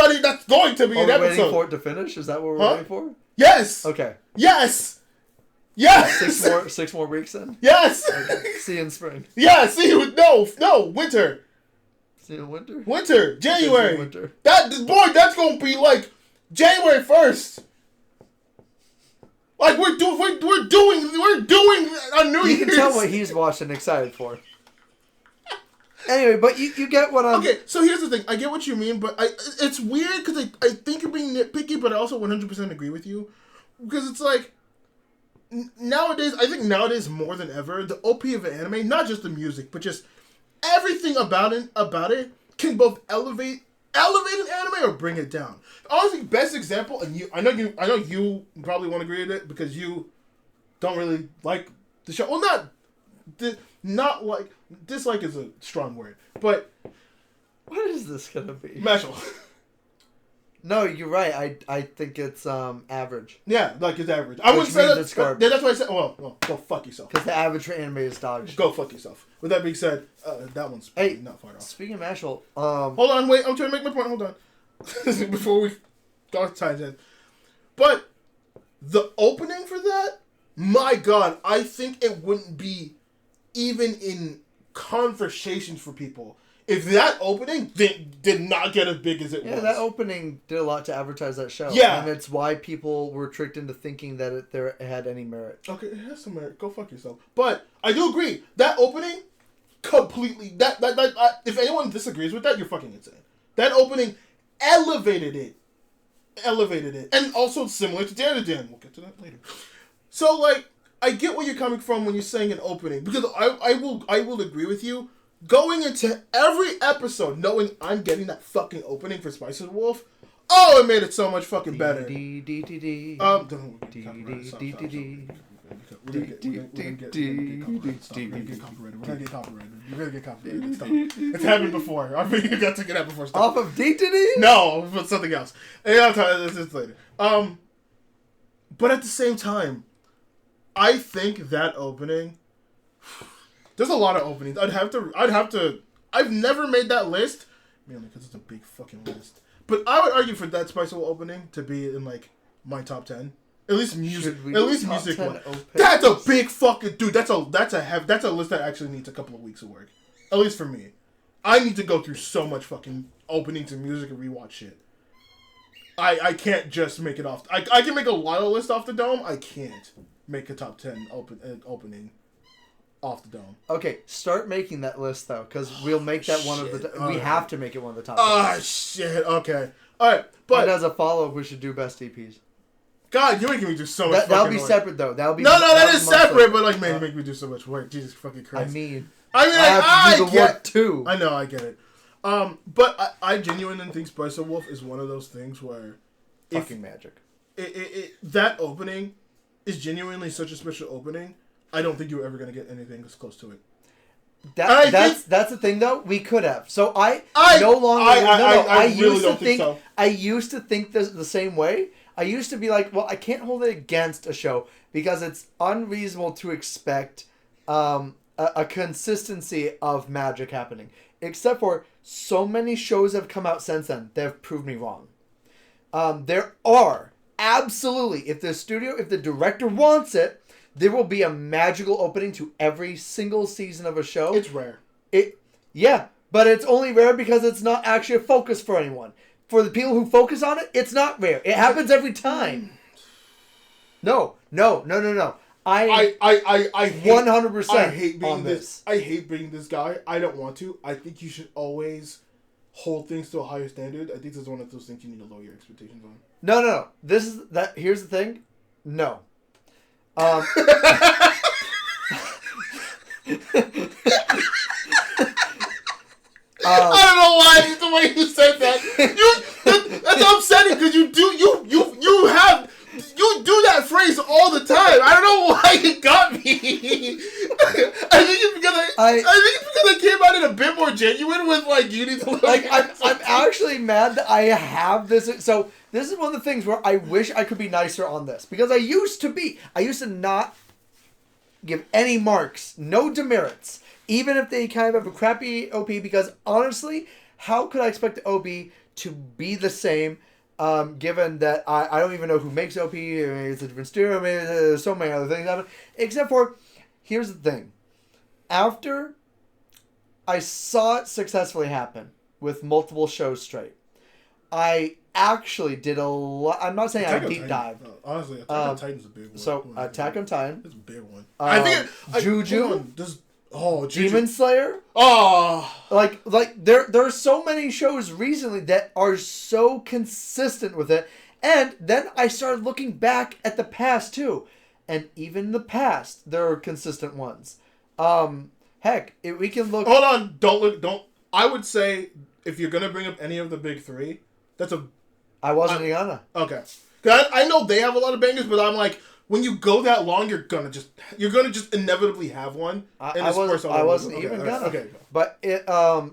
Speaker 1: going to be an episode.
Speaker 3: Waiting for it to finish. Is that what we're waiting for?
Speaker 1: Yes.
Speaker 3: Okay.
Speaker 1: Yes.
Speaker 3: 6 more weeks then.
Speaker 1: Yes.
Speaker 3: Okay. See you in spring.
Speaker 1: Yeah. See you. No. Winter.
Speaker 3: See you in winter.
Speaker 1: Winter. January.
Speaker 3: Winter.
Speaker 1: That's gonna be like January 1st. Like we're doing a New Year's.
Speaker 3: You can tell what he's watching excited for. Anyway, but you get what I'm...
Speaker 1: Okay, so here's the thing. I get what you mean, but it's weird because I think you're being nitpicky, but I also 100% agree with you. Because it's like, I think nowadays more than ever, the OP of an anime, not just the music, but just everything about it can both elevate an anime or bring it down. Honestly, best example, and I know you probably won't agree with it because you don't really like the show. Well, not like... Dislike is a strong word, but...
Speaker 3: What is this gonna be?
Speaker 1: Meshel.
Speaker 3: No, you're right. I think it's average.
Speaker 1: Yeah, like it's average. I wouldn't say that's garbage. That's why I said, well, go fuck yourself.
Speaker 3: Because the average for anime is dog shit.
Speaker 1: Go fuck yourself. With that being said, that one's not far off.
Speaker 3: Speaking of Meshel,
Speaker 1: hold on, wait, I'm trying to make my point. Hold on. Before we go tangent. But the opening for that, my God, I think it wouldn't be even in conversations for people if that opening did not get as big as it was.
Speaker 3: Yeah, that opening did a lot to advertise that show.
Speaker 1: Yeah.
Speaker 3: And it's why people were tricked into thinking that it had any merit.
Speaker 1: Okay, it has some merit. Go fuck yourself. But I do agree. That opening, completely... if anyone disagrees with that, you're fucking insane. That opening elevated it. And also similar to dandadan. We'll get to that later. So, like, I get where you're coming from when you're saying an opening, because I will agree with you. Going into every episode knowing I'm getting that fucking opening for Spicer Wolf, it made it so much fucking better. We're gonna get copyrighted. It's happened before. I mean, you got to get that before.
Speaker 3: Off of D?
Speaker 1: No, but something else. And I'll tell you this later. But at the same time, I think that opening... There's a lot of openings. I'd have to... I've never made that list. Mainly because it's a big fucking list. But I would argue for that Spice World opening to be in, like, my top 10. At least music. At least music one. That's a big fucking... Dude, that's a list that actually needs a couple of weeks of work. At least for me. I need to go through so much fucking openings and music and rewatch shit. I can't just make it off... I can make a lot of lists off the dome. I can't make a top 10 opening off the dome.
Speaker 3: Okay, start making that list though, because we'll make that one of the. We have to make it one of the top.
Speaker 1: Shit. Okay. All right, but
Speaker 3: and as a follow up, we should do best EPs.
Speaker 1: God, you're making me do so much.
Speaker 3: That'll be separate though. That'll be
Speaker 1: that is separate. But like, man, you make me do so much work. Jesus fucking Christ.
Speaker 3: I mean,
Speaker 1: I
Speaker 3: have to do the work too.
Speaker 1: I know, I get it. But I genuinely think Spicer Wolf is one of those things where
Speaker 3: fucking magic.
Speaker 1: That opening is genuinely such a special opening. I don't think you're ever gonna get anything as close to it.
Speaker 3: That's the thing though. We could have. So I used to think the same way. I used to be like, well, I can't hold it against a show because it's unreasonable to expect a consistency of magic happening. Except for so many shows have come out since then that have proved me wrong. There are absolutely, if the director wants it, there will be a magical opening to every single season of a show.
Speaker 1: It's rare.
Speaker 3: Yeah, but it's only rare because it's not actually a focus for anyone. For the people who focus on it, it's not rare. It happens every time. No. I 100%.
Speaker 1: I hate being
Speaker 3: on
Speaker 1: this. I hate being this guy. I don't want to. I think you should always hold things to a higher standard. I think this is one of those things you need to lower your expectations on.
Speaker 3: No. Here's the thing. No. I
Speaker 1: don't know why the way you said that. That's upsetting because you do that phrase all the time. I don't know why it got me. I think it's because I came out in a bit more genuine with like you need to look.
Speaker 3: Like I'm actually mad that I have this. So this is one of the things where I wish I could be nicer on this because I used to not give any marks, no demerits, even if they kind of have a crappy OP. Because honestly, how could I expect the OP to be the same? Given that I don't even know who makes OP, maybe it's a different studio, maybe there's so many other things happen. Except for, here's the thing. After I saw it successfully happen with multiple shows straight, I actually did a lot. I'm not saying I deep dive.
Speaker 1: Honestly, Attack on Titan's a big one.
Speaker 3: So, Attack on Titan.
Speaker 1: It's a big one.
Speaker 3: I think Juju. Demon Slayer.
Speaker 1: Oh,
Speaker 3: like there are so many shows recently that are so consistent with it, and then I started looking back at the past too, and even in the past there are consistent ones. Heck, we can look.
Speaker 1: Hold on, don't. I would say if you're gonna bring up any of the big three,
Speaker 3: I wasn't gonna.
Speaker 1: Okay, I know they have a lot of bangers, but I'm like. When you go that long, you're gonna just inevitably have one.
Speaker 3: I wasn't even gonna.
Speaker 1: Okay.
Speaker 3: But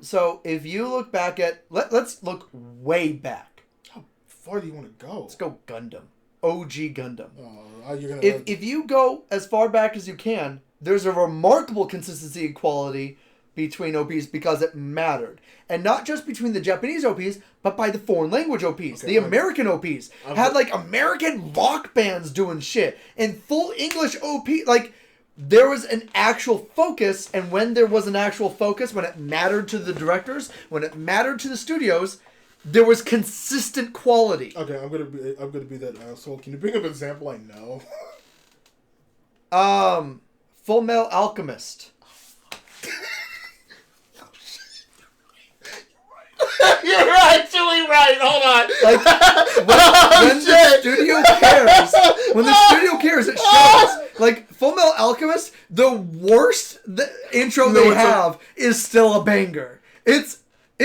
Speaker 3: so if you look back at let's look way back.
Speaker 1: How far do you want to go?
Speaker 3: Let's go Gundam, OG Gundam. If you go as far back as you can, there's a remarkable consistency and quality between OPs because it mattered. And not just between the Japanese OPs, but by the foreign language OPs. The American OPs had like American rock bands doing shit. And full English OP, like there was an actual focus. And when there was an actual focus, when it mattered to the directors, when it mattered to the studios, there was consistent quality.
Speaker 1: Okay, I'm gonna be that asshole. Can you bring up an example I know?
Speaker 3: Full Metal Alchemist.
Speaker 1: You're actually right. Hold on.
Speaker 3: Like when the studio cares, it shows. Like Full Metal Alchemist, the worst intro they have is still a banger. It's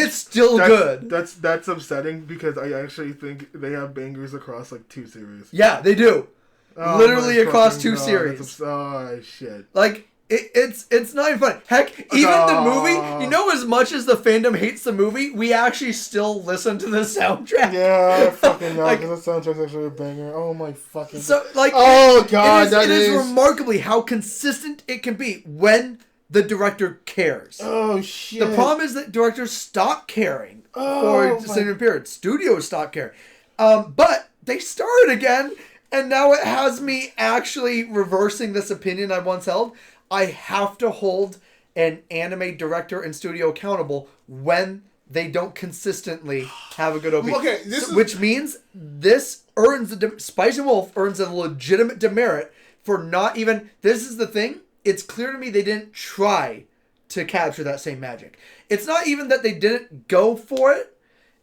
Speaker 3: still good.
Speaker 1: That's upsetting because I actually think they have bangers across like 2 series.
Speaker 3: Yeah, they do. Literally across 2 series.
Speaker 1: Oh shit.
Speaker 3: Like. It's not even funny. Heck, even the movie, you know, as much as the fandom hates the movie, we actually still listen to the soundtrack.
Speaker 1: Yeah, I fucking know, because the soundtrack's actually a banger. Oh my fucking...
Speaker 3: So, like...
Speaker 1: Oh god,
Speaker 3: it is remarkably how consistent it can be when the director cares.
Speaker 1: Oh shit.
Speaker 3: The problem is that directors stop caring for a certain period. Studios stop caring. But they started again, and now it has me actually reversing this opinion I once held. I have to hold an anime director and studio accountable when they don't consistently have a good OP.
Speaker 1: Okay,
Speaker 3: which means this earns Spice and Wolf earns a legitimate demerit for not even. This is the thing. It's clear to me they didn't try to capture that same magic. It's not even that they didn't go for it.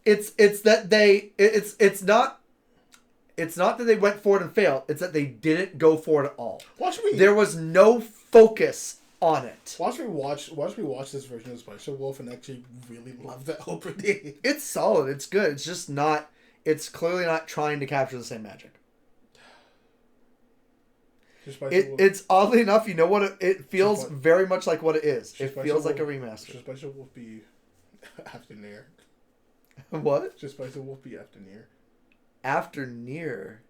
Speaker 3: It's that they. It's not that they went for it and failed. It's that they didn't go for it at all. There was no focus on it.
Speaker 1: Watch me watch this version of Spice Wolf and actually really love that opening.
Speaker 3: It's solid. It's good. It's just not it's clearly not trying to capture the same magic. It's oddly enough, you know what it feels very much like what it is. It feels like a remaster.
Speaker 1: Should Spice Wolf be after Nier?
Speaker 3: What?
Speaker 1: Should Spice Wolf be after Nier?
Speaker 3: After Nier.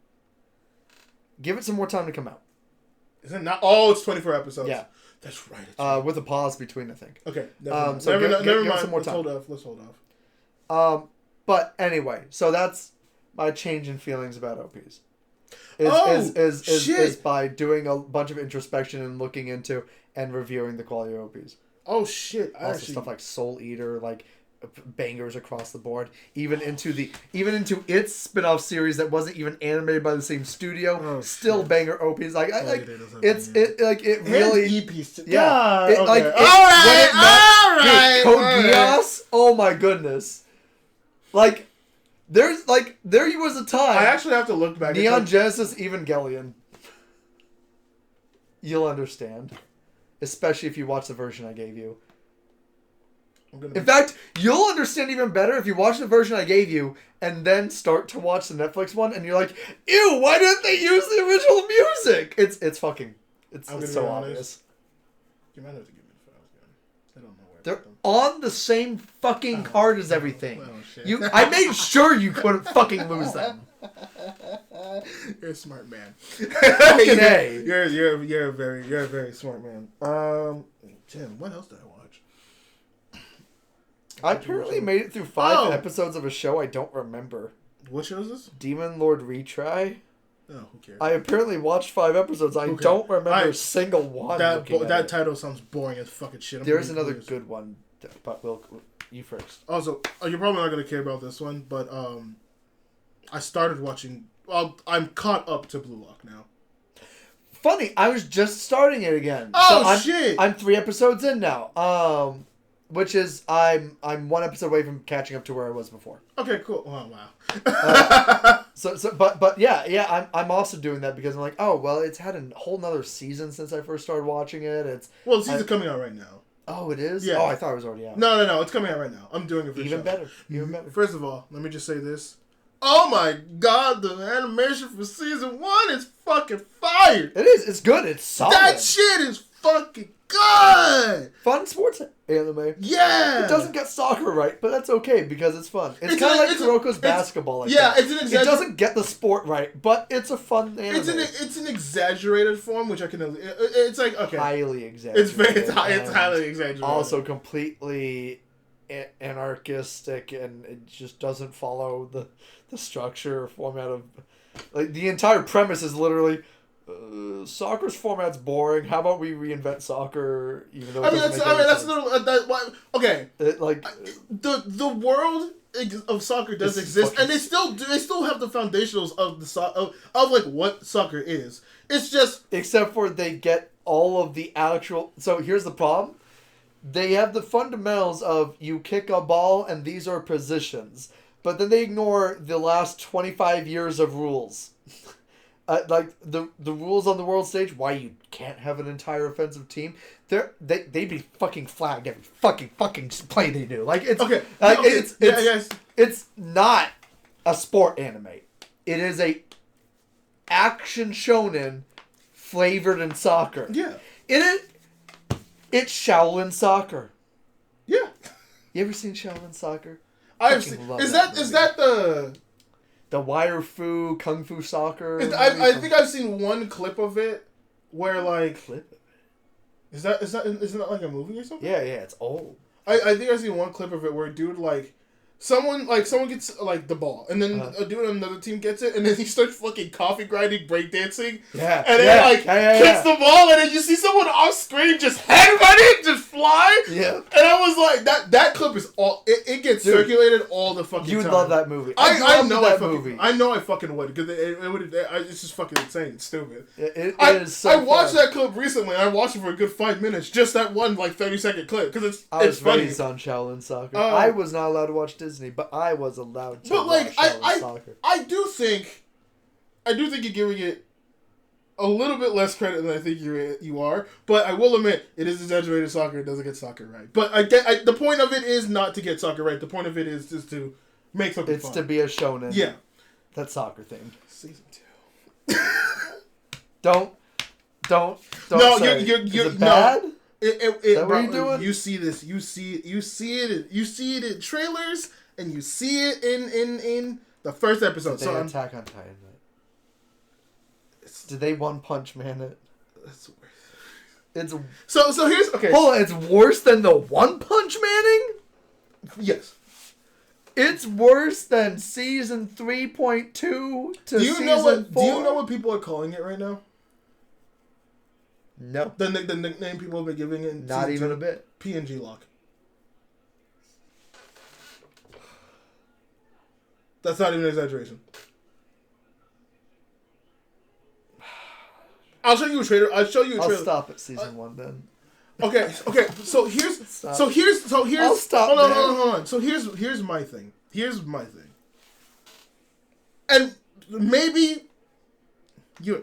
Speaker 3: Give it some more time to come out.
Speaker 1: Is it not? Oh, it's 24 episodes.
Speaker 3: Yeah.
Speaker 1: That's right.
Speaker 3: With a pause between, I think.
Speaker 1: Okay.
Speaker 3: So
Speaker 1: never mind.
Speaker 3: Some more time.
Speaker 1: Let's hold off.
Speaker 3: But anyway, so that's my change in feelings about OPs. Is by doing a bunch of introspection and looking into and reviewing the quality of OPs.
Speaker 1: Oh shit!
Speaker 3: Stuff like Soul Eater, like bangers across the board, even into its spin-off series that wasn't even animated by the same studio. Still banger OPs. Like it really
Speaker 1: EPs.
Speaker 3: Yeah.
Speaker 1: Okay. All right.
Speaker 3: Code Geass. Oh my goodness. Like. There was a time.
Speaker 1: I actually have to look back.
Speaker 3: Neon Genesis Evangelion. You'll understand, especially if you watch the version I gave you. In fact, you'll understand even better if you watch the version I gave you and then start to watch the Netflix one, and you're like, "Ew, why didn't they use the original music?" It's so obvious.
Speaker 1: You might have to give me the files again. I don't know where
Speaker 3: they're on the same fucking card as everything.
Speaker 1: Oh, shit.
Speaker 3: I made sure you couldn't fucking lose them.
Speaker 1: You're a smart man.
Speaker 3: Fucking A.
Speaker 1: You're a very smart man. Jim, what else did I watch?
Speaker 3: I apparently made it through 5 episodes of a show I don't remember.
Speaker 1: What show is this?
Speaker 3: Demon Lord Retry.
Speaker 1: Oh, who cares?
Speaker 3: I apparently watched 5 episodes. I don't remember a single one.
Speaker 1: That title sounds boring as fucking shit.
Speaker 3: There's another good one, but you first.
Speaker 1: Also, you're probably not gonna care about this one, but I started watching. Well, I'm caught up to Blue Lock now.
Speaker 3: Funny, I was just starting it again.
Speaker 1: Oh shit!
Speaker 3: I'm 3 episodes in now. Which is I'm 1 episode away from catching up to where I was before.
Speaker 1: Okay, cool. Oh wow.
Speaker 3: But yeah, I'm also doing that because I'm like, oh well, it's had a whole nother season since I first started watching it.
Speaker 1: The season's coming out right now.
Speaker 3: Oh, it is?
Speaker 1: Yeah.
Speaker 3: Oh, I thought it was already out.
Speaker 1: No, it's coming out right now. I'm doing it for
Speaker 3: Even better.
Speaker 1: First of all, let me just say this. Oh my god, the animation for season 1 is fucking fire.
Speaker 3: It is. It's good. It's solid.
Speaker 1: That shit is fucking good.
Speaker 3: Fun sports anime.
Speaker 1: Yeah.
Speaker 3: It doesn't get soccer right, but that's okay because it's fun. It's kind of like Kuroko's basketball.
Speaker 1: It
Speaker 3: doesn't get the sport right, but it's a fun anime.
Speaker 1: It's an exaggerated form, which I can. It's like okay.
Speaker 3: Highly exaggerated.
Speaker 1: It's highly exaggerated.
Speaker 3: Also completely anarchistic, and it just doesn't follow the structure or format of. Like the entire premise is literally. Soccer's format's boring. How about we reinvent soccer? Even though
Speaker 1: okay.
Speaker 3: Like
Speaker 1: the world of soccer does exist, and they still have the foundationals of the of like what soccer is. It's just
Speaker 3: except for they get all of the actual. So here's the problem: they have the fundamentals of you kick a ball and these are positions, but then they ignore the last 25 years of rules. Like the rules on the world stage, why you can't have an entire offensive team. They'd be fucking flagged every fucking play they do. Like it's
Speaker 1: okay.
Speaker 3: It's not a sport anime. It is a action shonen flavored in soccer.
Speaker 1: Yeah.
Speaker 3: It's Shaolin soccer.
Speaker 1: Yeah.
Speaker 3: You ever seen Shaolin soccer?
Speaker 1: Is that the
Speaker 3: wire fu kung fu soccer?
Speaker 1: I think I've seen one clip of it where like isn't that like a movie or something?
Speaker 3: Yeah, it's old.
Speaker 1: I think I've seen one clip of it where a dude someone gets like the ball and then a dude on another team gets it and then he starts fucking coffee grinding, breakdancing.
Speaker 3: Yeah.
Speaker 1: And then kicks the ball and then you see someone off screen just headbutt it, just fly.
Speaker 3: Yeah.
Speaker 1: And I was like, that clip is all it gets circulated all the fucking time.
Speaker 3: You would love that movie.
Speaker 1: I know I fucking would because it's just fucking insane. It's stupid.
Speaker 3: It is so
Speaker 1: I watched
Speaker 3: fun.
Speaker 1: that clip recently and I watched it for a good 5 minutes. Just that one 30-second clip because
Speaker 3: I was
Speaker 1: funny.
Speaker 3: raised on Shaolin soccer. I was not allowed to watch Disney, but I was allowed to watch Shaolin soccer.
Speaker 1: I do think you're giving it a little bit less credit than I think you are, but I will admit it is exaggerated soccer. It doesn't get soccer right, but the point of it is not to get soccer right. The point of it is just to make something.
Speaker 3: It's
Speaker 1: fun.
Speaker 3: to be a shonen.
Speaker 1: Yeah,
Speaker 3: That's soccer themed.
Speaker 1: Season 2.
Speaker 3: Don't.
Speaker 1: No,
Speaker 3: say.
Speaker 1: you're
Speaker 3: Is it
Speaker 1: no.
Speaker 3: bad?
Speaker 1: Is
Speaker 3: that what you're doing?
Speaker 1: You see this. You see it in trailers, and you see it in the first episode.
Speaker 3: Did they Attack on Titan it? Did they One Punch Man it?
Speaker 1: That's weird.
Speaker 3: It's
Speaker 1: so here's okay.
Speaker 3: Hold on, it's worse than the One Punch Manning?
Speaker 1: Yes.
Speaker 3: It's worse than season 3.2 to season 4.
Speaker 1: Do you know what people are calling it right now?
Speaker 3: No.
Speaker 1: The nickname people have been giving it.
Speaker 3: Not even a bit.
Speaker 1: PNG lock. That's not even an exaggeration. I'll show you a trailer.
Speaker 3: I'll stop at season 1 then.
Speaker 1: Okay. So here's.
Speaker 3: I'll stop
Speaker 1: Hold on. So here's my thing. And maybe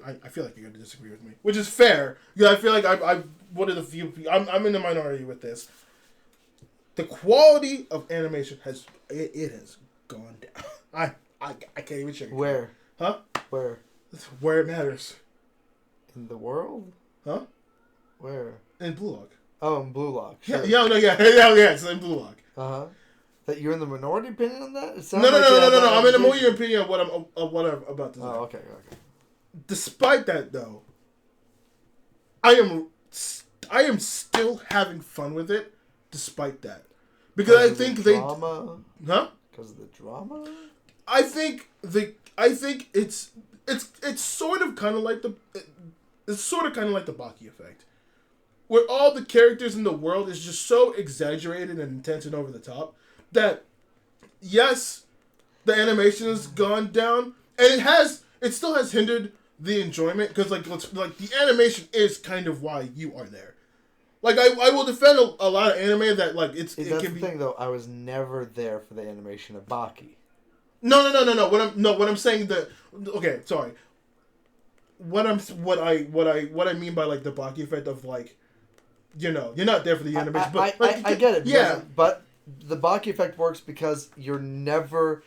Speaker 1: I feel like you're gonna disagree with me, which is fair. Yeah, I feel like I one of the few. I'm in the minority with this. The quality of animation has gone down. I can't even check.
Speaker 3: Where?
Speaker 1: Huh?
Speaker 3: Where?
Speaker 1: It's where it matters.
Speaker 3: In the world?
Speaker 1: Huh?
Speaker 3: Where?
Speaker 1: In Blue Lock.
Speaker 3: Oh, in Blue Lock. Sure.
Speaker 1: Yeah. It's in Blue Lock.
Speaker 3: Uh-huh. That you're in the minority opinion on that?
Speaker 1: No. I'm in the minority opinion of what I'm about to say.
Speaker 3: Oh, okay.
Speaker 1: Despite that, though, I am still having fun with it. Despite that, because I think
Speaker 3: the drama?
Speaker 1: Huh?
Speaker 3: Because of the drama.
Speaker 1: I think it's sort of kind of like the Baki effect, where all the characters in the world is just so exaggerated and intense and over the top that yes, the animation has gone down, and it still has hindered the enjoyment because like the animation is kind of why you are there. Like I will defend a lot of anime that like
Speaker 3: that's the thing though. I was never there for the animation of Baki.
Speaker 1: No. What I'm saying sorry. What I mean by like the Baki effect of like, you're not there for the animation.
Speaker 3: I get it.
Speaker 1: Yeah.
Speaker 3: But the Baki effect works because you're never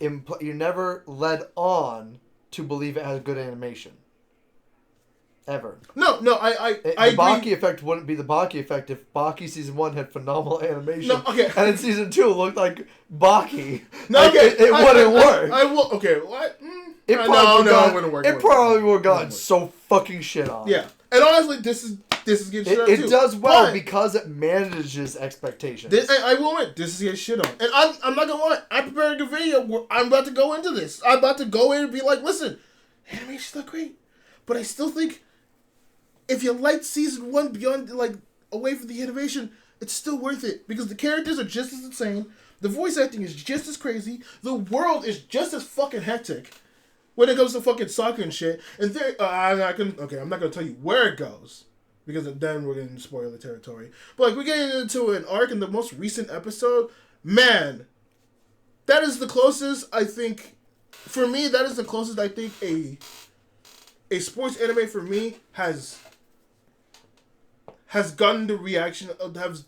Speaker 3: led on to believe it has good animation. Ever.
Speaker 1: No, I agree.
Speaker 3: Baki effect wouldn't be the Baki effect if Baki season 1 had phenomenal animation.
Speaker 1: No, okay.
Speaker 3: And in season 2 it looked like Baki.
Speaker 1: No, okay.
Speaker 3: It wouldn't work.
Speaker 1: I will. Okay, what?
Speaker 3: It
Speaker 1: wouldn't work.
Speaker 3: It probably would have gotten so fucking shit on.
Speaker 1: Yeah, and honestly, this is getting shit on too.
Speaker 3: It does well because it manages expectations.
Speaker 1: I will admit, this is getting shit on, and I'm not gonna lie. I'm preparing a video where I'm about to go into this. I'm about to go in and be like, listen, animation's not great, but I still think if you liked season 1 beyond like away from the animation, it's still worth it because the characters are just as insane, the voice acting is just as crazy, the world is just as fucking hectic when it comes to fucking soccer and shit. And I'm not gonna tell you where it goes because then we're gonna spoil the territory. But like we're getting into an arc in the most recent episode. Man, that is the closest I think. For me, that is the closest I think a sports anime for me has gotten the reaction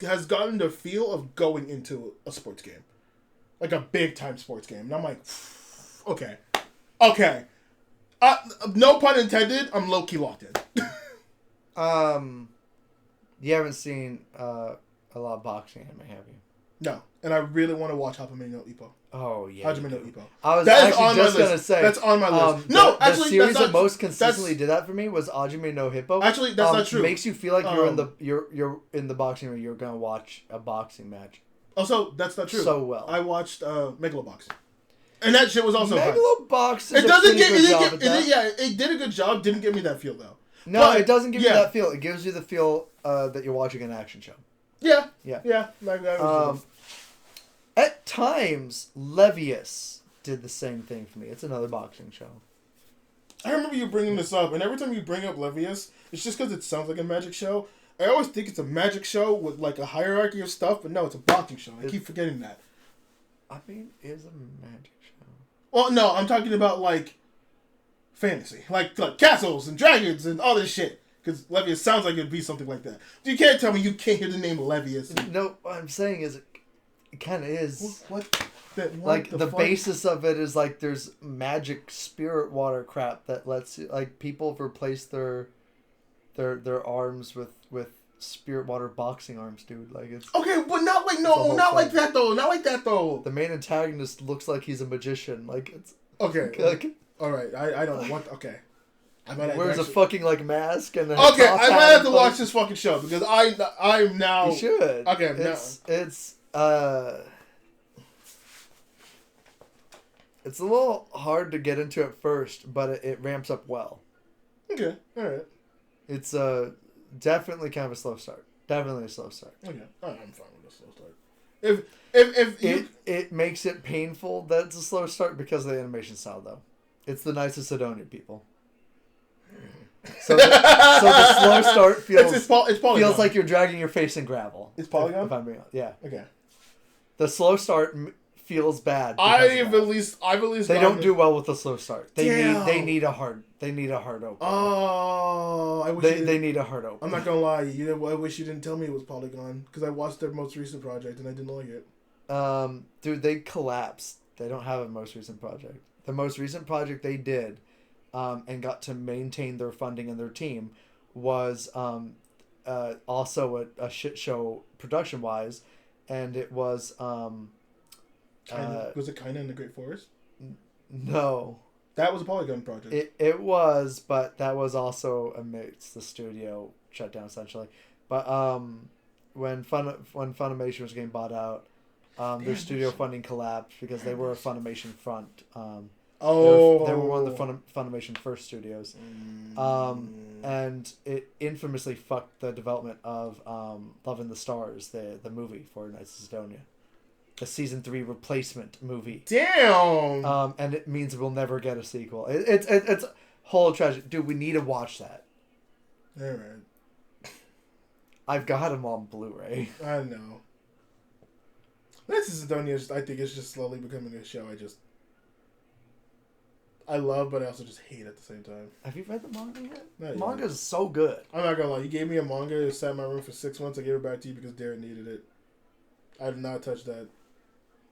Speaker 1: has gotten the feel of going into a sports game, like a big time sports game. And I'm like, okay. No pun intended. I'm low key locked in.
Speaker 3: You haven't seen a lot of boxing anime, have you?
Speaker 1: No, and I really want to watch Hajime no Ippo.
Speaker 3: Oh yeah.
Speaker 1: Hajime no Ippo.
Speaker 3: I was actually just gonna say
Speaker 1: that's on my list.
Speaker 3: The series that most consistently did that for me was Hajime no Hippo.
Speaker 1: Actually, that's not true.
Speaker 3: Makes you feel like you're in the boxing ring. You're gonna watch a boxing match.
Speaker 1: Also, that's not true.
Speaker 3: So well.
Speaker 1: I watched Megalobox, and that shit was also
Speaker 3: Megalobox.
Speaker 1: It did a good job. Didn't give me that feel though.
Speaker 3: No, but it doesn't give you that feel. It gives you the feel that you're watching an action show.
Speaker 1: Yeah.
Speaker 3: At times, Levius did the same thing for me. It's another boxing show.
Speaker 1: I remember you bringing this up, and every time you bring up Levius, it's just because it sounds like a magic show. I always think it's a magic show with like a hierarchy of stuff, but no, it's a boxing show. I keep forgetting that.
Speaker 3: I mean, it's a magic show.
Speaker 1: Well, no, I'm talking about like fantasy, like castles and dragons and all this shit. Because Levius sounds like it'd be something like that. You can't tell me you can't hear the name Levius.
Speaker 3: No, what I'm saying is it kind of is.
Speaker 1: What?
Speaker 3: Like the basis of it is like there's magic spirit water crap that lets like people replace their arms with spirit water boxing arms, dude. Like it's
Speaker 1: okay, but not like that though. Not like that though.
Speaker 3: The main antagonist looks like he's a magician. Like it's
Speaker 1: okay.
Speaker 3: Like,
Speaker 1: all right, I don't know what. Okay, I might
Speaker 3: wears a fucking like mask and
Speaker 1: okay. I might have to watch this fucking show because I'm now.
Speaker 3: You should.
Speaker 1: Okay,
Speaker 3: it's it's a little hard to get into at first, but it ramps up well.
Speaker 1: Okay, all right.
Speaker 3: It's definitely kind of a slow start. Definitely a slow start.
Speaker 1: Okay, I'm fine with a slow start. If
Speaker 3: it makes it painful that it's a slow start because of the animation style, though. It's the Knights of Sidonia people. So the slow start feels like you're dragging your face in gravel.
Speaker 1: It's polygon.
Speaker 3: If I'm being honest. Yeah.
Speaker 1: Okay.
Speaker 3: The slow start feels bad.
Speaker 1: I've at least.
Speaker 3: They don't do well with the slow start. They need a hard open.
Speaker 1: Oh, I wish
Speaker 3: they need a hard open.
Speaker 1: I'm not gonna lie. I wish you didn't tell me it was Polygon because I watched their most recent project and I didn't like it.
Speaker 3: Dude, they collapsed. They don't have a most recent project. The most recent project they did, and got to maintain their funding and their team, was also a shit show production wise, and it was
Speaker 1: was it kinda in the Great Forest?
Speaker 3: No.
Speaker 1: That was a Polygon project.
Speaker 3: It was, but that was also amidst the studio shut down essentially. But when Funimation was getting bought out, their studio funding collapsed because they were a Funimation front. They were one of the Funimation first studios, and it infamously fucked the development of Love in the Stars, the movie for Knights of Sidonia. The season 3 replacement movie.
Speaker 1: Damn.
Speaker 3: And it means we'll never get a sequel. It's a whole tragedy, dude. We need to watch that.
Speaker 1: All right.
Speaker 3: I've got them on Blu-ray.
Speaker 1: I know. Knights of Sidonia, I think it's just slowly becoming a show. I love, but I also just hate at the same time.
Speaker 3: Have you read the manga yet?
Speaker 1: Not yet.
Speaker 3: Manga is so good.
Speaker 1: I'm not gonna lie. You gave me a manga. It sat in my room for 6 months. I gave it back to you because Darren needed it. I did not touch that.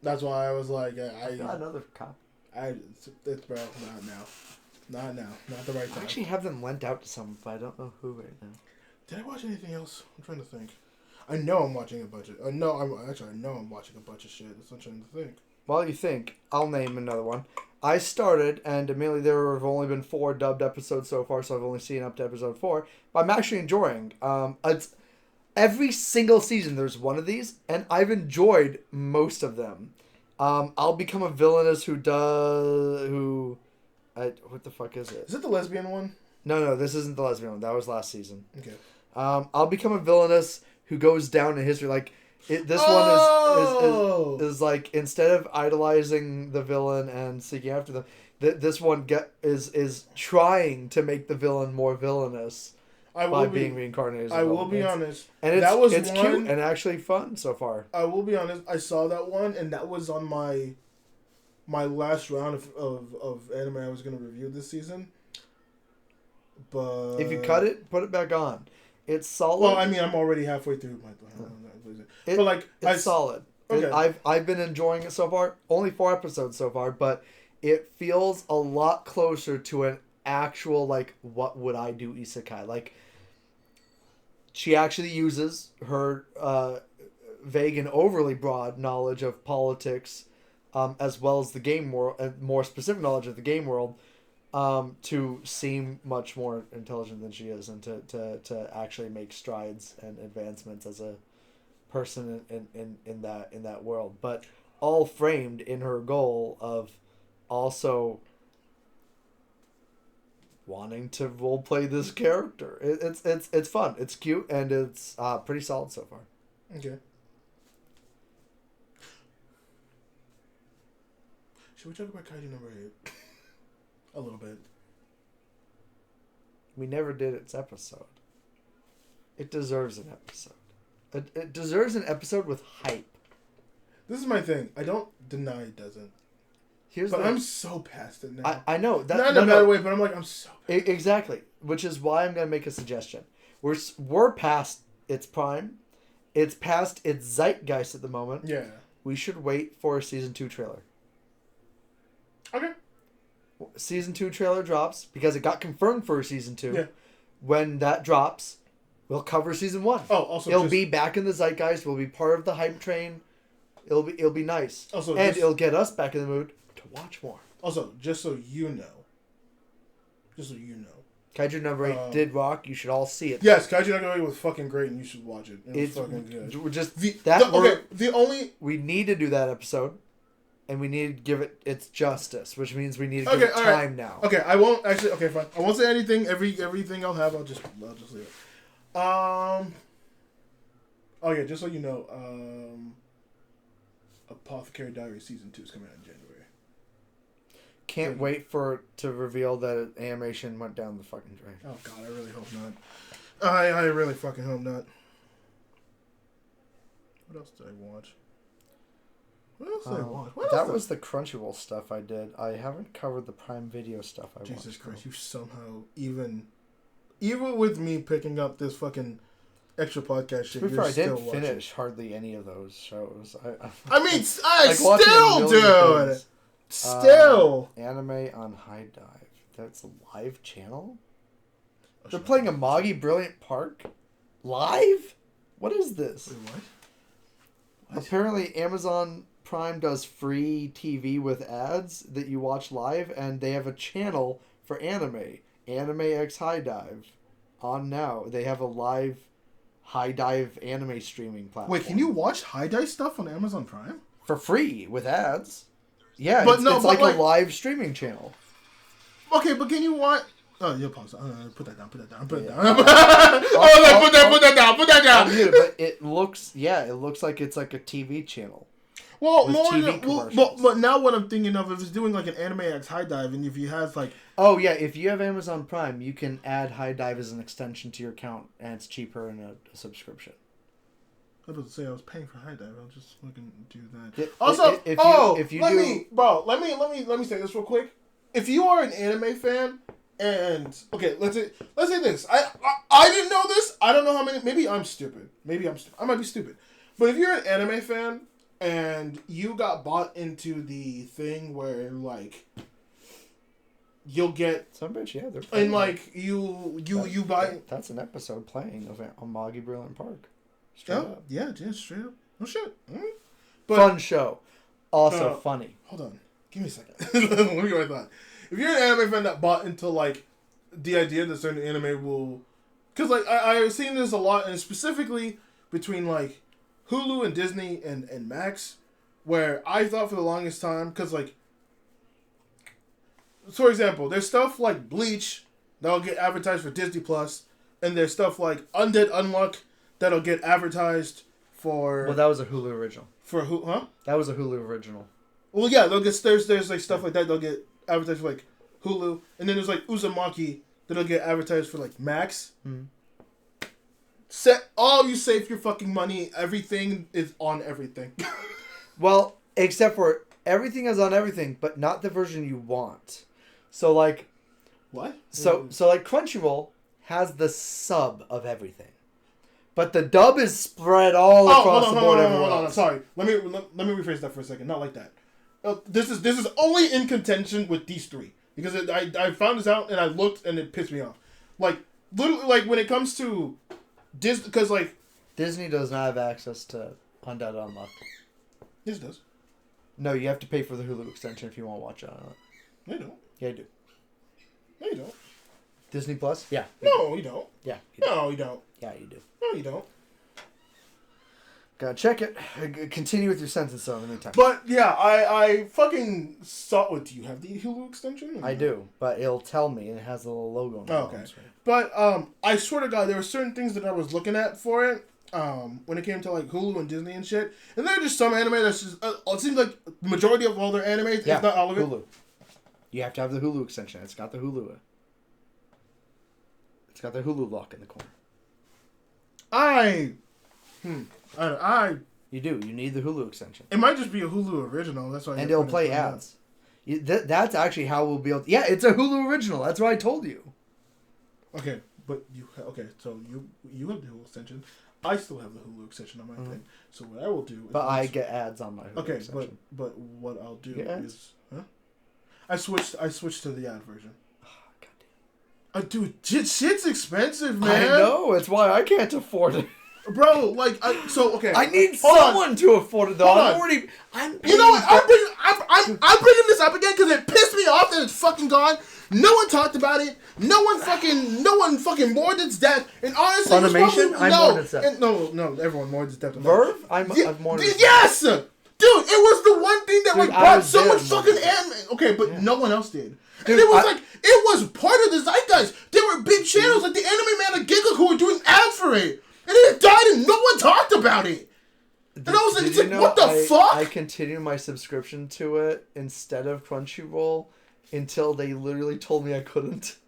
Speaker 1: That's why I was like, I
Speaker 3: got another copy.
Speaker 1: It's bro, not now, not the right time.
Speaker 3: I actually have them lent out to someone, but I don't know who right now.
Speaker 1: Did I watch anything else? I'm trying to think. I know I'm watching a bunch of. I know I'm watching a bunch of shit. I'm trying to think.
Speaker 3: While you think, I'll name another one. I started, and admittedly there have only been 4 dubbed episodes so far, so I've only seen up to episode 4. But I'm actually enjoying. It's every single season there's one of these, and I've enjoyed most of them. I'll Become a Villainous what the fuck is it?
Speaker 1: Is it the lesbian one?
Speaker 3: No, this isn't the lesbian one. That was last season.
Speaker 1: Okay.
Speaker 3: I'll Become a Villainous who goes down in history. Like one is like, instead of idolizing the villain and seeking after them, this one is trying to make the villain more villainous. By being reincarnated.
Speaker 1: I will be honest.
Speaker 3: And it's cute and actually fun so far.
Speaker 1: I will be honest. I saw that one, and that was on my last round of anime I was going to review this season. But
Speaker 3: if you cut it, put it back on. It's solid.
Speaker 1: Well, I mean, I'm already halfway through my. But like,
Speaker 3: it's solid.
Speaker 1: Okay.
Speaker 3: I've been enjoying it so far. Only 4 episodes so far, but it feels a lot closer to an actual, like, what would I do isekai. Like, she actually uses her vague and overly broad knowledge of politics, as well as the game world, and more specific knowledge of the game world, to seem much more intelligent than she is, and to actually make strides and advancements as a person in that world. But all framed in her goal of also wanting to roleplay this character. It's fun. It's cute, and it's pretty solid so far.
Speaker 1: Okay. Should we talk about Kaiju number 8? A little bit.
Speaker 3: We never did its episode. It deserves an episode. It deserves an episode with hype.
Speaker 1: This is my thing. I don't deny it doesn't. I'm so past it now.
Speaker 3: I know.
Speaker 1: Not in a bad way, but I'm like, I'm so past
Speaker 3: exactly. Which is why I'm going to make a suggestion. We're past its prime. It's past its zeitgeist at the moment.
Speaker 1: Yeah.
Speaker 3: we should wait for a season 2 trailer.
Speaker 1: Okay.
Speaker 3: Season 2 trailer drops because it got confirmed for a season 2.
Speaker 1: Yeah.
Speaker 3: When that drops, we'll cover season 1.
Speaker 1: Oh, also
Speaker 3: it'll be back in the zeitgeist. We'll be part of the hype train. It'll be nice.
Speaker 1: Also,
Speaker 3: and it'll get us back in the mood to watch more.
Speaker 1: Also, just so you know.
Speaker 3: Kaiju number 8 did rock. You should all see it.
Speaker 1: Yes, Kaiju number 8 was fucking great, and you should watch it. It was fucking good.
Speaker 3: We're just
Speaker 1: we
Speaker 3: need to do that episode, and we need to give it its justice, which means we need to give it time now.
Speaker 1: Okay, I won't actually. Okay, fine. I won't say anything. Everything I'll have, I'll just leave it. Oh yeah, just so you know, Apothecary Diary season 2 is coming out in January.
Speaker 3: Can't wait to reveal that animation went down the fucking drain.
Speaker 1: Oh god, I really hope not. I really fucking hope not. What else did I watch?
Speaker 3: That was the Crunchyroll stuff I did. I haven't covered the Prime Video stuff I watched.
Speaker 1: Jesus Christ, you somehow even with me picking up this fucking extra podcast shit.
Speaker 3: To be fair, I didn't finish hardly any of those shows.
Speaker 1: I mean, I still do. Still,
Speaker 3: anime on High Dive. That's a live channel. They're playing Amagi Brilliant Park live. What is this?
Speaker 1: Wait, what?
Speaker 3: Apparently, Amazon Prime does free TV with ads that you watch live, and they have a channel for anime. Anime X High Dive on now. They have a live High Dive anime streaming platform.
Speaker 1: Wait, can you watch High Dive stuff on Amazon Prime
Speaker 3: for free with ads? Yeah,
Speaker 1: but
Speaker 3: it's like a live streaming channel.
Speaker 1: Okay, but can you watch? Oh, you pause. Put that down. Put that down. Put that down.
Speaker 3: But it looks like it's like a TV channel.
Speaker 1: Well, but now what I'm thinking of is doing like an Anime X High Dive, and if you have like,
Speaker 3: oh yeah, if you have Amazon Prime, you can add High Dive as an extension to your account, and it's cheaper in a subscription.
Speaker 1: I was about to say I was paying for High Dive. I'll just fucking do that. Let me say this real quick. If you are an anime fan, and okay, let's say this. I didn't know this. I don't know how many. Maybe I'm stupid. I might be stupid. But if you're an anime fan and you got bought into the thing where like you'll get
Speaker 3: some bitch, yeah, they're
Speaker 1: playing, and like you buy.
Speaker 3: That's an episode playing of Amagi Brilliant Park.
Speaker 1: Straight up. Straight up. Oh shit. Mm-hmm. But,
Speaker 3: fun show. Also funny.
Speaker 1: Hold on. Give me a second. Let me get my thought. If you're an anime fan that bought into like the idea that certain anime will, because like I've seen this a lot, and specifically between like Hulu and Disney and Max, where I thought for the longest time, because like, for example, there's stuff like Bleach that'll get advertised for Disney Plus, and there's stuff like Undead Unluck that'll get advertised for.
Speaker 3: Well, that was a Hulu original.
Speaker 1: For who? Huh?
Speaker 3: That was a Hulu original.
Speaker 1: Well, yeah, they'll get there's like stuff like that. They'll get advertised for like Hulu, and then there's like Uzumaki that'll get advertised for like Max.
Speaker 3: Mm-hmm.
Speaker 1: You save your fucking money. Everything is on everything.
Speaker 3: Well, except for everything is on everything, but not the version you want. So like,
Speaker 1: what?
Speaker 3: So like Crunchyroll has the sub of everything. But the dub is spread all across the board.
Speaker 1: Hold on. Sorry. Let me rephrase that for a second. Not like that. This is only in contention with these three because I found this out and I looked and it pissed me off. Like literally, like when it comes to Disney, because like
Speaker 3: Disney does not have access to Undead Unluck.
Speaker 1: Yes, it does.
Speaker 3: No, you have to pay for the Hulu extension if you want to watch it.
Speaker 1: No, you don't.
Speaker 3: Yeah, you do.
Speaker 1: No, you don't.
Speaker 3: Disney Plus? Yeah.
Speaker 1: No, you don't.
Speaker 3: Yeah.
Speaker 1: No, you don't.
Speaker 3: Yeah, you do.
Speaker 1: No, you don't.
Speaker 3: Gotta check it. Continue with your sentence though in the meantime.
Speaker 1: But yeah, I fucking saw. What, do you have the Hulu extension?
Speaker 3: I do, but it'll tell me and it has a little logo on it.
Speaker 1: Okay. But I swear to God, there were certain things that I was looking at for it. When it came to like Hulu and Disney and shit, and there are just some anime that's just. It seems like the majority of all their animes, if not all of it.
Speaker 3: Hulu. You have to have the Hulu extension. It's got the Hulu. It's got the Hulu lock in the corner. You do. You need the Hulu extension.
Speaker 1: It might just be a Hulu original. That's why.
Speaker 3: And it'll play ads. That's actually how we'll be able to... Yeah, it's a Hulu original. That's what I told you.
Speaker 1: Okay, but so you have the Hulu extension. I still have the Hulu extension on my thing. So what I will do is...
Speaker 3: But I get ads on my Hulu
Speaker 1: Okay,
Speaker 3: extension.
Speaker 1: but what I'll do
Speaker 3: ads?
Speaker 1: is... Huh? I switched to the ad version.
Speaker 3: Oh, goddamn.
Speaker 1: Dude, shit's expensive, man.
Speaker 3: I know. It's why I can't afford it.
Speaker 1: Bro, like, okay.
Speaker 3: I need
Speaker 1: Hold
Speaker 3: someone to afford it, though.
Speaker 1: Hold on. You know what? I'm bringing this up again because it pissed me off that it's fucking gone. No one talked about it. No one fucking mourned its death. And honestly,
Speaker 3: Funimation? I mourned its death.
Speaker 1: No, everyone mourned its death.
Speaker 3: Verve? I've mourned its death.
Speaker 1: Yes! Dude, it was the one thing that
Speaker 3: Dude,
Speaker 1: like brought
Speaker 3: was
Speaker 1: so
Speaker 3: there
Speaker 1: much fucking anime. Okay, but no one else did.
Speaker 3: Dude,
Speaker 1: and it was it was part of the zeitgeist. There were big channels like the Anime Man and Giga who were doing ads for it. And it died and no one talked about it. And I was like, what the fuck?
Speaker 3: I continued my subscription to it instead of Crunchyroll until they literally told me I couldn't.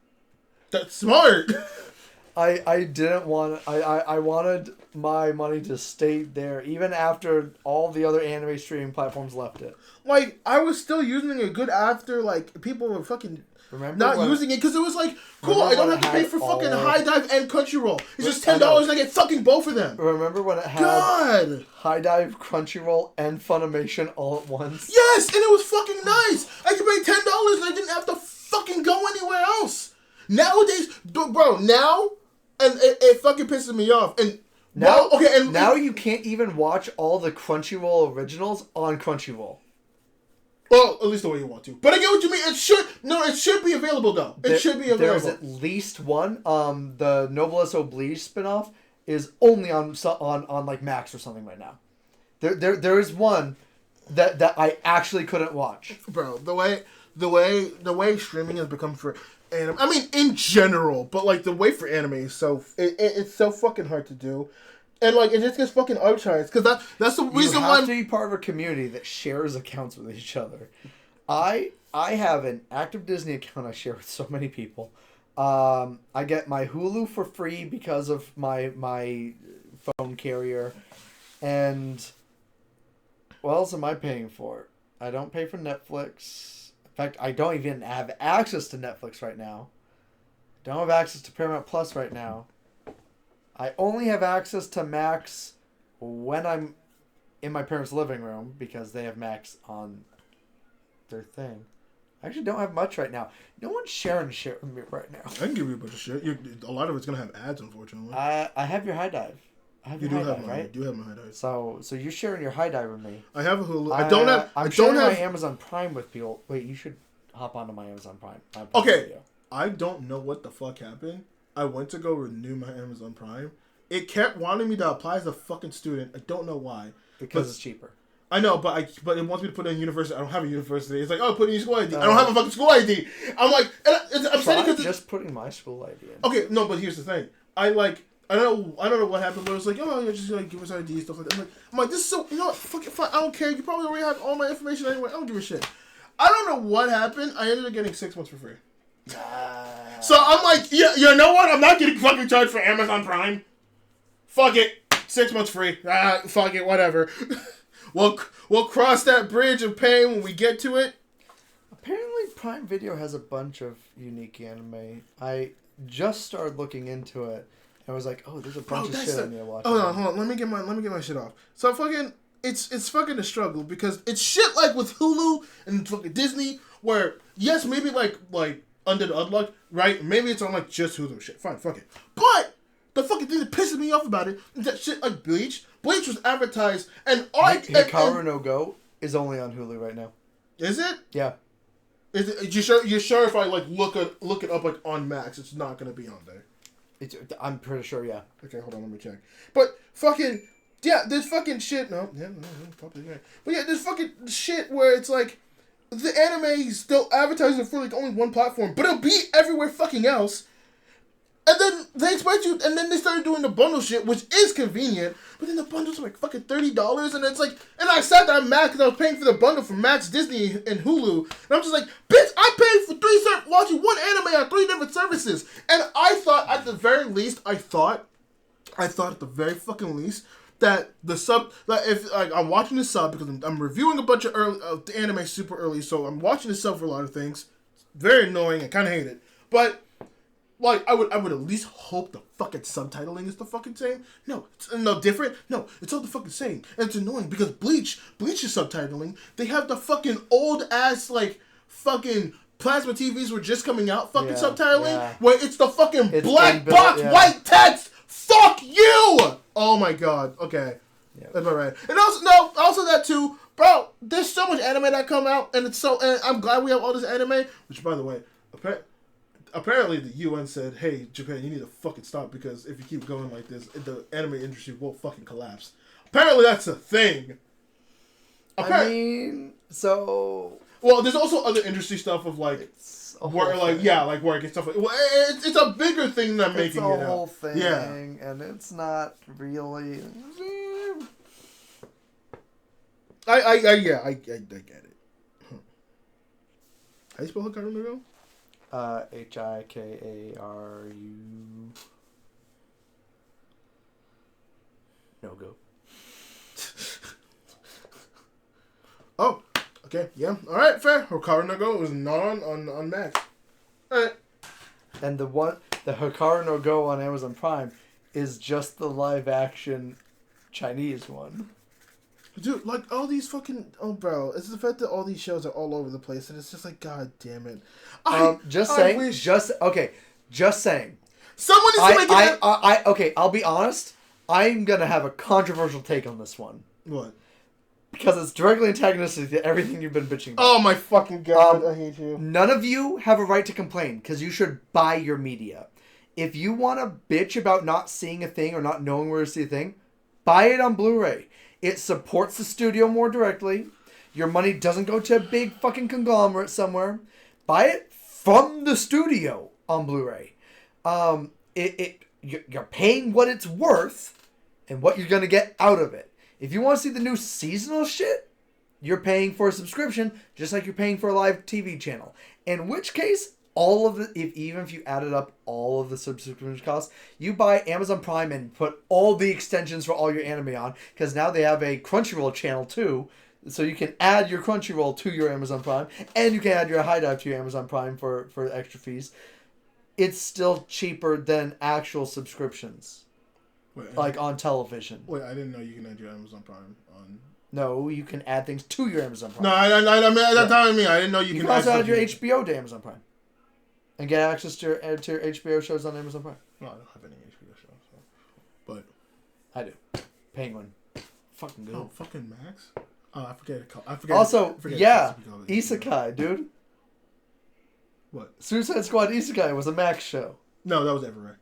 Speaker 1: That's smart.
Speaker 3: I didn't want... I wanted my money to stay there even after all the other anime streaming platforms left it.
Speaker 1: Like, I was still using it good after, like, people were fucking... using it because it was like, cool, I don't have to pay for fucking High Dive and Crunchyroll. It's just $10 and I get fucking both of them.
Speaker 3: Remember when it had High Dive, Crunchyroll, and Funimation all at once?
Speaker 1: Yes, and it was fucking nice. I could pay $10 and I didn't have to fucking go anywhere else. Nowadays, bro, now, and it fucking pisses me off. And
Speaker 3: now,
Speaker 1: and
Speaker 3: now you can't even watch all the Crunchyroll originals on Crunchyroll.
Speaker 1: Well, at least the way you want to. But I get what you mean. It should be available though. It should be available.
Speaker 3: There's at least one. The Noblesse Oblige spinoff is only on like Max or something right now. There is one that I actually couldn't watch.
Speaker 1: Bro, the way streaming has become for anime. I mean, in general, but like the way for anime is it's so fucking hard to do. And, like, it just gets fucking archived. Because that's the reason why...
Speaker 3: You have to be part of a community that shares accounts with each other. I have an active Disney account I share with so many people. I get my Hulu for free because of my phone carrier. And what else am I paying for? I don't pay for Netflix. In fact, I don't even have access to Netflix right now. Don't have access to Paramount Plus right now. I only have access to Max when I'm in my parents' living room because they have Max on their thing. I actually don't have much right now. No one's sharing shit with me right now.
Speaker 1: I can give you a bunch of shit. A lot of it's going to have ads, unfortunately.
Speaker 3: I have your High Dive.
Speaker 1: You do have my High Dive.
Speaker 3: So you're sharing your High Dive with me.
Speaker 1: I have a Hulu.
Speaker 3: I'm sharing my Amazon Prime with people. Wait, you should hop onto my Amazon Prime.
Speaker 1: Okay. Video. I don't know what the fuck happened. I went to go renew my Amazon Prime. It kept wanting me to apply as a fucking student. I don't know why.
Speaker 3: Because it's cheaper.
Speaker 1: I know, but it wants me to put in university. I don't have a university. It's like, oh, put in your school ID. I don't have a fucking school ID. I'm like, I'm saying because
Speaker 3: just putting my school ID in.
Speaker 1: Okay, no, but here's the thing. I don't know what happened, but it was like, oh, yeah, just like give us ID stuff like that. I'm like, this is so, you know what? Fucking fine. I don't care. You probably already have all my information anyway. I don't give a shit. I don't know what happened. I ended up getting 6 months for free. So I'm like, yeah, you know what? I'm not getting fucking charged for Amazon Prime. Fuck it. 6 months free. Fuck it. Whatever. We'll cross that bridge of pain when we get to it.
Speaker 3: Apparently, Prime Video has a bunch of unique anime. I just started looking into it. I was like, oh, there's a bunch of shit I need to watch.
Speaker 1: Hold on. Let me get my shit off. So fucking, it's fucking a struggle because it's shit like with Hulu and fucking Disney where yes, maybe like Under the Unluck, right? Maybe it's on like just Hulu shit. Fine, fuck it. But the fucking thing that pisses me off about it is that shit like Bleach. Bleach was advertised and
Speaker 3: Hikaru no Go is only on Hulu right now.
Speaker 1: Is it?
Speaker 3: Yeah.
Speaker 1: Is it? You're sure if I like look it up like on Max, it's not gonna be on there?
Speaker 3: I'm pretty sure, yeah.
Speaker 1: Okay, hold on, let me check. But fucking yeah, there's fucking shit. No, probably right. But yeah, there's fucking shit where it's like the anime is still advertising for like only one platform, but it'll be everywhere fucking else. And then they expect you, and then they started doing the bundle shit, which is convenient. But then the bundles are like fucking $30, and it's like, and I sat there on Max because I was paying for the bundle from Max, Disney, and Hulu, and I'm just like, bitch, I paid for watching one anime on 3 different services, and I thought at the very least, I thought at the very fucking least that the sub, like if like I'm watching the sub because I'm reviewing a bunch of the anime super early, so I'm watching the sub for a lot of things. It's very annoying. I kind of hate it, but Like, I would at least hope the fucking subtitling is the fucking same. No, it's no different. No, it's all the fucking same. And it's annoying because Bleach's subtitling, they have the fucking old ass, like, fucking plasma TVs were just coming out fucking subtitling, where it's the fucking black box, white text. Fuck you! Oh my god. Okay. Yep. That's right. And also that too, bro, there's so much anime that come out, and and I'm glad we have all this anime, which, by the way, apparently the UN said, hey, Japan, you need to fucking stop, because if you keep going like this, the anime industry will fucking collapse. Apparently that's a thing. Well, there's also other industry stuff of, like, work and stuff like. Well, it's a bigger thing than making it out.
Speaker 3: It's a whole thing, and it's not really.
Speaker 1: I get it. Huh. How do you spell Hikaru no Go?
Speaker 3: Hikaru. No go.
Speaker 1: Oh, okay, yeah, all right, fair. Hikaru no Go was not on Max. All right.
Speaker 3: And the Hikaru no Go on Amazon Prime is just the live action Chinese one.
Speaker 1: Dude, like, all these fucking... Oh, bro. It's the fact that all these shows are all over the place, and it's just like, god damn it.
Speaker 3: Just saying.
Speaker 1: Someone is making it...
Speaker 3: Okay, I'll be honest. I'm going to have a controversial take on this one.
Speaker 1: What?
Speaker 3: Because it's directly antagonistic to everything you've been bitching about.
Speaker 1: Oh, my fucking god. I hate you.
Speaker 3: None of you have a right to complain, because you should buy your media. If you want to bitch about not seeing a thing or not knowing where to see a thing, buy it on Blu-ray. It supports the studio more directly. Your money doesn't go to a big fucking conglomerate somewhere. Buy it from the studio on Blu-ray. You're paying what it's worth and what you're going to get out of it. If you want to see the new seasonal shit, you're paying for a subscription just like you're paying for a live TV channel. In which case, even if you added up all of the subscription costs, you buy Amazon Prime and put all the extensions for all your anime on, because now they have a Crunchyroll channel too, so you can add your Crunchyroll to your Amazon Prime, and you can add your High Dive to your Amazon Prime for extra fees. It's still cheaper than actual subscriptions, like on television.
Speaker 1: Wait, I didn't know you can add your Amazon Prime on...
Speaker 3: No, you can add things to your Amazon Prime.
Speaker 1: No, I mean, that's what I mean. I didn't know you can
Speaker 3: also add your HBO to Amazon Prime. And get access to your HBO shows on Amazon Prime.
Speaker 1: No, I don't have any HBO shows. So. But
Speaker 3: I do. Penguin. Fucking good.
Speaker 1: Oh, fucking Max? Oh, I forget it.
Speaker 3: Isekai, dude.
Speaker 1: What?
Speaker 3: Suicide Squad Isekai was a Max show.
Speaker 1: No, that was everywhere.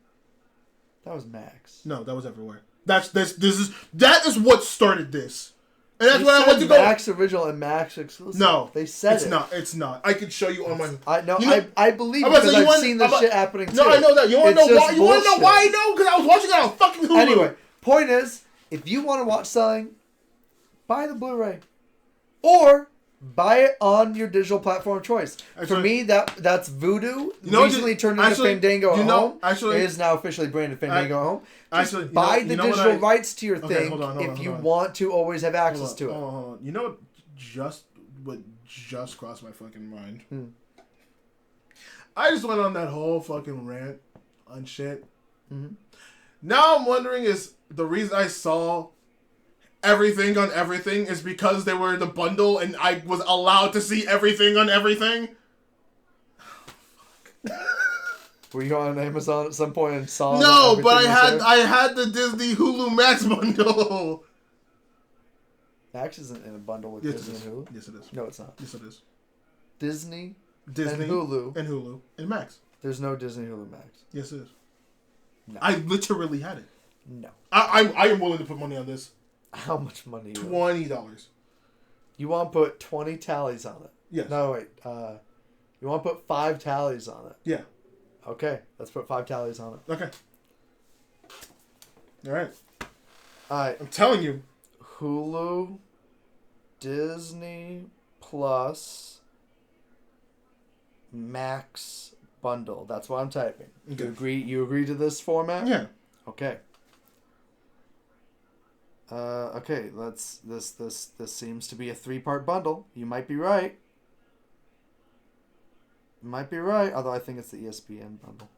Speaker 3: That was Max.
Speaker 1: No, that was everywhere. That is what started this. And that's why I went to go.
Speaker 3: Max original and Max exclusive.
Speaker 1: No,
Speaker 3: they said
Speaker 1: it's not. It's not. I can show you on my.
Speaker 3: I believe it because I've seen this shit happening too.
Speaker 1: No, I know that. You want to know why? You want to know why I know? Because I was watching it on fucking Hulu.
Speaker 3: Anyway, point is, if you want to watch something, buy the Blu-ray, or buy it on your digital platform of choice. For me, that's Vudu. Recently turned into Fandango at Home. It is now officially branded Fandango at Home. Just buy the digital rights to your thing if you want to always have access to it.
Speaker 1: Hold on. You know what just crossed my fucking mind? I just went on that whole fucking rant on shit.
Speaker 3: Mm-hmm.
Speaker 1: Now I'm wondering, is the reason I saw everything on everything is because they were the bundle and I was allowed to see everything on everything?
Speaker 3: Were you on Amazon at some point and saw?
Speaker 1: No, but I had the Disney Hulu Max bundle.
Speaker 3: Max isn't in a bundle with Disney and Hulu.
Speaker 1: Yes, it is.
Speaker 3: No, it's not.
Speaker 1: Yes, it is.
Speaker 3: Disney and
Speaker 1: Hulu and Max.
Speaker 3: There's no Disney Hulu Max.
Speaker 1: Yes, it is.
Speaker 3: No.
Speaker 1: I literally had it.
Speaker 3: No.
Speaker 1: I am willing to put money on this.
Speaker 3: How much money?
Speaker 1: $20.
Speaker 3: You want to put 20 tallies on it?
Speaker 1: Yes.
Speaker 3: No, wait. You want to put 5 tallies on it?
Speaker 1: Yeah.
Speaker 3: Okay, let's put 5 tallies on it.
Speaker 1: Okay. All right.
Speaker 3: I'm
Speaker 1: telling you.
Speaker 3: Hulu, Disney Plus, Max bundle. That's what I'm typing. Okay. You agree to this format?
Speaker 1: Yeah.
Speaker 3: Okay. Okay. This seems to be a 3-part bundle. You might be right. Although I think it's the ESPN bundle.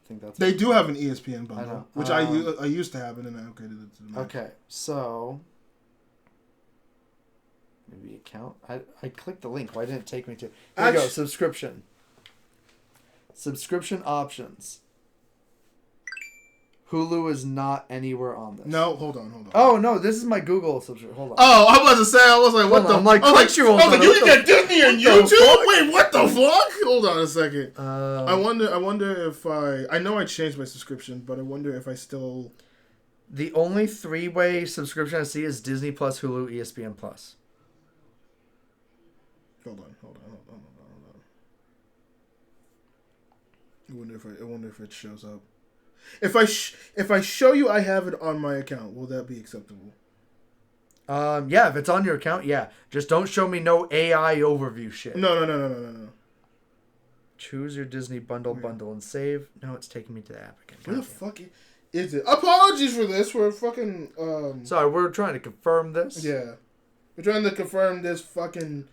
Speaker 3: I think that's...
Speaker 1: They do have an ESPN bundle,
Speaker 3: know.
Speaker 1: which I used to have, and then I upgraded it to the Max.
Speaker 3: Okay, so... Maybe account? I clicked the link. Why didn't it take me to... Here we go, subscription. Subscription options. Hulu is not anywhere on this.
Speaker 1: No, hold on.
Speaker 3: Oh, no, this is my Google subscription. Hold on.
Speaker 1: Oh, I was about to say, I was like, what the...
Speaker 3: I'm like,
Speaker 1: I was
Speaker 3: Crunchyroll.
Speaker 1: like, you can get Disney on YouTube?
Speaker 3: fuck?
Speaker 1: Wait, what the fuck? Hold on a second. I wonder if I know I changed my subscription, but I wonder if I still...
Speaker 3: The only 3-way subscription I see is Disney Plus, Hulu, ESPN Plus.
Speaker 1: Hold on. I wonder if it shows up. If I show you I have it on my account, will that be acceptable?
Speaker 3: Yeah, if it's on your account, yeah. Just don't show me no AI overview shit.
Speaker 1: No.
Speaker 3: Choose your Disney bundle and save. No, it's taking me to the app again.
Speaker 1: Where the fuck is it? Apologies for this. We're fucking...
Speaker 3: Sorry, we're trying to confirm this.
Speaker 1: Yeah. We're trying to confirm this fucking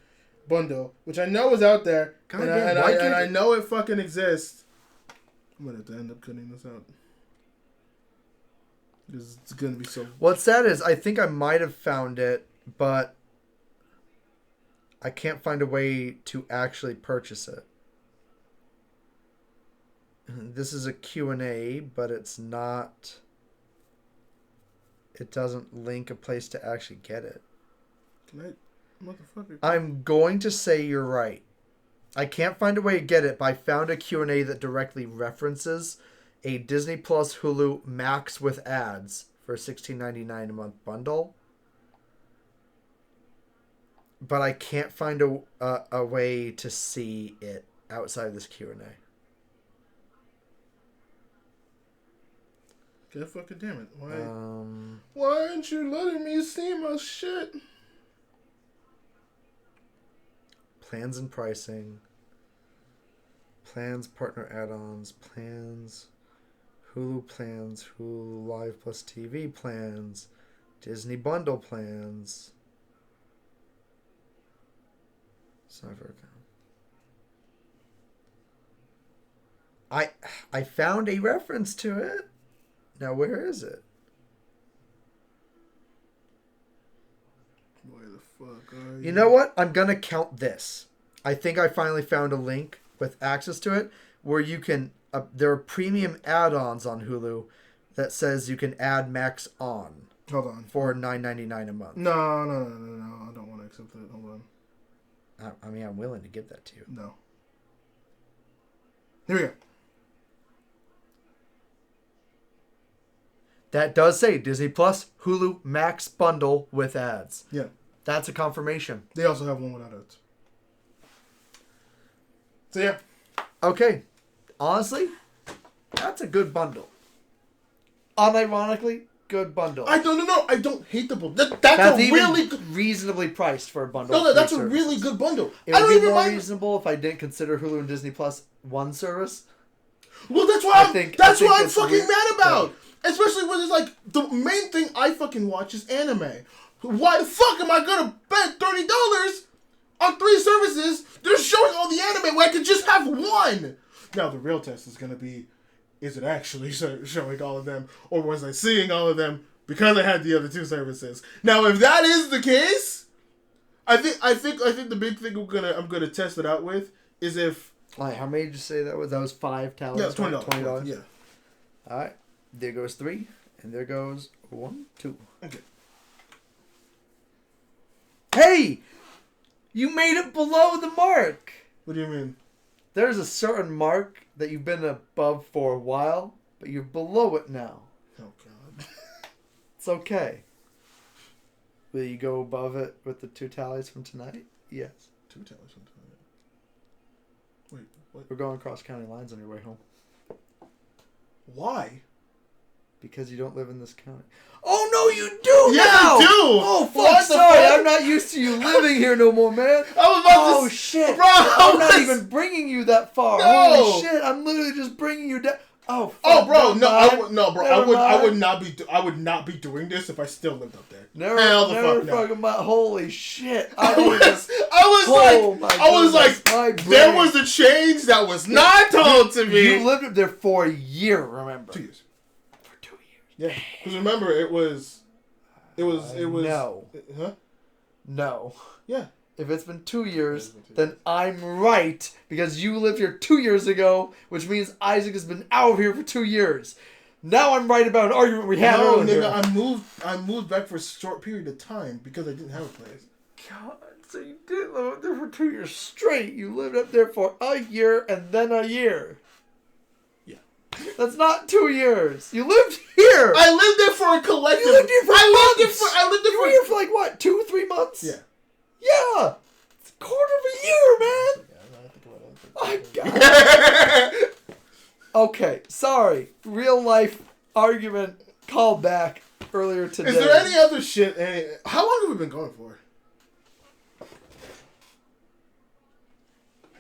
Speaker 1: bundle, which I know is out there. And I know it fucking exists. I'm going to have to end up cutting this out. Because it's going to be so...
Speaker 3: What's sad is I think I might have found it, but I can't find a way to actually purchase it. This is a Q&A, but it's not... It doesn't link a place to actually get it.
Speaker 1: Can I... Motherfucker.
Speaker 3: I'm going to say you're right. I can't find a way to get it, but I found a Q&A that directly references a Disney Plus Hulu Max with ads for $16.99 a month bundle. But I can't find a way to see it outside of this Q&A.
Speaker 1: God fucking damn it. Why aren't you letting me see my shit?
Speaker 3: Plans and pricing. Plans, partner add-ons, plans, Hulu plans, Hulu Live Plus TV plans, Disney bundle plans. Cyber account. I found a reference to it. Now where is it?
Speaker 1: Where the fuck are you?
Speaker 3: You know what? I'm gonna count this. I think I finally found a link with access to it where you can... there are premium add-ons on Hulu that says you can add Max on.
Speaker 1: Hold on.
Speaker 3: For $9.99 a month.
Speaker 1: No. I don't want to accept that. Hold on.
Speaker 3: I mean, I'm willing to give that to you.
Speaker 1: No. Here we go.
Speaker 3: That does say Disney Plus, Hulu, Max bundle with ads.
Speaker 1: Yeah.
Speaker 3: That's a confirmation.
Speaker 1: They also have one without ads. So yeah.
Speaker 3: Okay. Honestly, that's a good bundle. Unironically, good bundle.
Speaker 1: I don't hate the bundle. That's a really good...
Speaker 3: reasonably priced for a bundle.
Speaker 1: No, that's a really good bundle.
Speaker 3: It would be more reasonable if I didn't consider Hulu and Disney Plus one service.
Speaker 1: Well, that's what I'm fucking mad about. Especially when it's like the main thing I fucking watch is anime. Why the fuck am I gonna spend $30 on 3 services? They're showing all the anime when I could just have one. Now the real test is gonna be, is it actually showing all of them, or was I seeing all of them because I had the other 2 services? Now, if that is the case, I think the big thing I'm gonna test it out with is if.
Speaker 3: All right, how many did you say that was? That was 5 talents.
Speaker 1: Yeah, $20. Yeah.
Speaker 3: All right, there goes 3, and there goes 1, 2.
Speaker 1: Okay.
Speaker 3: Hey, you made it below the mark.
Speaker 1: What do you mean?
Speaker 3: There's a certain mark that you've been above for a while, but you're below it now.
Speaker 1: Oh, God.
Speaker 3: It's okay. Will you go above it with the 2 tallies from tonight? Yes.
Speaker 1: 2 tallies from tonight? Wait, what?
Speaker 3: We're going across county lines on your way home.
Speaker 1: Why?
Speaker 3: Because you don't live in this county. Oh, no, you do
Speaker 1: yeah,
Speaker 3: now!
Speaker 1: I do!
Speaker 3: Oh, fuck, sorry. I'm not used to you living here no more, man.
Speaker 1: I was about
Speaker 3: to... shit.
Speaker 1: Bro,
Speaker 3: I'm not even bringing you that far.
Speaker 1: No.
Speaker 3: Holy shit, I'm literally just bringing you down. Oh,
Speaker 1: Oh, bro,
Speaker 3: never
Speaker 1: no,
Speaker 3: mind.
Speaker 1: bro.
Speaker 3: Never
Speaker 1: I would
Speaker 3: mind.
Speaker 1: not be doing this if I still lived up there.
Speaker 3: Never fucking mind. Holy shit!
Speaker 1: I
Speaker 3: Oh my
Speaker 1: was like,
Speaker 3: my
Speaker 1: there
Speaker 3: brain.
Speaker 1: was a change that was not told to me.
Speaker 3: You lived up there for a year, remember?
Speaker 1: 2 years.
Speaker 3: For 2 years.
Speaker 1: Yeah, because remember, it was.
Speaker 3: No.
Speaker 1: Huh?
Speaker 3: No.
Speaker 1: Yeah.
Speaker 3: If it's been 2 years,
Speaker 1: It's been 2
Speaker 3: then
Speaker 1: years.
Speaker 3: I'm right because you lived here 2 years ago, which means Isaac has been out of here for 2 years. Now I'm right about an argument we had
Speaker 1: No,
Speaker 3: earlier.
Speaker 1: nigga, I moved back for a short period of time because I didn't have a place.
Speaker 3: God, so you did live up there for 2 years straight. You lived up there for a year and then a year.
Speaker 1: Yeah.
Speaker 3: That's not 2 years. You lived here.
Speaker 1: I lived there for a collective.
Speaker 3: You lived here for months.
Speaker 1: I lived there
Speaker 3: You
Speaker 1: for.
Speaker 3: were here for like what, 2-3 months?
Speaker 1: Yeah.
Speaker 3: Yeah. It's a quarter of a year, man. My God. Okay, sorry. Real life argument called back earlier today.
Speaker 1: Is there any other shit? How long have we been going for?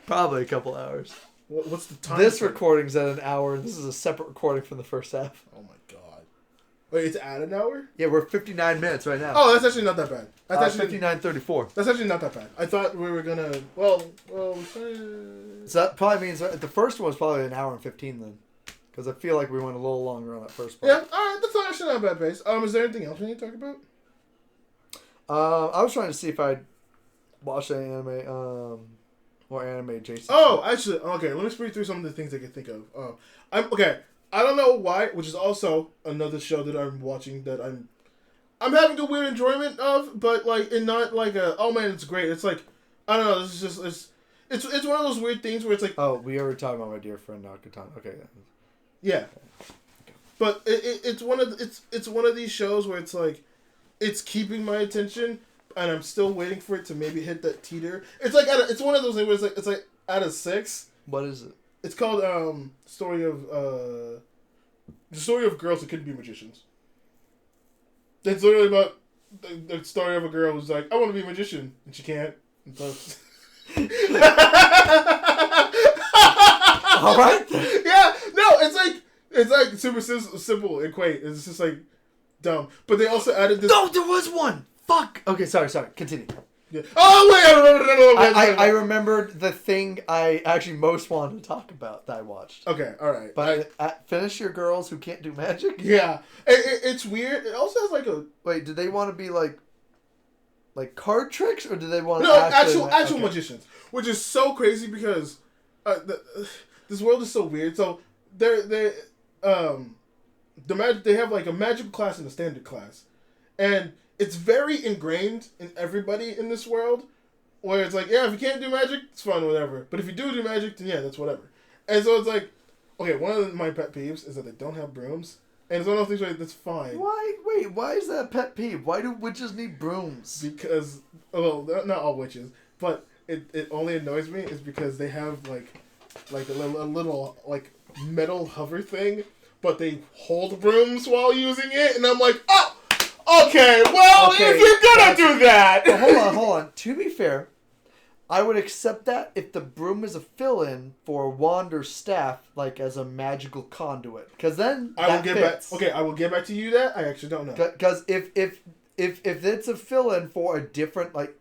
Speaker 3: Probably a couple hours.
Speaker 1: What's the time?
Speaker 3: This recording's at an hour, and this is a separate recording from the first half.
Speaker 1: Oh my god! Wait, it's at an hour?
Speaker 3: Yeah, we're 59 minutes right now.
Speaker 1: Oh, that's actually not that bad. That's actually
Speaker 3: 59:34.
Speaker 1: That's actually not that bad. I thought we were gonna. Well.
Speaker 3: So that probably means the first one was probably an hour and 15 then. Because I feel like we went a little longer on that first part.
Speaker 1: Yeah, alright, that's actually not a bad pace. Is there anything else we need to talk about?
Speaker 3: I was trying to see if I'd watched any anime, or anime adjacent.
Speaker 1: Oh, actually, okay, let me speed through some of the things I can think of. I don't know why, which is also another show that I'm watching that I'm having a weird enjoyment of, but like, and not like oh man, it's great. It's like, I don't know, this is just, it's one of those weird things where it's like,
Speaker 3: Oh, we already talked about my dear friend Nakatan. Okay.
Speaker 1: yeah. But it's one of these shows where it's like, it's keeping my attention, and I'm still waiting for it to maybe hit that teeter. It's like it's one of those things where it's like out of 6.
Speaker 3: What is it?
Speaker 1: It's called the story of girls who couldn't be magicians. It's literally about the story of a girl who's like, I want to be a magician, and she can't. And so
Speaker 3: All right.
Speaker 1: yeah, no, it's like super simple and quaint. It's just like dumb. But they also added this.
Speaker 3: No, there was one. Fuck. Okay, sorry. Continue.
Speaker 1: Yeah. Oh wait,
Speaker 3: I remembered the thing I actually most wanted to talk about that I watched.
Speaker 1: Okay, all right.
Speaker 3: But finish your girls who can't do magic.
Speaker 1: Yeah, it's weird. It also has like a
Speaker 3: Wait. Did they want to be like card tricks, or do they want
Speaker 1: no
Speaker 3: to
Speaker 1: actual
Speaker 3: okay.
Speaker 1: magicians, which is so crazy because this world is so weird. So they have like a magical class and a standard class, and it's very ingrained in everybody in this world, where it's like, yeah, if you can't do magic, it's fun, whatever. But if you do magic, then yeah, that's whatever. And so it's like, okay, one of my pet peeves is that they don't have brooms, and it's one of those things where that's fine.
Speaker 3: Why? Wait. Why is that a pet peeve? Why do witches need brooms?
Speaker 1: Because, well, not all witches, but it only annoys me is because they have like a little like metal hover thing, but they hold brooms while using it, and I'm like, oh. Okay, well,
Speaker 3: Okay,
Speaker 1: if you're gonna do that...
Speaker 3: Well, hold on. To be fair, I would accept that if the broom is a fill-in for a wand or staff, like as a magical conduit. Because then
Speaker 1: I will
Speaker 3: that
Speaker 1: get
Speaker 3: fits.
Speaker 1: back... Okay, I will get back to you that. I actually don't know.
Speaker 3: Because if it's a fill-in for a different, like...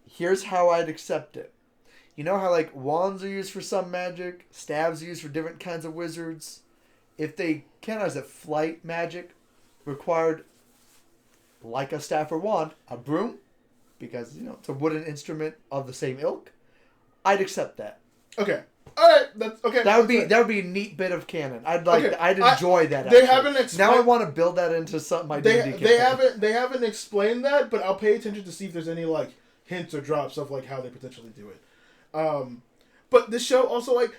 Speaker 3: Here's how I'd accept it. You know how, like, wands are used for some magic, staves are used for different kinds of wizards? If they count as a flight magic... required, like a staff or wand, a broom, because it's a wooden instrument of the same ilk. I'd accept that.
Speaker 1: Okay, all right, that's okay.
Speaker 3: That would be a neat bit of canon. I'd enjoy that.
Speaker 1: They
Speaker 3: actually.
Speaker 1: haven't explained.
Speaker 3: Now I want to build that into something. My D&D
Speaker 1: They haven't explained that, but I'll pay attention to see if there's any like hints or drops of like how they potentially do it. But this show also it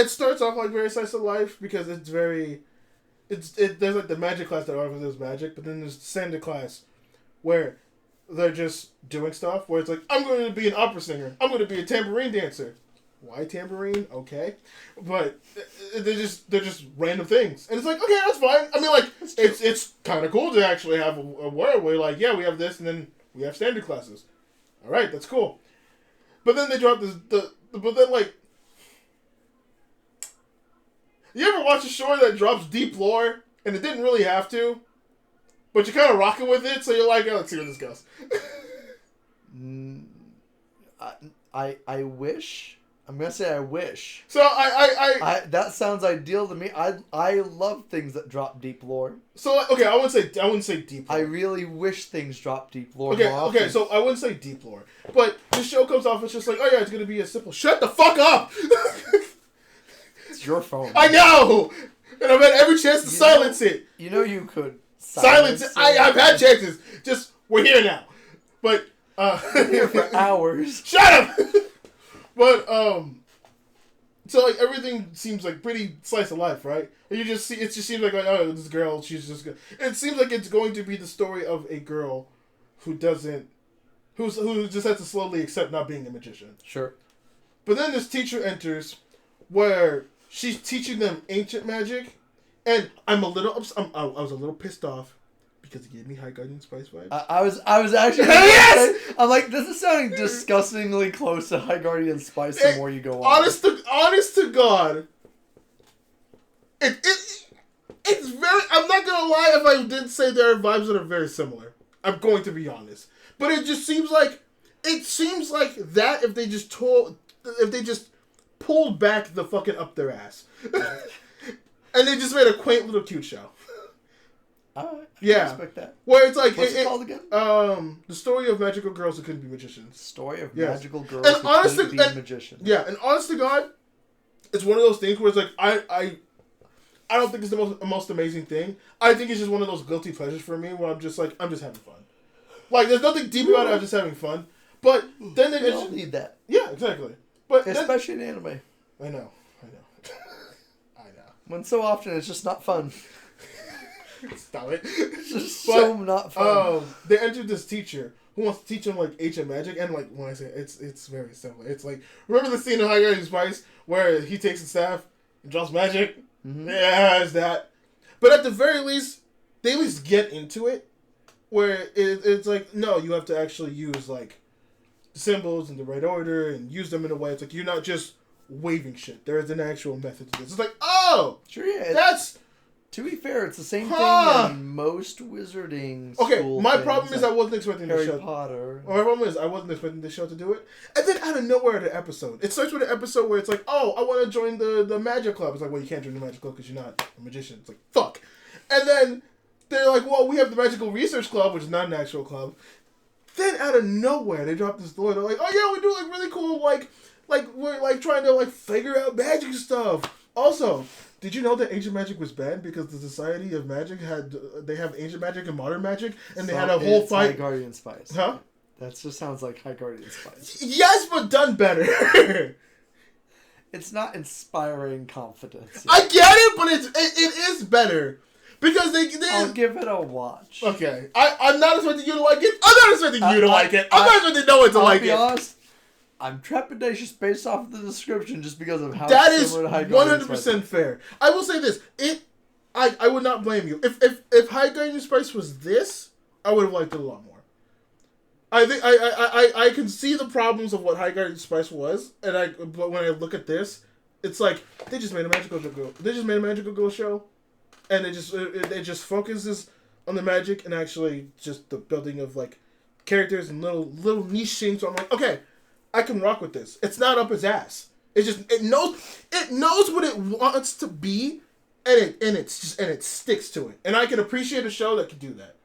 Speaker 1: starts off like very slice of life because it's very. There's like the magic class that offers magic, but then there's the standard class where they're just doing stuff where it's like, I'm going to be an opera singer, I'm going to be a tambourine dancer. Why tambourine? Okay, but they're just random things, and it's like, okay, that's fine. I mean, like it's kind of cool to actually have a world where like, yeah, we have this, and then we have standard classes. All right, that's cool. But then they drop but then like. You ever watch a show that drops deep lore and it didn't really have to, but you're kind of rocking with it, so you're like, oh, let's see where this goes.
Speaker 3: I wish. I'm gonna say I wish.
Speaker 1: So
Speaker 3: That sounds ideal to me. I love things that drop deep lore.
Speaker 1: So okay, I wouldn't say deep lore.
Speaker 3: I really wish things drop deep lore.
Speaker 1: Okay, so I wouldn't say deep lore, but the show comes off. It's just like, oh yeah, it's gonna be a simple. Shut the fuck up.
Speaker 3: It's your phone.
Speaker 1: I know, and I've had every chance to silence it.
Speaker 3: You know you could
Speaker 1: silence it. I've had chances. Just we're here now, but
Speaker 3: been here for hours.
Speaker 1: Shut up. But so like everything seems like pretty slice of life, right? And you just see it just seems like oh, this girl, she's just good. It seems like it's going to be the story of a girl who just has to slowly accept not being a magician.
Speaker 3: Sure.
Speaker 1: But then this teacher enters where she's teaching them ancient magic, and I was a little pissed off because it gave me High Guardian Spice vibes.
Speaker 3: I was actually
Speaker 1: yes!
Speaker 3: I'm like, this is sounding disgustingly close to High Guardian Spice the more you go on.
Speaker 1: Honest to God, it's very. I'm not gonna lie if I did say there are vibes that are very similar. I'm going to be honest, but it just seems like that if they just pulled back the fucking up their ass, and they just made a quaint little cute show.
Speaker 3: I
Speaker 1: yeah,
Speaker 3: respect that.
Speaker 1: Where it's like
Speaker 3: what's it called again?
Speaker 1: The story of magical girls who couldn't be magicians.
Speaker 3: Story of
Speaker 1: yes.
Speaker 3: magical girls
Speaker 1: and
Speaker 3: who couldn't be magicians.
Speaker 1: Yeah, and honest to God, it's one of those things where it's like I don't think it's the most amazing thing. I think it's just one of those guilty pleasures for me where I'm just having fun. Like there's nothing deep about it. I'm just having fun. But then they
Speaker 3: don't need that.
Speaker 1: Yeah, exactly. But
Speaker 3: especially in anime.
Speaker 1: I know.
Speaker 3: When so often it's just not fun.
Speaker 1: Stop it.
Speaker 3: It's just so not fun.
Speaker 1: They entered this teacher who wants to teach them like ancient magic, and like when I say it's very simple. It's like remember the scene in High Guardian Spice where he takes the staff and draws magic? Mm-hmm. Yeah, it's that. But at the very least, they at least get into it where it's like, no, you have to actually use like symbols in the right order and use them in a way. It's like you're not just waving shit. There is an actual method to this. It's like, oh,
Speaker 3: sure, yeah.
Speaker 1: That's.
Speaker 3: To be fair, it's the same thing in most wizarding school
Speaker 1: my
Speaker 3: things,
Speaker 1: problem is I wasn't expecting
Speaker 3: Harry
Speaker 1: the show.
Speaker 3: Potter.
Speaker 1: My problem is I wasn't expecting the show to do it. And then out of nowhere, the episode. It starts with an episode where it's like, oh, I want to join the magic club. It's like, well, you can't join the magic club because you're not a magician. It's like, fuck. And then they're like, well, we have the magical research club, which is not an actual club. Then out of nowhere, they drop this story. They're like, oh yeah, we do like really cool, like we're like trying to like figure out magic stuff. Also, did you know that ancient magic was banned because the Society of Magic they have ancient magic and modern magic, and they had a whole fight.
Speaker 3: High Guardian Spice.
Speaker 1: Huh?
Speaker 3: That just sounds like High Guardian Spice.
Speaker 1: Yes, but done better.
Speaker 3: It's not inspiring confidence.
Speaker 1: I get it, but it is better because they.
Speaker 3: I'll give it a watch.
Speaker 1: Okay, I'm not expecting you to like it. I'm not expecting you to like it. I'm not expecting no one to like it.
Speaker 3: I'll be honest. I'm trepidatious based off of the description just because of how
Speaker 1: that is
Speaker 3: similar to High Guardian
Speaker 1: 100% fair. I will say this: I would not blame you if High Guardian Spice was this, I would have liked it a lot more. I think I can see the problems of what High Guardian Spice was, but when I look at this, it's like they just made a magical girl. They just made a magical girl show, and it just focuses on the magic and actually just the building of like characters and little niche scenes. So I'm like, okay. I can rock with this. It's not up its ass. It knows what it wants to be, and it sticks to it. And I can appreciate a show that can do that.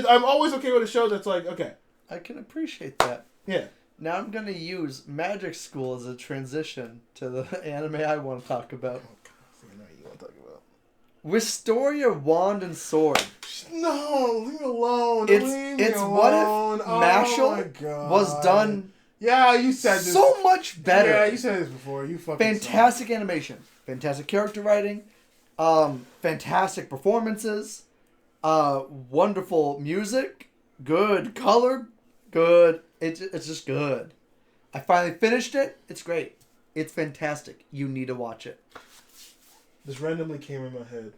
Speaker 1: I'm always okay with a show that's like, okay.
Speaker 3: I can appreciate that.
Speaker 1: Yeah.
Speaker 3: Now I'm gonna use Magic School as a transition to the anime I want to talk about.
Speaker 1: Oh God, I know you want to talk about.
Speaker 3: Wisteria Wand and Sword.
Speaker 1: No, leave me alone.
Speaker 3: It's what if Mashal was done.
Speaker 1: Yeah, you said this.
Speaker 3: So much better.
Speaker 1: Yeah, you said this before. You fucking
Speaker 3: fantastic animation, fantastic character writing, fantastic performances, wonderful music, good color, good. It's just good. I finally finished it. It's great. It's fantastic. You need to watch it.
Speaker 1: This randomly came in my head.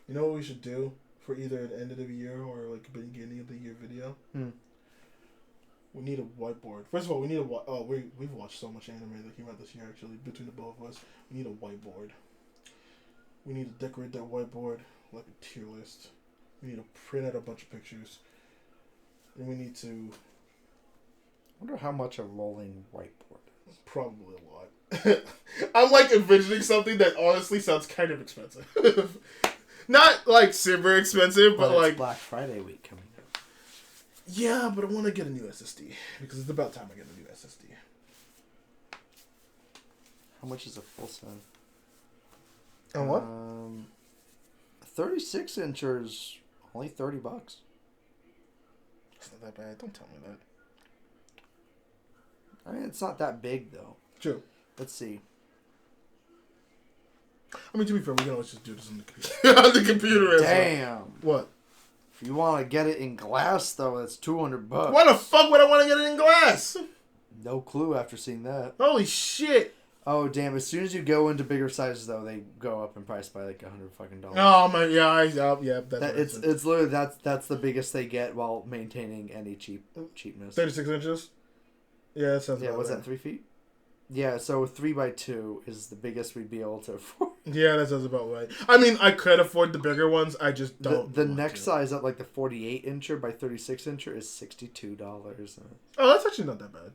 Speaker 1: You know what we should do for either an end of the year or like a beginning of the year video? We need a whiteboard. First of all, we need a we've watched so much anime that came out this year. Actually, between the both of us, we need a whiteboard. We need to decorate that whiteboard like a tier list. We need to print out a bunch of pictures, and we need to
Speaker 3: I wonder how much a rolling whiteboard is.
Speaker 1: probably a lot. I'm like envisioning something that honestly sounds kind of expensive. Not like super expensive, but
Speaker 3: it's
Speaker 1: like
Speaker 3: Black Friday week coming up.
Speaker 1: yeah. But I want to get a new SSD because it's about time I get a new SSD.
Speaker 3: How much is a full size?
Speaker 1: And what?
Speaker 3: 36 inchers, only $30.
Speaker 1: It's not that bad. Don't tell me that.
Speaker 3: I mean, it's not that big though.
Speaker 1: True.
Speaker 3: Let's see.
Speaker 1: I mean, to be fair, we can always just do this on the computer. On the computer as well.
Speaker 3: Damn.
Speaker 1: What?
Speaker 3: If you want to get it in glass though, that's $200.
Speaker 1: Why the fuck would I want to get it in glass?
Speaker 3: No clue after seeing that.
Speaker 1: Holy shit!
Speaker 3: Oh damn! As soon as you go into bigger sizes though, they go up in price by like $100 fucking.
Speaker 1: Oh my, yeah, yeah. That's
Speaker 3: That, it's literally that's the biggest they get while maintaining any cheapness.
Speaker 1: 36 inches. Yeah, that sounds.
Speaker 3: Yeah,
Speaker 1: about
Speaker 3: what's
Speaker 1: right.
Speaker 3: that? 3 feet? Yeah, so 3x2 is the biggest we'd be able to afford.
Speaker 1: Yeah, that sounds about right. I mean, I could afford the bigger ones. I just don't.
Speaker 3: The next size up, like the 48 incher by 36 incher, is $62.
Speaker 1: Oh, that's actually not that bad.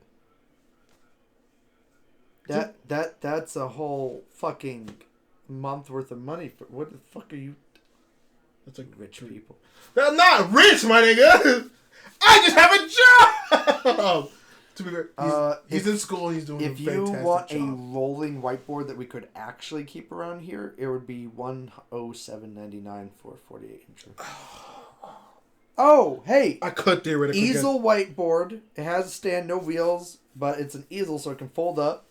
Speaker 3: That's a whole fucking month worth of money. For what the fuck are you?
Speaker 1: That's like
Speaker 3: Rich people.
Speaker 1: I'm not rich, my nigga. I just have a job. To be fair, he's in school. He's doing a
Speaker 3: If
Speaker 1: fantastic
Speaker 3: you want
Speaker 1: job.
Speaker 3: a rolling whiteboard that we could actually keep around here, it would be $107.99 for a 48 incher. Oh, hey!
Speaker 1: I could theoretically
Speaker 3: Easel whiteboard. It has a stand, no wheels, but it's an easel, so it can fold up.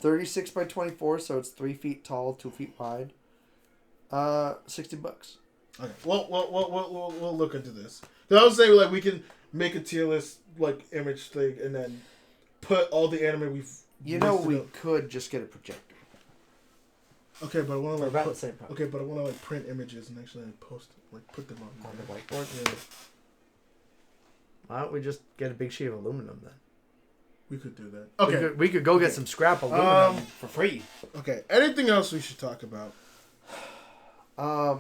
Speaker 3: 36 by 24, so it's 3 feet tall, 2 feet wide. $60.
Speaker 1: Okay. We'll look into this. 'Cause I was saying like we can make a tier list like image thing and then put all the anime we've.
Speaker 3: We could just get a projector.
Speaker 1: Okay, but I want to like
Speaker 3: about the same price.
Speaker 1: Okay, but I want to like print images and actually like, post like put them
Speaker 3: On the whiteboard?
Speaker 1: Yeah,
Speaker 3: Why don't we just get a big sheet of aluminum then?
Speaker 1: we could do that. Okay.
Speaker 3: We could go get some scrap aluminum for free.
Speaker 1: Okay. Anything else we should talk about?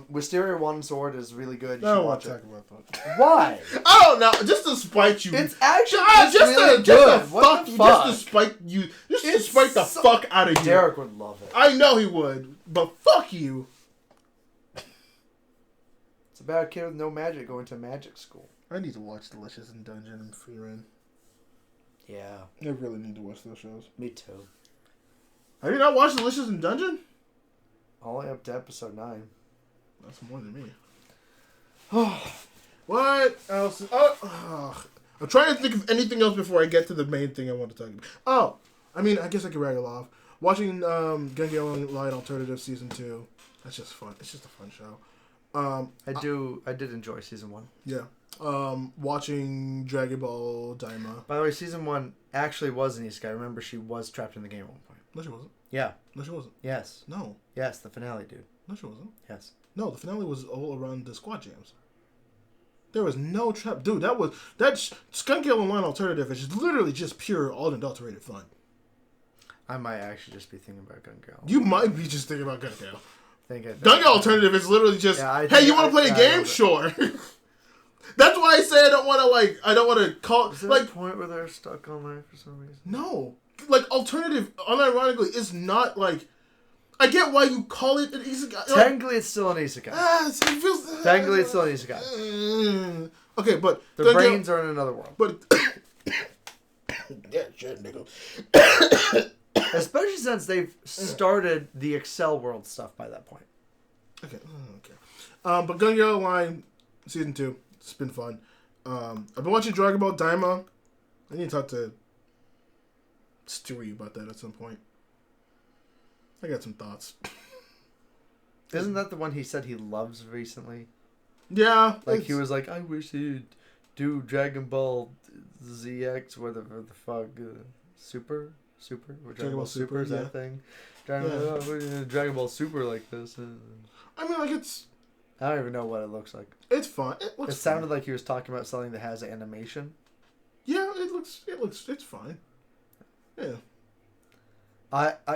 Speaker 3: Wisteria One Sword is really good. You
Speaker 1: I
Speaker 3: should
Speaker 1: don't want
Speaker 3: watch
Speaker 1: to
Speaker 3: it.
Speaker 1: talk about that.
Speaker 3: Why?
Speaker 1: I don't know. Just to spite you.
Speaker 3: It's actually
Speaker 1: just
Speaker 3: good.
Speaker 1: to
Speaker 3: What
Speaker 1: fuck
Speaker 3: the
Speaker 1: you.
Speaker 3: fuck?
Speaker 1: Just to spite you. Just to
Speaker 3: It's
Speaker 1: spite the
Speaker 3: so-
Speaker 1: fuck out of you.
Speaker 3: Derek would love it.
Speaker 1: I know he would, but fuck you.
Speaker 3: It's about a kid with no magic going to magic school.
Speaker 1: I need to watch Delicious in Dungeon and Frieren.
Speaker 3: Yeah,
Speaker 1: I really need to watch those shows.
Speaker 3: me too.
Speaker 1: Have you not watched Delicious in Dungeon?
Speaker 3: Only up to episode 9.
Speaker 1: That's more than me. What else? I'm trying to think of anything else before I get to the main thing I want to talk about. Oh, I mean, I guess I could rattle off. Watching Genki Online Alternative Season 2. That's just fun. It's just a fun show.
Speaker 3: I did enjoy season 1.
Speaker 1: Yeah. Watching Dragon Ball Daima.
Speaker 3: By the way, season 1 actually was an isekai. Remember, she was trapped in the game at one point.
Speaker 1: No, she wasn't.
Speaker 3: Yeah.
Speaker 1: No, she wasn't.
Speaker 3: Yes.
Speaker 1: No.
Speaker 3: Yes, the finale, dude.
Speaker 1: No, she wasn't.
Speaker 3: Yes.
Speaker 1: No, the finale was all around the squad jams. There was no trap. Dude, that Skunk Hill Online Alternative is literally just pure, unadulterated fun.
Speaker 3: I might actually just be thinking about Gun Girl.
Speaker 1: You might be just thinking about Gun Hill.
Speaker 3: Gun
Speaker 1: Gun Hill Alternative is literally just, hey, you want to play a game? Sure. That's why I say I don't want to call...
Speaker 3: Is there
Speaker 1: like,
Speaker 3: a point where they're stuck online for some reason?
Speaker 1: No. Like, alternative, unironically, is not, like... I get why you call it an isekai.
Speaker 3: Technically, it's still an isekai.
Speaker 1: It feels...
Speaker 3: Technically, it's still an isekai.
Speaker 1: Okay, but...
Speaker 3: Their brains are in another world.
Speaker 1: But... Yeah, shit, nigga.
Speaker 3: Especially since they've started the Excel world stuff by that point.
Speaker 1: Okay. But Gun Girl Online, Season 2, it's been fun. I've been watching Dragon Ball Daima. I need to talk to Stewie about that at some point. I got some thoughts.
Speaker 3: Isn't that the one he said he loves recently?
Speaker 1: Yeah.
Speaker 3: Like, he was like, I wish he'd do Dragon Ball ZX, whatever the fuck. Super? Or Dragon Ball Super, is that a thing? Dragon Ball Super like this.
Speaker 1: I mean, like, it's...
Speaker 3: I don't even know what it looks like.
Speaker 1: It's fun. It
Speaker 3: It sounded like he was talking about something that has animation.
Speaker 1: Yeah, it's fine. Yeah.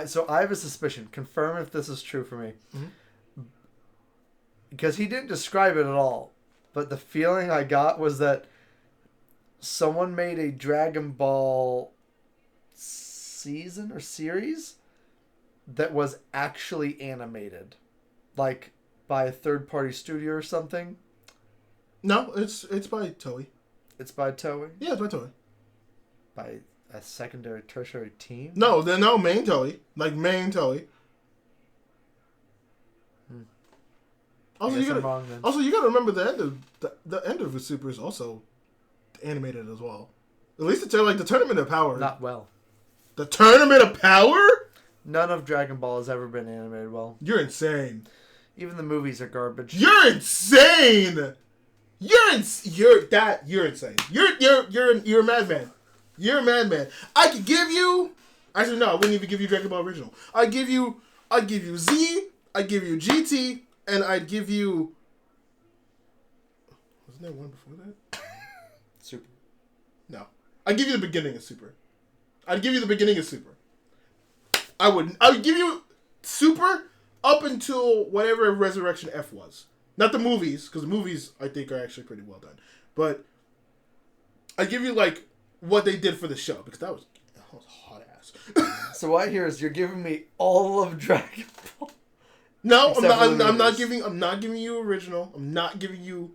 Speaker 3: So I have a suspicion. Confirm if this is true for me.
Speaker 1: Mm-hmm.
Speaker 3: Because he didn't describe it at all, but the feeling I got was that someone made a Dragon Ball season or series that was actually animated, like by a third-party studio or something.
Speaker 1: No, it's by Toei.
Speaker 3: It's by Toei.
Speaker 1: Yeah, it's by Toei.
Speaker 3: By a secondary, tertiary team.
Speaker 1: No, main Toei, like main Toei. Also, you gotta remember the end of the Super is also animated as well. At least the Tournament of Power.
Speaker 3: Not well.
Speaker 1: The Tournament of Power?
Speaker 3: None of Dragon Ball has ever been animated well.
Speaker 1: You're insane.
Speaker 3: Even the movies are garbage.
Speaker 1: You're insane. You're insane. You're a madman. You're a madman. I could give you. Actually, no, I wouldn't even give you Dragon Ball Original. I'd give you Z. I'd give you GT. And I'd give you... Wasn't there one before that?
Speaker 3: Super.
Speaker 1: No. I'd give you the beginning of Super. I would give you Super up until whatever Resurrection F was. Not the movies, because the movies, I think, are actually pretty well done. But I'd give you, like, what they did for the show, because that was hot ass.
Speaker 3: So what I hear is you're giving me all of Dragon Ball.
Speaker 1: No, I'm not giving you original. I'm not giving you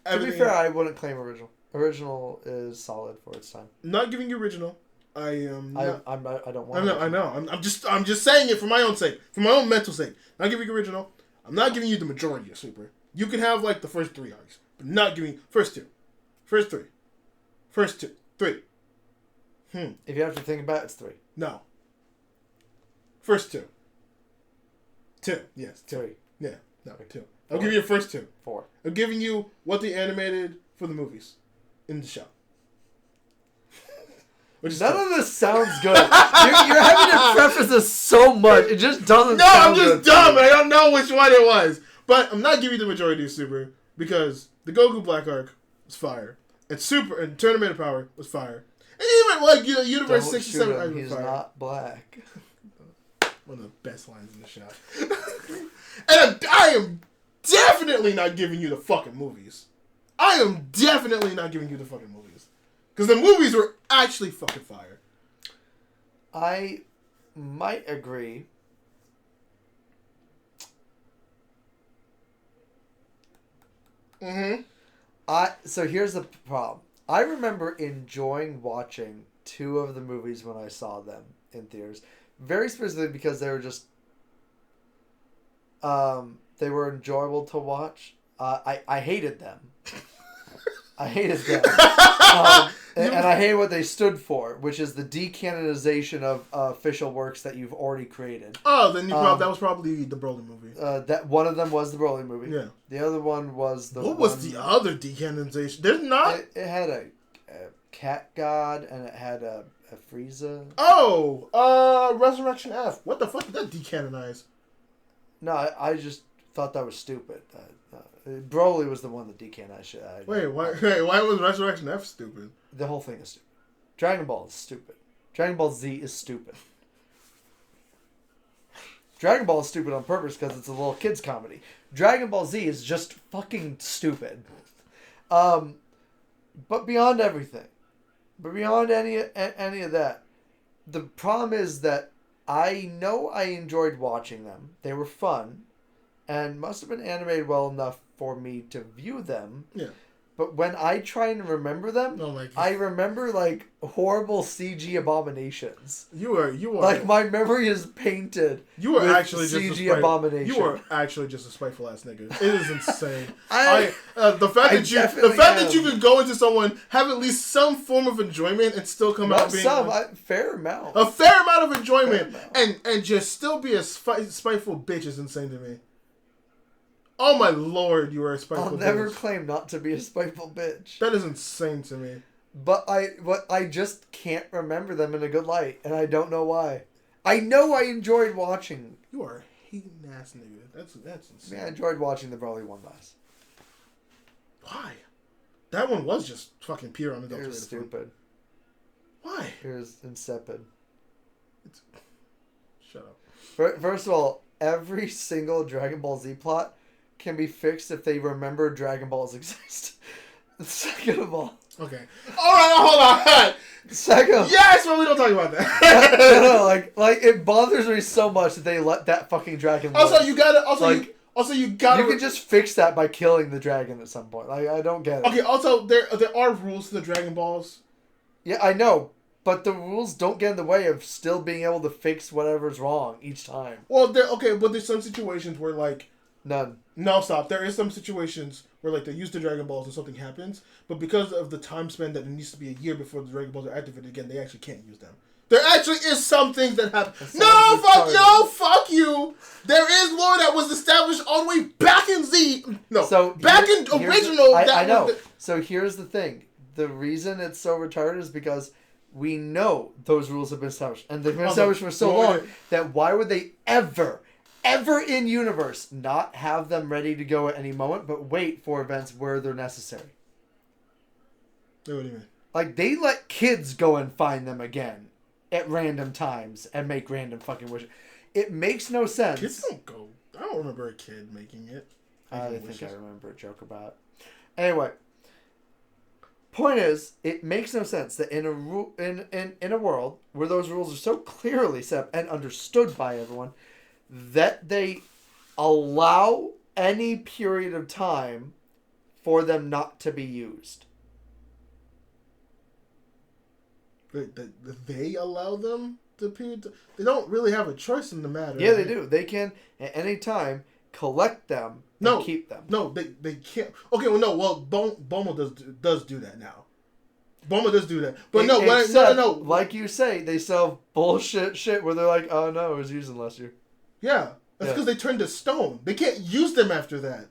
Speaker 1: everything.
Speaker 3: To be fair, I wouldn't claim original. Original is solid for its time.
Speaker 1: I'm not giving you original. I am. I
Speaker 3: don't want.
Speaker 1: I know. I'm just saying it for my own sake, for my own mental sake. Not giving you original. I'm not giving you the majority of Super. You can have like the first 3 arcs, but not giving first 2, first 3, first 2, 3.
Speaker 3: If you have to think about it, it's 3.
Speaker 1: No. First 2. 2. Yes. 2.
Speaker 3: 3.
Speaker 1: Yeah. No. 2.
Speaker 3: 4.
Speaker 1: I'll give you the first 2.
Speaker 3: 4.
Speaker 1: I'm giving you what they animated for the movies in the show.
Speaker 3: None of this sounds good. You're having to preface this so much. It just doesn't
Speaker 1: No,
Speaker 3: sound good.
Speaker 1: I'm just dumb. I don't know which one it was. But I'm not giving you the majority of Super because the Goku Black Arc was fire. And Super and Tournament of Power was fire. And even like Universe
Speaker 3: Don't
Speaker 1: 67
Speaker 3: shoot him.
Speaker 1: was
Speaker 3: He's
Speaker 1: fire.
Speaker 3: not black.
Speaker 1: One of the best lines in the show. And I am definitely not giving you the fucking movies. I am definitely not giving you the fucking movies. Because the movies were actually fucking fire.
Speaker 3: I might agree.
Speaker 1: Mm-hmm.
Speaker 3: So here's the problem. I remember enjoying watching 2 of the movies when I saw them in theaters. Very specifically because they were just... they were enjoyable to watch. I hated them. I hated them. And I hate what they stood for, which is the decanonization of official works that you've already created.
Speaker 1: Oh, then that was probably the Broly movie.
Speaker 3: That one of them was the Broly movie.
Speaker 1: Yeah.
Speaker 3: The other one was the.
Speaker 1: What was the other decanonization? There's not.
Speaker 3: It had a cat god and it had a Frieza.
Speaker 1: Oh, Resurrection F. What the fuck did that decanonize?
Speaker 3: No, I just thought that was stupid. Broly was the one that decanonized shit.
Speaker 1: Why was Resurrection F stupid?
Speaker 3: The whole thing is stupid. Dragon Ball is stupid. Dragon Ball Z is stupid. Dragon Ball is stupid on purpose because it's a little kids comedy. Dragon Ball Z is just fucking stupid. But beyond everything, beyond any of that, the problem is that I know I enjoyed watching them. They were fun, and must have been animated well enough for me to view them.
Speaker 1: Yeah.
Speaker 3: But when I try and remember them, I remember like horrible CG abominations.
Speaker 1: You are
Speaker 3: like my memory is painted.
Speaker 1: You are actually
Speaker 3: CG
Speaker 1: just
Speaker 3: abomination.
Speaker 1: You are actually just a spiteful ass nigga. It is insane. The fact that you can go into someone, have at least some form of enjoyment, and still come out being
Speaker 3: fair amount.
Speaker 1: A fair amount of enjoyment, and just still be a spiteful bitch is insane to me. Oh my lord, you are a spiteful bitch.
Speaker 3: I'll never claim not to be a spiteful bitch.
Speaker 1: That is insane to me.
Speaker 3: But I just can't remember them in a good light, and I don't know why. I know I enjoyed watching.
Speaker 1: You are a hating ass nigga. That's insane.
Speaker 3: Yeah, I enjoyed watching the Broly one last.
Speaker 1: Why? That one was just fucking pure unadulterated.
Speaker 3: It was stupid.
Speaker 1: Why?
Speaker 3: Here's insipid.
Speaker 1: Shut up.
Speaker 3: First of all, every single Dragon Ball Z plot can be fixed if they remember Dragon Balls exist. Second of all.
Speaker 1: Okay. All right, hold on.
Speaker 3: Second.
Speaker 1: Yes, but we don't talk about that.
Speaker 3: No, like it bothers me so much that they let that fucking dragon live.
Speaker 1: Also, you gotta. You gotta.
Speaker 3: You can just fix that by killing the dragon at some point. Like I don't get it.
Speaker 1: Okay. Also, there are rules to the Dragon Balls.
Speaker 3: Yeah, I know, but the rules don't get in the way of still being able to fix whatever's wrong each time.
Speaker 1: Well, but there's some situations where like.
Speaker 3: None.
Speaker 1: No, stop. There is some situations where like they use the Dragon Balls and something happens, but because of the time span that it needs to be a year before the Dragon Balls are activated again, they actually can't use them. There actually is some things that happen. Fuck you. There is lore that was established all the way back in Z. No,
Speaker 3: so
Speaker 1: back in original.
Speaker 3: I know. So here's the thing. The reason it's so retarded is because we know those rules have been established, and they've been established for so long that why would they ever in universe not have them ready to go at any moment, but wait for events where they're necessary?
Speaker 1: What do you mean?
Speaker 3: Like, they let kids go and find them again at random times and make random fucking wishes. It makes no sense.
Speaker 1: Kids don't go. I don't remember a kid making it.
Speaker 3: I think I remember a joke about it. Anyway, point is, it makes no sense that in a world where those rules are so clearly set up and understood by everyone, that they allow any period of time for them not to be used.
Speaker 1: They allow them to period. They don't really have a choice in the matter.
Speaker 3: Yeah, they do. They can at any time collect them and keep them.
Speaker 1: No, they can't. Okay, well, no. Well, Boma does do that now. Boma does do that, but no.
Speaker 3: Like you say, they sell bullshit shit where they're like, "Oh no, it was used last year."
Speaker 1: Yeah, that's because they turned to stone. They can't use them after that.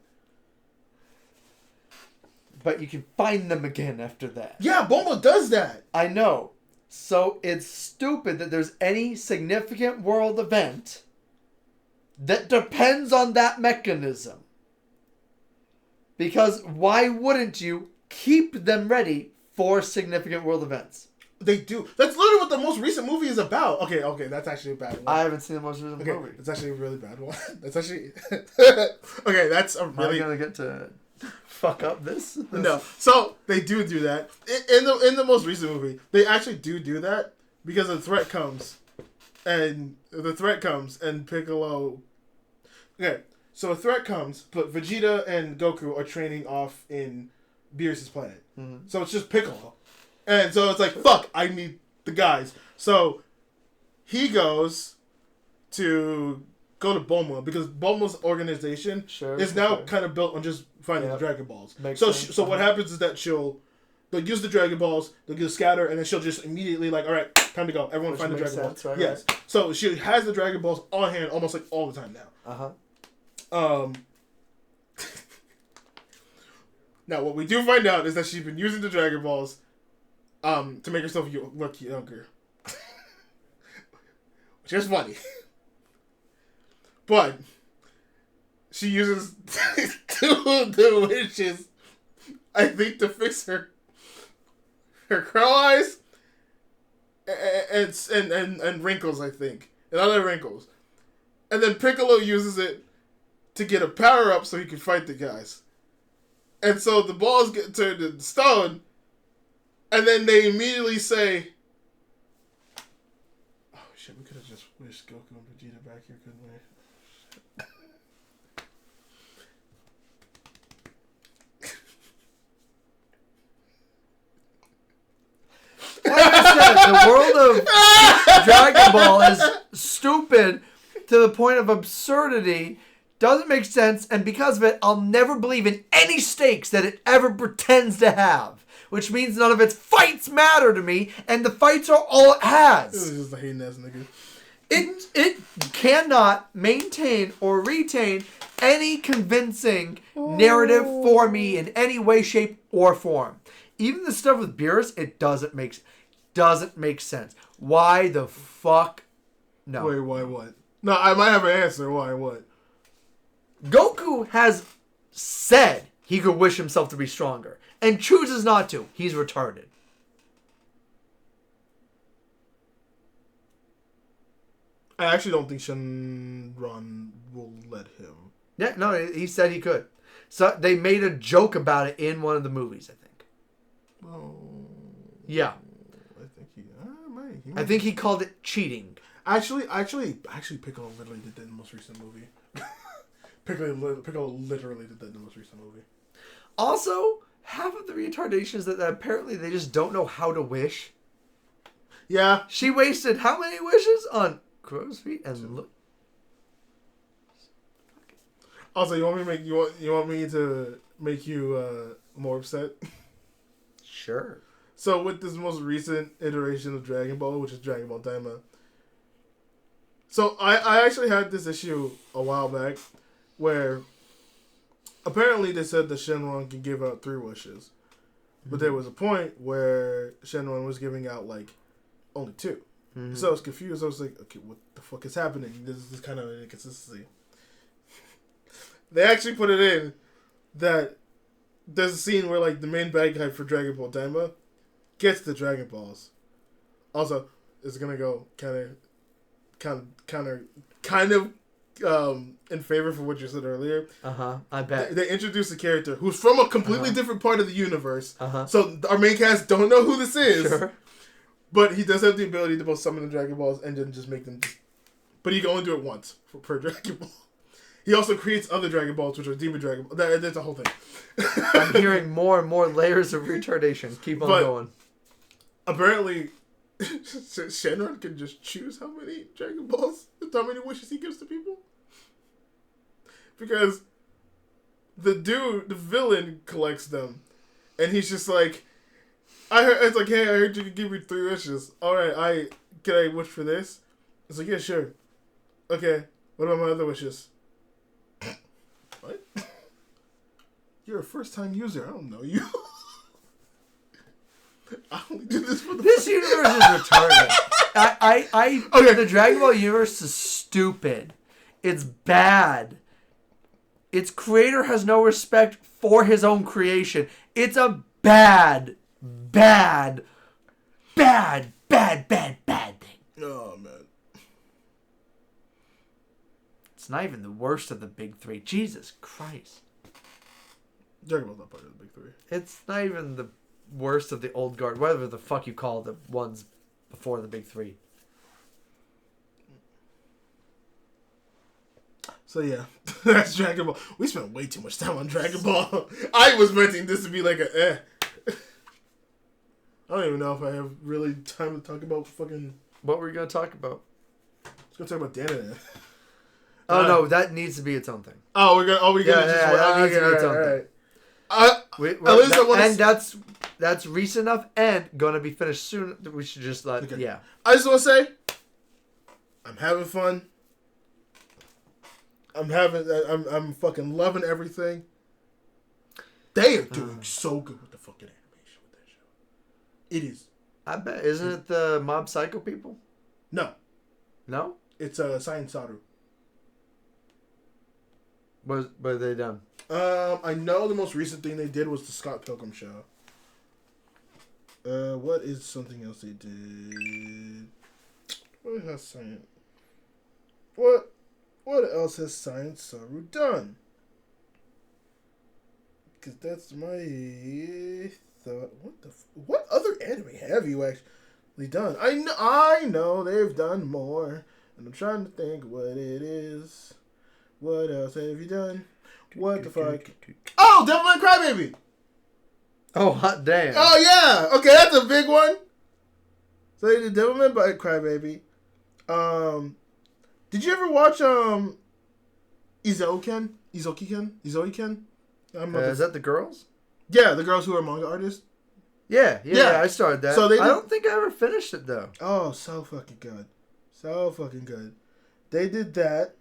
Speaker 3: But you can find them again after that.
Speaker 1: Yeah, Boma does that.
Speaker 3: I know. So it's stupid that there's any significant world event that depends on that mechanism. Because why wouldn't you keep them ready for significant world events?
Speaker 1: They do. That's literally what the most recent movie is about. Okay, that's actually a bad one.
Speaker 3: I haven't seen the most recent movie.
Speaker 1: It's actually a really bad one. That's actually... okay, that's a really...
Speaker 3: Am I going to get to fuck up this?
Speaker 1: No. So, they do that. In the most recent movie, they actually do that because a threat comes. And Piccolo... Okay, so a threat comes, but Vegeta and Goku are training off in Beerus' planet. Mm-hmm. So it's just Piccolo. And so it's like, fuck, I need the guys. So he goes to Boma because Boma's organization is now kind of built on just finding the Dragon Balls. So what happens is that they'll use the Dragon Balls, they'll get scatter, and then she'll just immediately like, all right, time to go. Everyone find the Dragon Balls.
Speaker 3: Right,
Speaker 1: yes. Right. So she has the Dragon Balls on hand almost like all the time now. Now what we do find out is that she's been using the Dragon Balls to make herself look younger. Which is funny. But she uses two of the witches, I think, to fix her curl eyes and wrinkles, I think. And other wrinkles. And then Piccolo uses it to get a power up so he can fight the guys. And so the balls get turned into stone. And then they immediately say, "Oh shit, we could have just wished Goku and Vegeta back here, couldn't we?"
Speaker 3: Like I said, the world of Dragon Ball is stupid to the point of absurdity. Doesn't make sense, and because of it, I'll never believe in any stakes that it ever pretends to have. Which means none of its fights matter to me, and the fights are all it has.
Speaker 1: This is just a hating ass nigga.
Speaker 3: It cannot maintain or retain any convincing narrative for me in any way, shape, or form. Even the stuff with Beerus, it doesn't make sense. Why the fuck? No.
Speaker 1: Wait, why what? No, I might have an answer. Why what?
Speaker 3: Goku has said he could wish himself to be stronger and chooses not to. He's retarded.
Speaker 1: I actually don't think Shenron will let him.
Speaker 3: Yeah, no, he said he could. So they made a joke about it in one of the movies, I think.
Speaker 1: Oh.
Speaker 3: Yeah.
Speaker 1: I think he might.
Speaker 3: I think he called it cheating.
Speaker 1: Actually, Piccolo literally did that in the most recent movie. Piccolo literally did that in the most recent movie.
Speaker 3: Also, half of the retardation is that apparently they just don't know how to wish.
Speaker 1: Yeah.
Speaker 3: She wasted how many wishes on crow's feet and look.
Speaker 1: Also, you want me to make you more upset?
Speaker 3: Sure.
Speaker 1: So with this most recent iteration of Dragon Ball, which is Dragon Ball Daima. So I actually had this issue a while back where apparently they said that Shenron can give out 3 wishes. But there was a point where Shenron was giving out like only 2.
Speaker 3: Mm-hmm.
Speaker 1: So I was confused. I was like, okay, what the fuck is happening? This is kind of an inconsistency. They actually put it in that there's a scene where like the main bad guy for Dragon Ball Daima gets the Dragon Balls. Also, it's gonna go kind of in favor for what you said earlier.
Speaker 3: I bet.
Speaker 1: They introduced a character who's from a completely different part of the universe. So our main cast don't know who this is.
Speaker 3: Sure.
Speaker 1: But he does have the ability to both summon the Dragon Balls and then just make them. But he can only do it once per Dragon Ball. He also creates other Dragon Balls, which are Demon Dragon Balls. That's a whole thing.
Speaker 3: I'm hearing more and more layers of retardation. Keep on going.
Speaker 1: Apparently, Shenron can just choose how many Dragon Balls, how many wishes he gives to people. Because the villain collects them. And he's just like, it's like, hey, I heard you could give me 3 wishes. Alright, can I wish for this? It's like, yeah, sure. Okay, what about my other wishes? What? You're a first-time user. I don't know you. I only do this for the...
Speaker 3: This universe is retarded.
Speaker 1: Okay.
Speaker 3: The Dragon Ball universe is stupid. It's bad. Its creator has no respect for his own creation. It's a bad thing.
Speaker 1: Oh, man.
Speaker 3: It's not even the worst of the big 3. Jesus Christ.
Speaker 1: Dragon Ball's not part of the big 3.
Speaker 3: It's not even the worst of the old guard. Whatever the fuck you call the ones before the big 3.
Speaker 1: So yeah, that's Dragon Ball. We spent way too much time on Dragon Ball. I was meant this to be like a I don't even know if I have really time to talk about fucking...
Speaker 3: What were you going to talk about?
Speaker 1: Let's go talk about dandadan.
Speaker 3: Oh, no, that needs to be its own thing.
Speaker 1: Oh, we're gonna
Speaker 3: that needs to be its own thing. And that's recent enough and gonna be finished soon. We should just let
Speaker 1: I just want to say, I'm having fun. I'm fucking loving everything. They are doing so good with the fucking animation with that show. It is.
Speaker 3: I bet. Isn't it the Mob Psycho people?
Speaker 1: No.
Speaker 3: No?
Speaker 1: It's Science Saru.
Speaker 3: What have they done?
Speaker 1: I know the most recent thing they did was the Scott Pilgrim show. What is something else they did? What has Science? What else has Science Saru done? Because that's my thought. What other anime have you actually done? I know they've done more, and I'm trying to think what it is. What else have you done? What the fuck? Oh, Devilman Crybaby!
Speaker 3: Oh, hot damn.
Speaker 1: Oh, yeah! Okay, that's a big one. So they did Devilman by Crybaby. Did you ever watch Izoken? Is
Speaker 3: that the girls?
Speaker 1: Yeah, the girls who are manga artists.
Speaker 3: Yeah, I started that.
Speaker 1: So I
Speaker 3: don't think I ever finished it, though.
Speaker 1: Oh, so fucking good. They did that.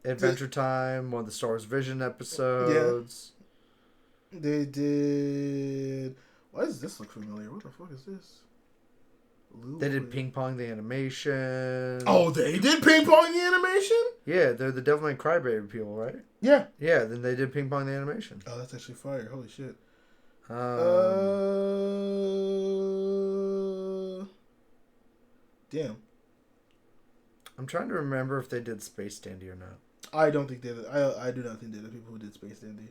Speaker 3: Adventure Time, one of the Star Wars Vision episodes.
Speaker 1: Yeah. They did... Why does this look familiar? What the fuck is this?
Speaker 3: They did Ping Pong the animation.
Speaker 1: Oh, they did Ping Pong the animation?
Speaker 3: Yeah, they're the Devilman Crybaby people, right?
Speaker 1: Yeah.
Speaker 3: Yeah, then they did Ping Pong the animation.
Speaker 1: Oh, that's actually fire. Holy shit. Damn.
Speaker 3: I'm trying to remember if they did Space Dandy or not.
Speaker 1: I don't think they did. I do not think they did. People who did Space Dandy.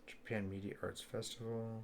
Speaker 3: Japan Media Arts Festival.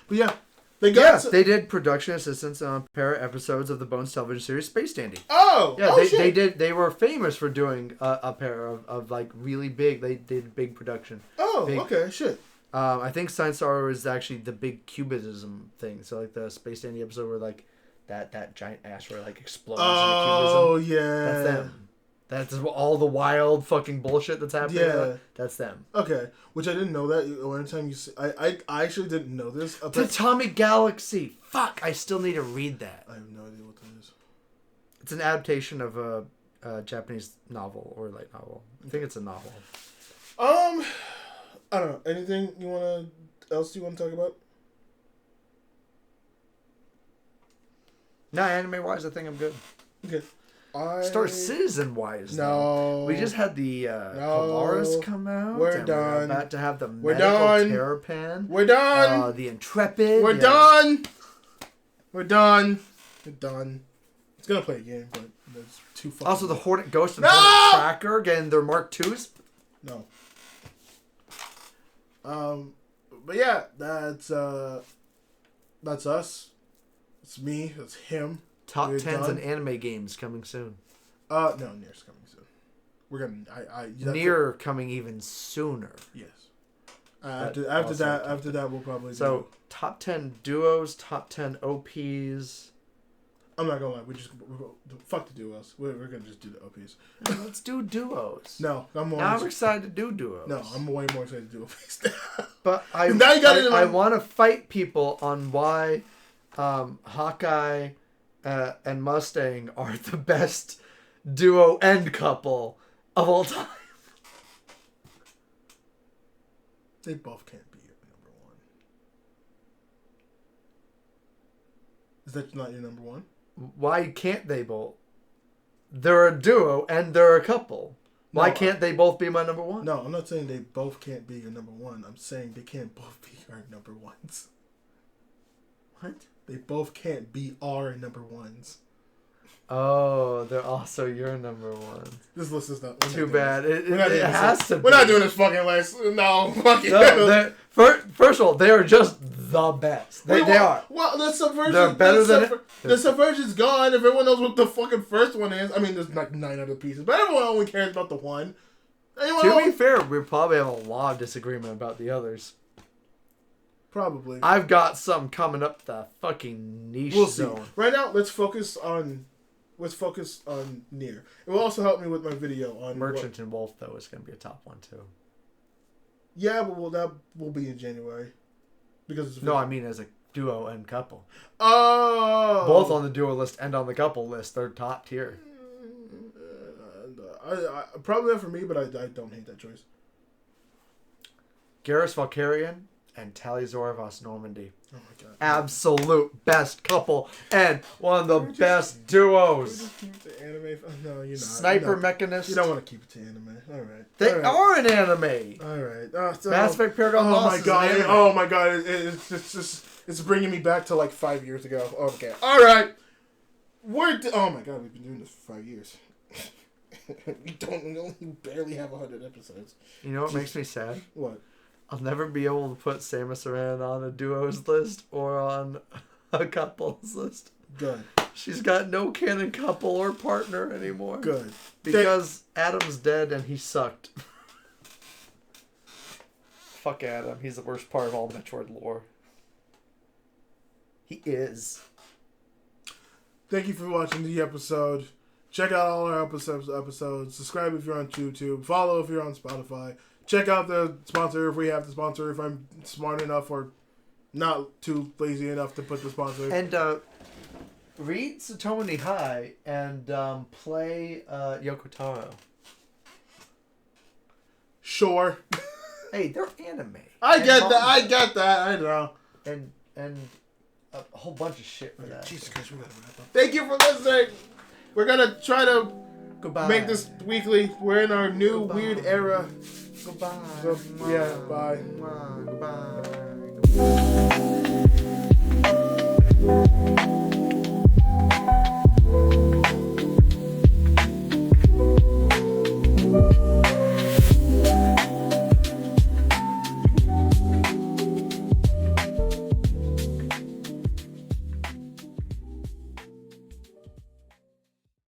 Speaker 1: But yeah, they got.
Speaker 3: They did production assistance on a pair of episodes of the Bones television series Space Dandy.
Speaker 1: Oh,
Speaker 3: yeah,
Speaker 1: oh,
Speaker 3: they
Speaker 1: shit.
Speaker 3: did. They were famous for doing a pair of like really big. They did big production.
Speaker 1: Oh,
Speaker 3: big,
Speaker 1: okay, shit.
Speaker 3: I think Science Star was actually the big cubism thing. So like the Space Dandy episode where like that giant asteroid like explodes
Speaker 1: Oh,
Speaker 3: into cubism.
Speaker 1: yeah.
Speaker 3: That's them. That's all the wild fucking bullshit that's happening.
Speaker 1: Yeah.
Speaker 3: That's them.
Speaker 1: Okay, which I didn't know that. One time you, I actually didn't know this.
Speaker 3: Atomic Galaxy. Fuck, I still need to read that.
Speaker 1: I have no idea what that is.
Speaker 3: It's an adaptation of a Japanese novel or light novel. I think it's a novel.
Speaker 1: I don't know. Anything else you want to talk about?
Speaker 3: No, anime wise, I think I'm good.
Speaker 1: Okay.
Speaker 3: Star Citizen wise,
Speaker 1: no.
Speaker 3: We just had the Polaris come out.
Speaker 1: We're done.
Speaker 3: We're about to have the
Speaker 1: We're
Speaker 3: medical
Speaker 1: done.
Speaker 3: Terrapan.
Speaker 1: We're done.
Speaker 3: The Intrepid.
Speaker 1: We're done. We're done. We're done. It's gonna play a game, but it's too fucking.
Speaker 3: Also, the Hornet Ghost and
Speaker 1: No!
Speaker 3: Hornet Tracker getting their Mark IIs.
Speaker 1: No. But yeah, that's us. It's me. It's him.
Speaker 3: Top
Speaker 1: We're
Speaker 3: 10s
Speaker 1: done.
Speaker 3: and anime games coming soon.
Speaker 1: No, Nier's coming soon. We're gonna.
Speaker 3: Nier coming even sooner.
Speaker 1: Yes. After that, we'll probably.
Speaker 3: So top 10 duos, top 10 OPs.
Speaker 1: I'm not gonna lie. Fuck the duos. We're gonna just do the OPs.
Speaker 3: No, let's do duos.
Speaker 1: No, I'm more.
Speaker 3: Now I'm excited to do duos.
Speaker 1: No, I'm way more excited to do OPs.
Speaker 3: But I want to fight people on why Hawkeye and Mustang are the best duo and couple of all time.
Speaker 1: They both can't be number one. Is that not your number one?
Speaker 3: Why can't they both? They're a duo and they're a couple. Why can't they both be my number one?
Speaker 1: No, I'm not saying they both can't be your number one. I'm saying they can't both be our number ones.
Speaker 3: What?
Speaker 1: They both can't be our number ones.
Speaker 3: Oh, they're also your number one.
Speaker 1: This list is not.
Speaker 3: Too bad. It has to be.
Speaker 1: We're not doing this fucking list. No, fuck it.
Speaker 3: No, first of all, they are just the best. They are.
Speaker 1: Well, the subversion.
Speaker 3: They're better than
Speaker 1: the subversion's gone. If everyone knows what the fucking first one is, I mean, there's like 9 other pieces, but everyone only cares about the one.
Speaker 3: To be fair, we probably have a lot of disagreement about the others.
Speaker 1: Probably.
Speaker 3: I've got some coming up the fucking niche zone.
Speaker 1: See. Right now, let's focus on Nier. It will also help me with my video on
Speaker 3: Merchant and Wolf, though, is going to be a top one too.
Speaker 1: Yeah, but that will be in January. Because
Speaker 3: no, I mean as a duo and couple.
Speaker 1: Oh,
Speaker 3: both on the duo list and on the couple list, they're top tier.
Speaker 1: I probably not for me, but I don't hate that choice.
Speaker 3: Garrus Valkyrian and Talizor of Us Normandy.
Speaker 1: Oh my god!
Speaker 3: Absolute best couple and one of the best duos.
Speaker 1: Just keep the anime. No, you're not.
Speaker 3: Sniper Mechanist.
Speaker 1: You don't want to keep it to anime. All right.
Speaker 3: They are an anime.
Speaker 1: All right.
Speaker 3: Mass Effect Paragon Lost.
Speaker 1: Oh my god! It's bringing me back to like 5 years ago. Okay. All right. Oh my god! We've been doing this for 5 years. we only barely have 100 episodes.
Speaker 3: You know what makes me sad?
Speaker 1: What?
Speaker 3: I'll never be able to put Samus Aran on a duos list or on a couples list.
Speaker 1: Good.
Speaker 3: She's got no canon couple or partner anymore.
Speaker 1: Good.
Speaker 3: Because Adam's dead and he sucked. Fuck Adam. He's the worst part of all Metroid lore. He is.
Speaker 1: Thank you for watching the episode. Check out all our episodes. Subscribe if you're on YouTube. Follow if you're on Spotify. Check out the sponsor if we have the sponsor. If I'm smart enough or not too lazy enough to put the sponsor.
Speaker 3: And read Satomu Nihai and play Yoko Taro.
Speaker 1: Sure.
Speaker 3: Hey, they're anime.
Speaker 1: I get that. I know.
Speaker 3: And a whole bunch of shit for that.
Speaker 1: Jesus Christ, we gotta wrap up. Thank you for listening. We're gonna try to make this weekly. We're in our new weird era.
Speaker 3: Goodbye.
Speaker 1: So, yeah, bye.
Speaker 3: Goodbye.